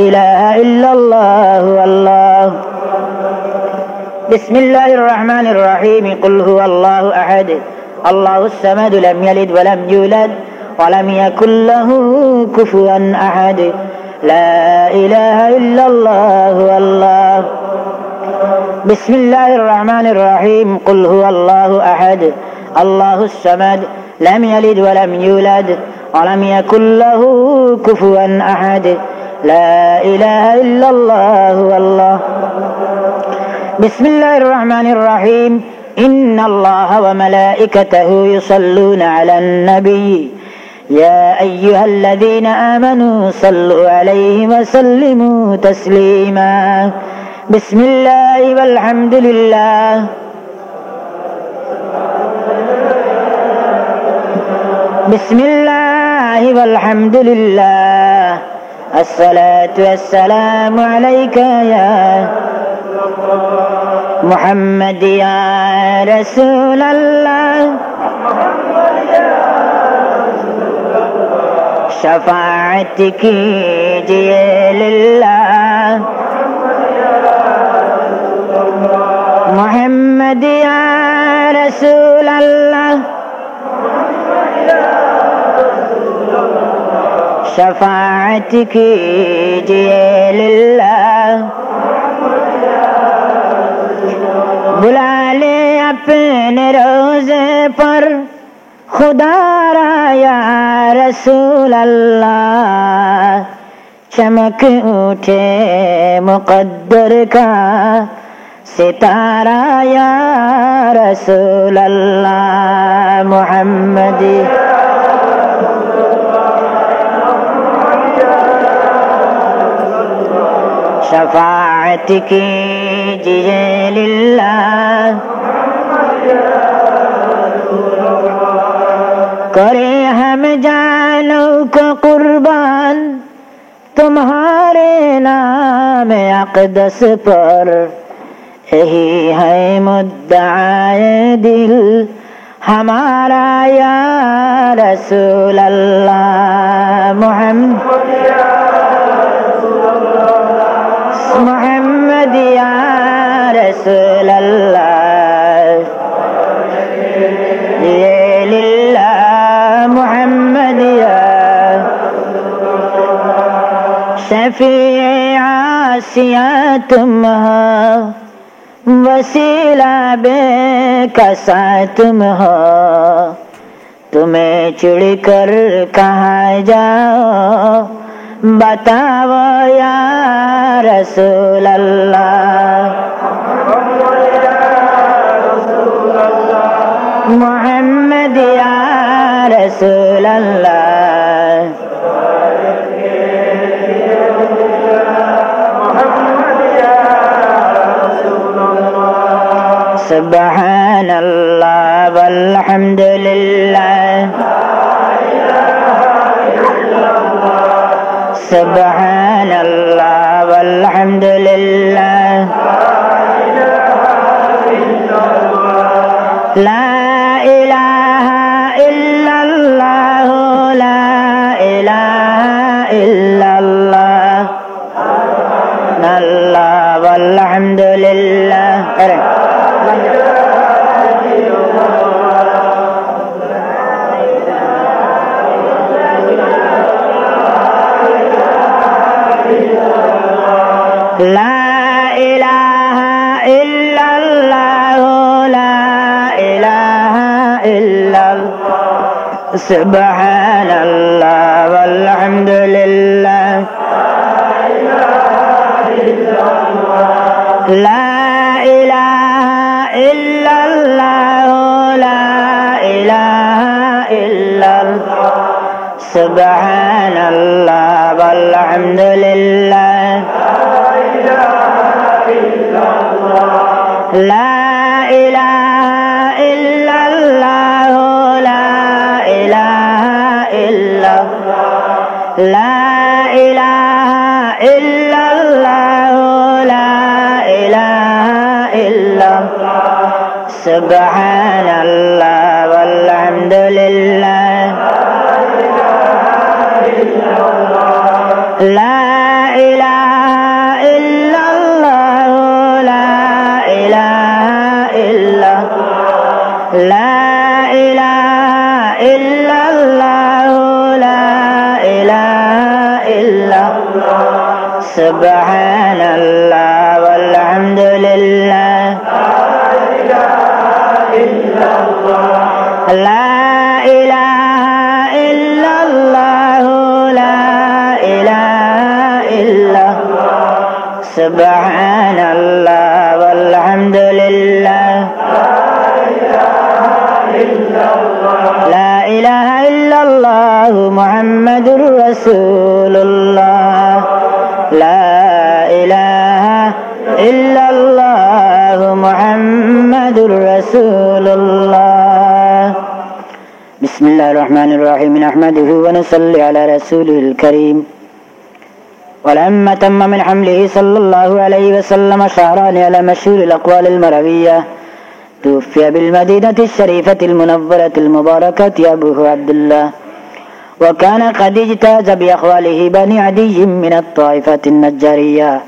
ইলাহা ইল্লাল্লাহু আল্লাহ। বিসমিল্লাহির রহমানির রহিম। কুল হুয়াল্লাহু আহাদ, আল্লাহুস সামাদ, লাম ইয়ালিদ ওয়া লাম ইউলাদ ওয়া লাম ইয়াকুল লাহু কুফুয়ান আহাদ। লা ইলাহা ইল্লাল্লাহু আল্লাহ। বিসমিল্লাহির রহমানির রহিম। কুল হুয়াল্লাহু আহাদ, আল্লাহুস সামাদ, লাম ইয়ালিদ ওয়া লাম ইউলাদ ওয়া লাম ইয়াকুল লাহু কুফুয়ান আহাদ। লা ইলাহা ইল্লাল্লাহু আল্লাহ। বিসমিল্লাহির রহমানির রহিম। ইন্নাল্লাহা ওয়া মালাইকাতাহু ইউসাল্লুনা আলান নবী ইয়া আইয়ুহাল্লাযীনা আমানু সাল্লু আলাইহি ওয়া সাল্লিমু তাসলিমা। বিসমিল্লাহি ওয়াল হামদুলিল্লাহ। বিসমিল্লাহি ওয়াল হামদুলিল্লাহ। আসসালাতু ওয়াসসালামু আলাইকা ইয়া মুহাম্মদ ইয়া রাসূলুল্লাহ। शफाअत कीजिए लिल्लाह मुहम्मद या रसूल अल्लाह। शफाअत कीजिए लिल्लाह खुदारा या रसूल अल्लाह, चमक उठे मुकद्दर का सितारा या रसूल अल्लाह मुहम्मदी। शफाअत कीजिए लिल्लाह, करे हम जानों को कुर्बान तुम्हारे नाम अक़दस पर, यही है मुद्दाए दिल हमारा या रसूल अल्लाह मुहम्मद या रसूल अल्लाह, ये लिल्लाह मुहम्मद या शफ़ीए आसिया तुम हो, वसीला बेकसा तुम हो, तुम्हें चिढ़कर कहाँ जाओ बताओ या रसूल अल्लाह मुहम्मद या रसूल अल्लाह। सुब्हान अल्लाह वल्हम्दुलिल्लाह, सुब्हान अल्लाह वल्हम्दुलिल्लाह, ला इलाहा इल्लल्लाह, ला इलाहा इल्लल्लाह, अल्लाह वल्हम्दुलिल्लाह। अरे ला इलाहा इल्लल्लाह, ला इलाहा इल्लल्लाह, सुब्हान अल्लाह वल्हम्दुलिल्लाह, ला इलाहा इल्लल्लाह, ला इलाहा इल्लल्लाह, सुब्हान अल्लाह वल्हम्दुलिल्लाह, ला इलाहा इल्लल्लाह, ला इलाहा इल्लल्लाह, ला इलाहा इल्लल्लाह, ला इलाहा इल्लल्लाह, सुब्हान अल्लाह वल्हम्दुलिल्लाह, ला इलाहा इल्लल्लाह, ला इलाहा इल्लल्लाह, ला इलाहा इल्लल्लाह, ला इलाहा इल्लल्लाह, सुब्हान अल्लाह वल्हम्दुलिल्लाह, ला इलाहा इल्लल्लाह, ला इलाहा इल्लल्लाह, सुब्हान अल्लाह वल्हम्दुलिल्लाह, ला इलाहा इल्लल्लाह मुहम्मदुर रसूलुल्लाह, ला इलाहा इल्लल्लाह मुहम्मदुर रसूलुल्लाह। बिस्मिल्लाहिर रहमानिर रहीम, नहमदुहु व नसल्ली अला रसूलिल करीम। ولما تم من حمله صلى الله عليه وسلم شهران على مشهور الأقوال المروية، توفي بالمدينة الشريفة المنورة المباركة أبوه عبد الله، وكان قد اجتاز بأخواله بني عدي من الطائفة النجارية،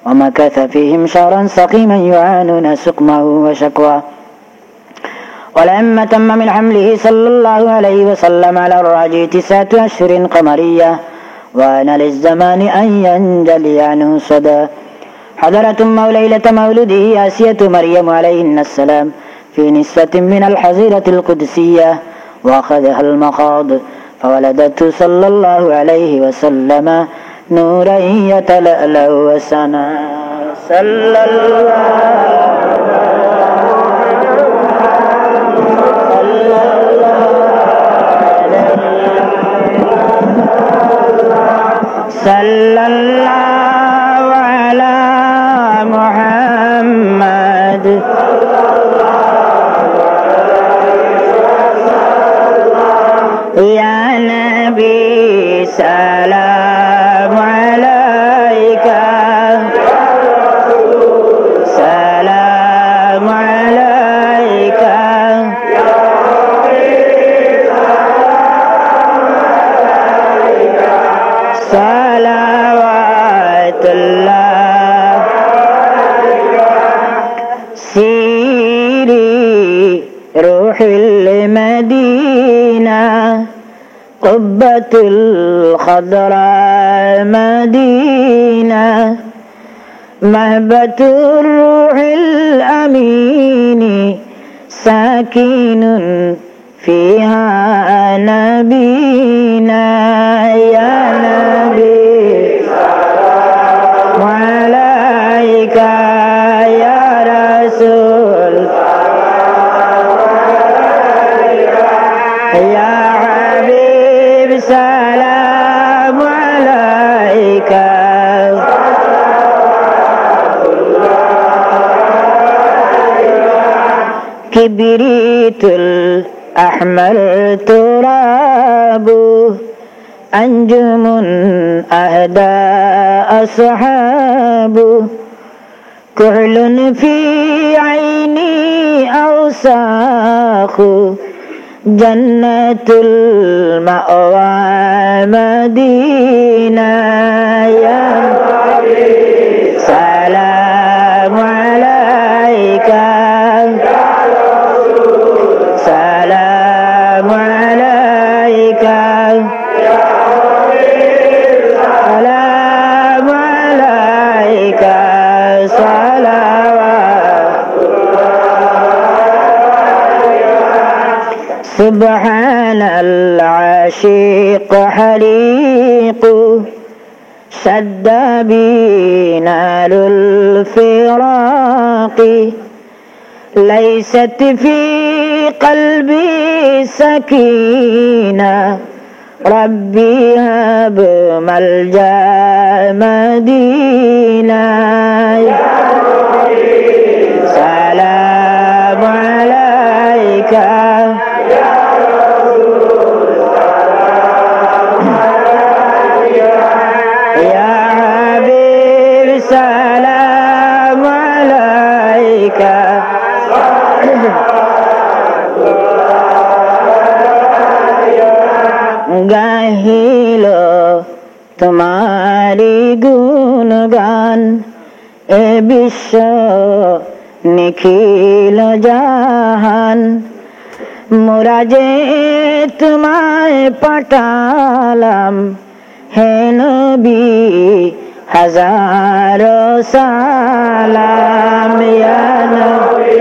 ومكث فيهم شهرا سقيما يعانون سقمه وشكواه. ولما تم من حمله صلى الله عليه وسلم على الراجي 9 أشهر قمرية، وأن للزمان أن ينجلي عنه صدى، حضرت أمه ليلة مولده آسية مريم عليهن السلام في نسوة من الحظيرة القدسية، وأخذها المخاض فولدته صلى الله عليه وسلم نورا يتلألأ وسنا صلى الله صلى الله على محمد يا نبي سلام عليك سلام عليك صلوات الله سيري روح المدينة قبة الخضراء مدينة مهبة الروح الأمين ساكن فيها نبينا يا نبي سلام عليك يا رسول يا حبيب سلام عليك كبريت الأحمر تراب أنجم أهدى أصحاب كحل في عيني أوساخ جنة المأوى مدينة يا نبي سلام عليك سلام عليك سلام عليك صلوات سبحان العشيق حليق شد بينال الفراق ليست في قلبي سكينة ربي هب ملجأ مدينة سلام عليك يا حبيب سلام عليك গাহিলো তোমারি গুণগান এ বিশ্ব নিখিল জাহান মোরা যে তোমায় পাঠালাম হে নবী হাজারো সালাম ইয়া নবী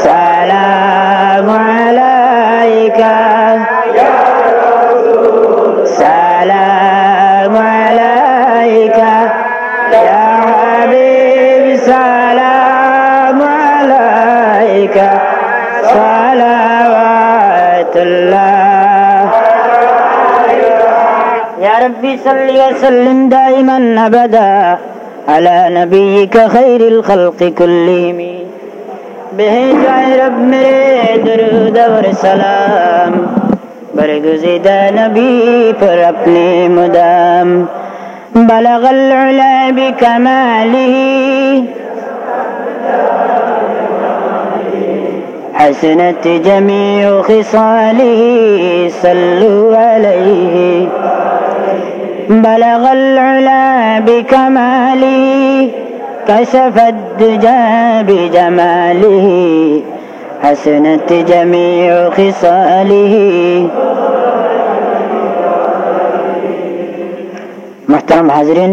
সালাম আলাইকা سلام عليك يا حبيب سلام عليك صلوات الله يا ربي صل وسلم دائما أبدا على نبيك خير الخلق كلهم بهجاء رب میرے درود اور سلام برگزیدہ نبی پر اپنے مدام بلغ العلا بکماله حسنت جميع خصاله صلوا عليه بلغ العلا بكماله كشف الدجى بجماله حسنت جميع خصاله محترم হাজরিন,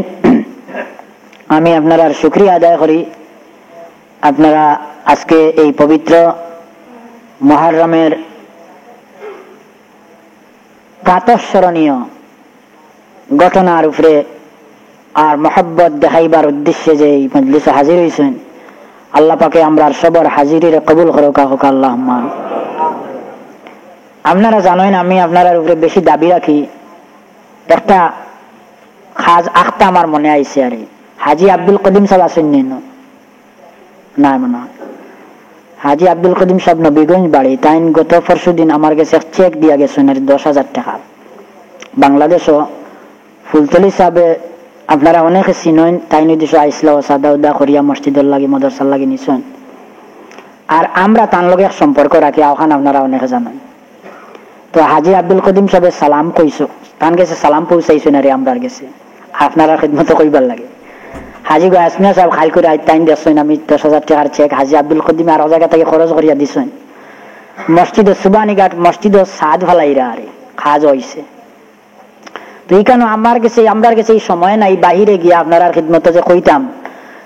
আমি আপনার শুকরিয়া আদায় করি। আপনারা আজকে এই পবিত্র মুহররমের প্রাতঃস্মরণীয় ঘটনার উপরে আর মহব্বত দেখাইবার উদ্দেশ্যে যে এই মজলিসে হাজির হয়েছেন, আল্লাহ পাকে আমরা সবার হাজিরির কবুল করুক হোক আল্লাহুম্মা। আপনারা জানেন আমি আপনার উপরে বেশি দাবি রাখি, একটা খাজ আখতা আমার মনে আইছে আরে হাজি আব্দুল কদিম সাহেব আসেন না মনে হাজি আব্দুল কদিম সাহেব নবীগঞ্জ বাড়ি, তাই গত পরশু দিন আমার কাছে চেক দিয়া গেছেন 10,000 টাকা। বাংলাদেশও ফুলতলি সাহেবে আপনারা অনেকে চিনেন, তাই নির্দেশ আইসলা সাদা উদা করিয়া মসজিদের লাগি মদরসার লাগি নিছেন। আর আমরা তার লগে সম্পর্ক রাখি ওখানে আপনারা অনেকে জানেন। তো হাজি আব্দুল কদিম সাহেবের সালাম কইছো, তান গেছে সালাম পৌঁছাইছো না রে আমরা গেছে, আপনারা খিদমত কইবার লাগে। হাজি গাছমিয়া সাহেব খাল করে তাইন দেখছেন আমি 10,000 টাকার চেক হাজি আব্দুল কদিম আর জায়গা থেকে খরচ করিয়া দিছেন। মসজিদ সুবানীঘাট মসজিদ সাদ ফালাইরা আরে খাজ হইছে। তো এইখানে আমার কাছে এই সময় নাই বাহিরে গিয়ে আপনারা খিদমত যে কইতাম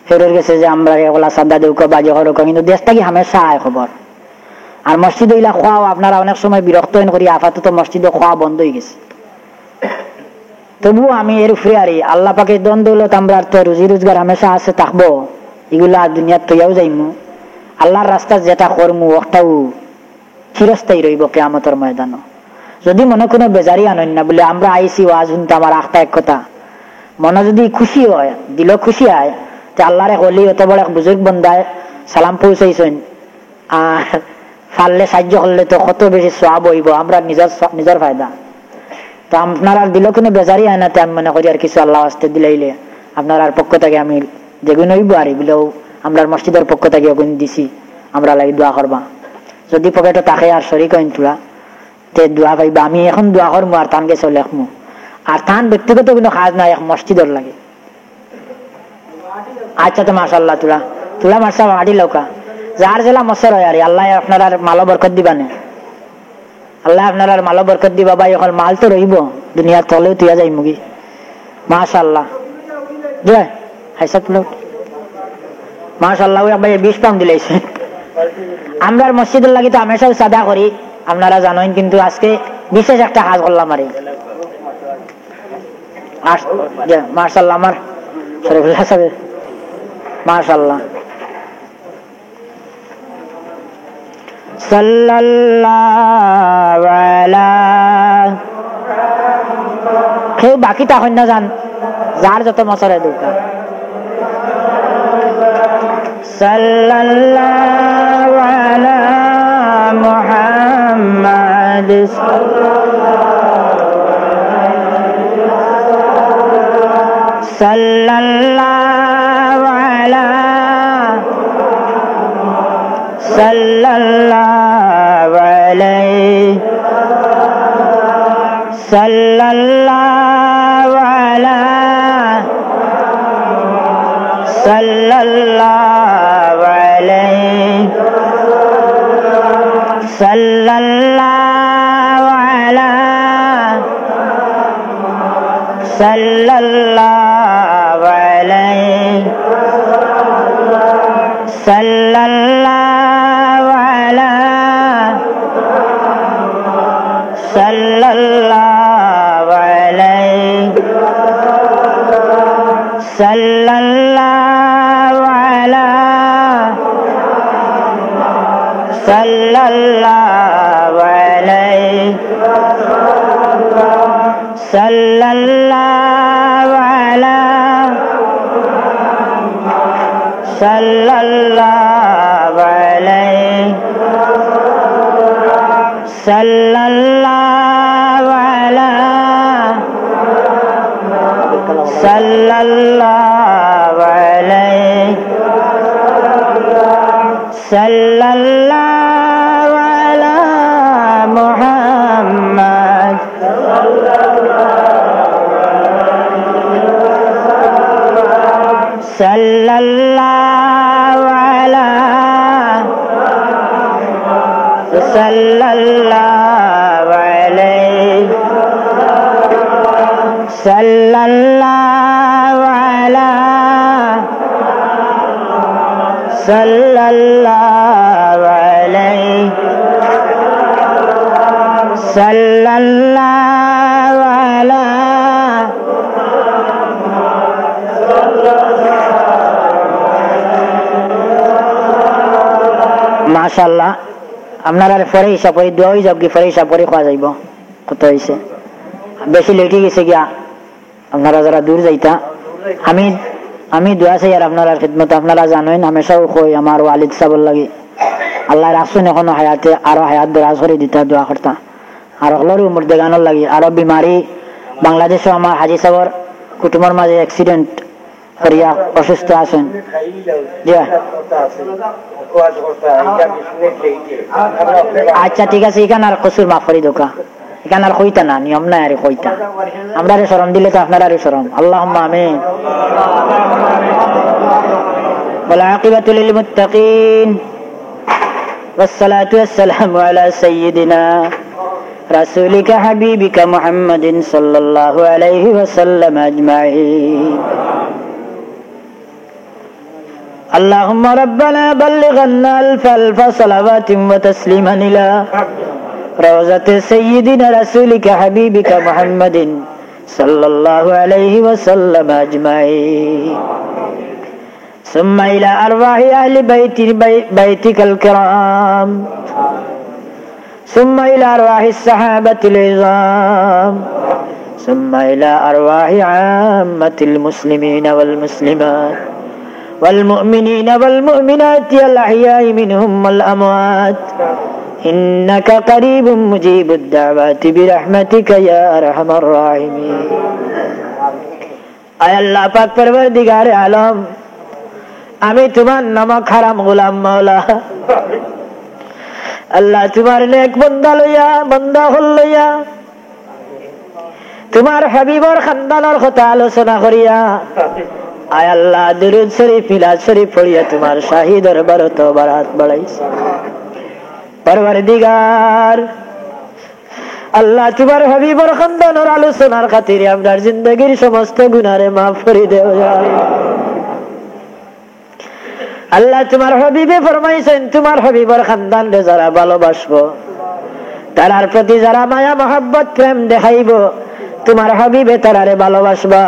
ফেরত গেছে যে আমরা ওলা সাদা দেউক বাজে হরক, কিন্তু দেশটা কি হামেশা আয় খবর। আর মসজিদ ইলা খোয়াও আপনারা অনেক সময় বিরক্ত করি, আপাতত মসজিদে খোয়া বন্ধ হয়ে গেছে। তবুও আমি এর উপরে আরে আল্লাহ পাকে দন দৌলত আমরা তো রুজি রোজগার হামেশা আছে থাকবো, এগুলা দুনিয়ার তৈয়াও যাইমু। আল্লাহর রাস্তা যেটা করমু ওটাও চিরস্থায়ী রইব কিয়ামতের ময়দানও। যদি মনে কোনো বেজারি আনেন না বলে আমরা আইসি ওয়াজ শুনতে আমার আখটা এক কথা, মনে যদি খুশি হয় দিল খুশি হয় যে আল্লাহর এক অলি অত বড় এক বুজুর্গ বন্দায় সালাম পৌঁছাইছেন, আর ফাললে সাহায্য করলে তো কত বেশি সওয়াব হইব, আমরা নিজের ফায়দা। তো আপনার আর দিল কোনো বেজারি হয় না, আমি মনে করি আর কিছু আল্লাহ আসতে দিলাইলে আপনার আর পক্ষ থেকে আমি যেগুলো হইব আর এগুলো আমরা মসজিদের পক্ষ থেকে ওগুলো দিছি, আমরা লাগি দোয়া করবা। যদি পকেটে তাকে আর শরীর কইন তোলা তে দোয়া পাইবা। আমি এখন দোয়া করবো আর তান গেছে লেখমু, আর তান ব্যক্তিগত কোনো কাজ নাই, এক মসজিদর লাগে। আচ্ছা তো মাশাআল্লাহ তুলা মারসা মাটি লৌকা যার জেলা মসের হয় আর আল্লাহ আপনার আর মালো বরকত দিবা না, আল্লাহ আপনার আর মালো বরকত দিবা ভাই। এখন মাল তো রইব দুনিয়ার তলেও তুইয়া যাই মুগি মাশাআল্লাহ জয় হাইসা তুলো মাশাআল্লাহ। ওই ভাই 20 পাউন্ড দিলাইছে। আমরা মসজিদের লাগি তো হামেশা সাদা করি আপনারা জানেন, কিন্তু আজকে বিশেষ একটা কাজ করলাম আরে মাশাআল্লাহ। আমার শরীফুল্লাহ সাহেব মাশাআল্লাহ সাল্লাল্লাহু আলা কেউ বাকি তখন না জান যার যত মশারে দরকার। সাল্লাল্লাহু আলা মুহাম্মাদ সাল্লাল্লাহু আলা সাল্লাল্লাহু আলাইহি সাল্লাল্লাহু আলা সাল্লাল্লাহু আলাইহি সাল্লাল্লাহু আলা সাল্লাল্লাহু আলাইহি সাল্লাল্লাহু আলা সাল্লাল্লাহু আলাইহি সাল্লাল্লাহু আলা সাল্লাল্লাহু আলাইহি সাল্লাল্লাহু আলা সাল্লাল্লাহু আলাইহি সাল্লাল্লাহু আলা সাল্লাল্লাহু আলাইহি সাল্লাল্লাহু আলা মুহাম্মাদ সাল্লাল্লাহু আলা সাল্লাল্লাহু আলাইহি সাল্লাল্লাহু আলা সাল্লাল্লাহু আলাইহি সাল্লাল্লাহু মাশাআল্লাহ আপনারা পরে হিসাব করে দোয়া হয়ে যাব কি পরে হিসাব করে খাওয়া যাইব কত হয়েছে বেশি লেটে গেছে গিয়া আপনারা যারা দূর যাইতা আমি দোয়া চাই আর আপনার খিদমত আপনারা জানেন হামেশাও কই আমার ওয়ালিদ সাহেব লাগে আল্লাহ রাখছেন এখনো হায়াতে আরো হায়াত দরাজ করে দিতা দোয়া করতা আর হলোর উমর দেগানোর লাগে আরো বিমারি বাংলাদেশে আমার হাজি সাহেবের কুটুমের মাঝে অ্যাক্সিডেন্ট করিয়া অসুস্থ আছেন আচ্ছা ঠিক আছে এখানে আর কসুর মাফ করি দোকা এখানে আর কইতা না নিয়ম নাই আর কইতা আমরা শরম দিলে তো আপনার আরো শরম আল্লাহুম্মা আমিন والعاقبة للمتقين والصلاة والسلام على سيدنا رسولك حبيبك محمد صلى الله عليه وسلم أجمعين اللهم ربنا بلغنا ألف صلوات وتسليما إلى روضة سيدنا رسولك حبيبك محمد صلى الله عليه وسلم أجمعين ثم إلى أرواح أهل بيتك الكرام ثم إلى أرواح الصحابة العظام ثم إلى أرواح عامة المسلمين والمسلمات والمؤمنين والمؤمنات الأحياء منهم والأموات إنك قريب مجيب الدعوات برحمتك يا أرحم الراحمين أي الله পাক পরবর্তীগার আলম আমি তোমার নামক হারাম গোলাম মাওলা আল্লাহ তোমার নেক বান্দা লইয়া বান্দা হল লইয়া তোমার হাবিবর খানদানের কথা আলোচনা করিয়া আয় আল্লাহ দুরূদ শরীফ মিলাদ শরীফ পড়িয়া তোমার শাহী দরবারে তওবার হাত বাড়াইছি পরওয়ারদিগার আল্লাহ তোমার হাবিবর খানদানের আলোচনার খাতিরে আমরার জিন্দেগীর সমস্ত গুনাহে মাফ করে দেও ইয়া আল্লাহ তোমার হাবিবে ফরমাইছেন তোমার হাবিবর খানদান রে যারা ভালোবাসবো তারার প্রতি যারা মায়া মহব্বত প্রেম দেখাইব তোমার হাবিবে তারারে ভালোবাসবা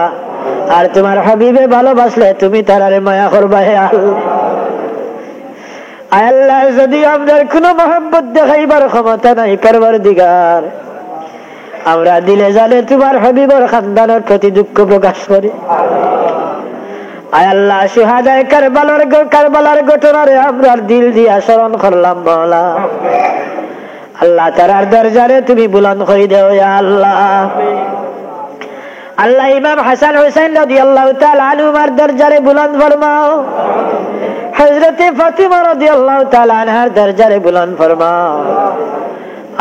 আর তোমার হাবিবে ভালোবাসলে তুমি তারারে মায়া করবা হে আল্লাহ যদি আমাদের কোনো মহব্বত দেখাইবার ক্ষমতা নাই পরওয়ারদিগার আমরা দিলে জানে তোমার হাবিবর খানদানের প্রতি দুঃখ প্রকাশ করি আয় আল্লাহ শুহাদায়ে কারবালার ঘটনারে আমরা দিল দিয়া স্মরণ করলাম মাওলা আল্লাহ তারার দরজারে তুমি বুলন্দ করে দাও ইয়া আল্লাহ আল্লাহ ইমাম হাসান হুসাইন রাদিয়াল্লাহু তাআলা আনহুমার দরজারে বুলন্দ ফরমাও হযরত ফাতিমা রাদিয়াল্লাহু তাআলা আনহার দরজারে বুলন্দ ফরমাও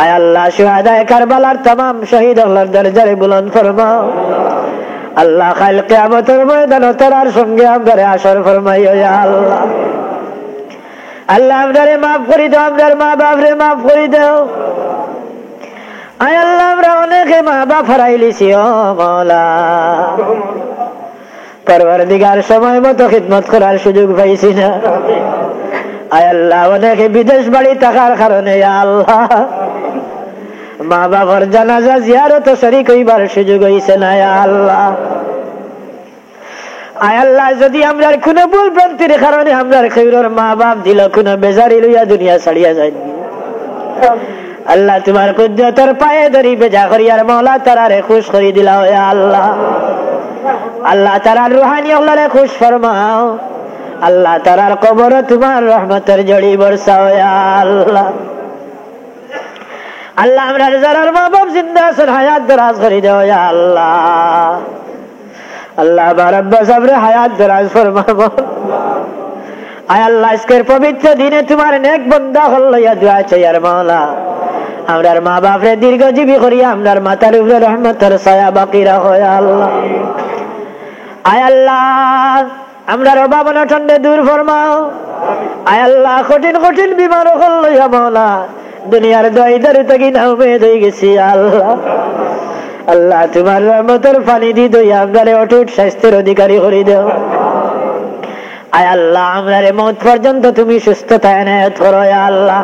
আয় আল্লাহ শুহাদায়ে কারবালার तमाम শহীদ আল্লাহর দরজারে বুলন্দ ফরমাও আল্লাহ কাল কিয়ামতের ময়দানে তার সঙ্গে আমাদের আসর ফরমাইও ইয়া আল্লাহ আল্লাহ আমাদের maaf করে দাও আমাদের মা বাপরে maaf করে দাও আয় আল্লাহ আমরা অনেকে মা বাপ হারাইলিছি ও মাওলা পরওয়ারদিগার সময় মতো খিদমত করার সুযোগ পাইছি না আয় আল্লাহ অনেকে বিদেশ বাড়ি থাকার কারণে ইয়া আল্লাহ মা বাবার জানাজা জিয়ারত শরীক হইবার সুযোগ হইছে না ইয়া আল্লাহ আয় আল্লাহ যদি আমরা কোনো ভুল ভ্রান্তির কারণে আমরা খেউরের মা বাপ দিল কোনো বেজারি লইয়া দুনিয়া ছাড়িয়া যায় আল্লাহ তোমার কুদরতের পায়ে ধরি বেজা করিয়ার মাওলা তারারে খুশ করে দিলাও ইয়া আল্লাহ আল্লাহ তারার রুহানি আল্লাহরে খুশ ফরমাও আল্লাহ তারার কবরে তোমার রহমতের জড়ি বর্ষাও ইয়া আল্লাহ আল্লাহ আমরা যারার মা বাপ জিন্দা আছেন হায়াত দরাজ করে দাও ইয়া আল্লাহ আল্লাহ বারাব্বা সাবরে হায়াত দরাজ ফরমাও আয় আল্লাহ আজকের পবিত্র দিনে তোমার নেক বান্দা হল লইয়া দোয়া চাই আর মাওলা আমরার মা বাপরে দীর্ঘজীবী করিয়া আমরার মাথার উপরে রহমতের ছায়া বাকি রাখো ইয়া আল্লাহ আয় আল্লাহ আমরার অভাব অনটনে দূর ফরমাও আয় আল্লাহ কঠিন কঠিন বিমার হল লইয়া মাওলা দুনিয়ার দয়দার থেকে না উমেদ হয়ে গেছি আল্লাহ আল্লাহ তোমার রহমতের পানি দি দইয়া আমরারে অটুট স্বাস্থ্যের অধিকারী করে দাও আয় আল্লাহ আমরারে মওত পর্যন্ত তুমি সুস্থতা এনায়েত করো ইয়া আল্লাহ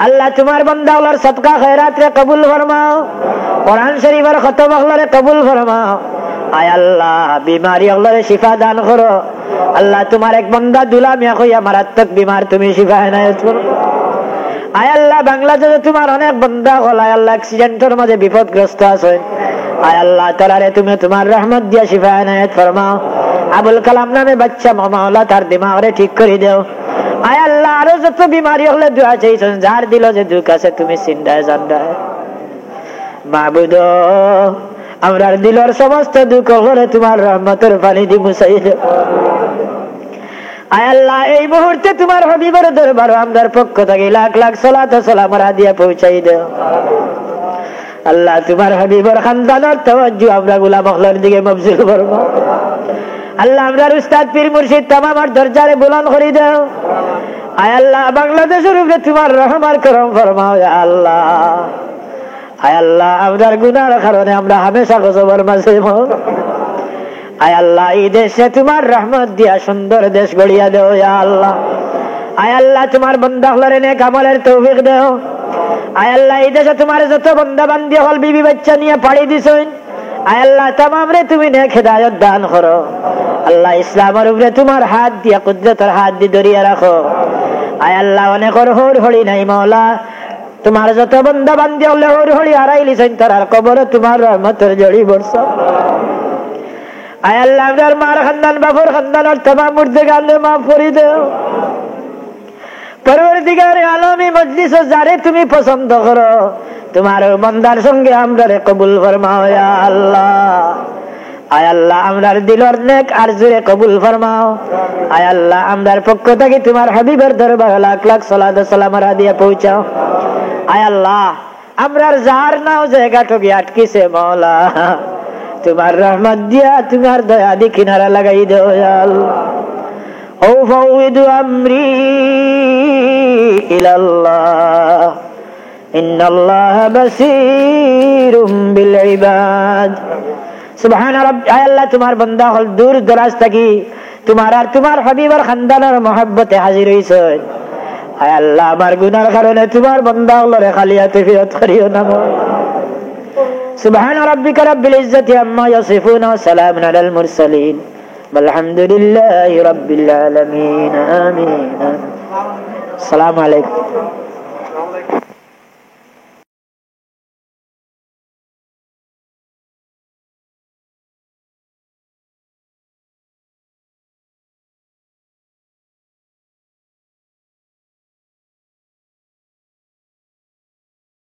আল্লাহ তোমার বান্দা ওলার সদকা খয়রাত রে কবুল ফরমাও কোরআন শরীফের খতম হলরে কবুল ফরমাও আয় আল্লাহ বিমারি আল্লাহরে শিফা দান করো আল্লাহ তোমার এক বান্দা দুলামিয়া কইয়া মারাত্মক বিমার তুমি শিফা এনায়েত করো আয় আল্লাহ বাংলাদেশে তোমার অনেক বান্দা হল আয় আল্লাহ অ্যাক্সিডেন্টের মাঝে বিপদগ্রস্ত আছে আয় আল্লাহ তাআলা তুমি তোমার রহমত দিয়া শিফা এনায়েত ফরমাও আবুল কালাম নামে বাচ্চা মাওলা তার দিমাগরে ঠিক করে দাও আয় আল্লাহ আরো যত বিমারি হলে দোয়া চাইছেন যার দিল যে দুঃখ আছে তুমি চিন্তায় জানদায় মাবুদ আমরার দিলের সমস্ত দুঃখ হলে তোমার রহমতের পানি দি মুছাই দাও আয় আল্লাহ এই মুহূর্তে তোমার হাবিবের দরবারে আমরার পক্ষ থেকে লাখ লাখ সালাত ও সালাম হাদিয়া পৌঁছাই দাও আল্লাহ তোমার হাবিবের খানদানের তাওয়াজ্জু আমরা গোলাম আখলার দিকে মবজুল ফরমাও আল্লাহ আমরার উস্তাদ পীর মুর্শিদ তামামের দরজারে বুলন্দ করে দাও আয় আল্লাহ বাংলাদেশের উপরে তোমার রহমত করম ফরমাও ইয়া আল্লাহ আয় আল্লাহ আমরার গুনার কারণে আমরা হামেশা গজবের মাঝে আয় আল্লাহ এই দেশে তোমার রহমত দিয়া সুন্দর দেশ গড়িয়া দেও ইয়া আল্লাহ আয় আল্লাহ তোমার বান্দা হলরে নেক আমলের তৌফিক দাও আয় আল্লাহ এই দেশে তোমার যত বান্দা বান্দি হল বিবি বাচ্চা নিয়ে পাড়ি দিছেন আয় আল্লাহ তামাম রে তুমি নেক হেদায়েত দান করো আল্লাহ ইসলামের উপরে তোমার হাত দিয়া কুদরতের হাত দিয়ে ধরিয়া রাখো আয় আল্লাহ অনেকের হোর হড়ি নাই মাওলা তোমার যত বান্দা বান্দি হলে হোর হড়ি হারাইলিছেন তার কবরে তোমার রহমতের জড়ি বর্ষা আয় আল্লাহ আমরার মার খানদান বাপর খানদানের তামাম মুর্দেগানে মাফ করে দাও পরবর্তীকারে আলমী মজলিস যারে তুমি পছন্দ করো তোমার বান্দার সঙ্গে আমরারে কবুল ফরমাও ইয়া আল্লাহ আয় আল্লাহ আমরার দিলর নেক আরজুরে কবুল ফরমাও আয় আল্লাহ আমরার পক্ষ থেকে তোমার হাবিবের দরবারে লাখ লাখ সালাত ও সালাম হাদিয়া পৌঁছাও আয় আল্লাহ আমরার যার নাও জায়গা টুকি আটকিছে মাওলা তোমার রহমত দিয়া তোমার দয়া দি কিনারা লাগাই দাও ইয়া আল্লাহ أفوض أمري إلى الله إن الله بصير بالعباد سبحان رب আয় আল্লাহ তোমার বান্দা হল দূর দরাজ থাকি তোমার আর তোমার হাবিবের খানদানের মহব্বতে হাজির হইছে আয় আল্লাহ আমার গুনার কারণে তোমার বান্দা হলরে খালিয়াতে ফিরত করিও না سبحان ربك رب العزة عما يصفون وسلام على المرسلين والحمد لله رب العالمين آمين السلام عليكم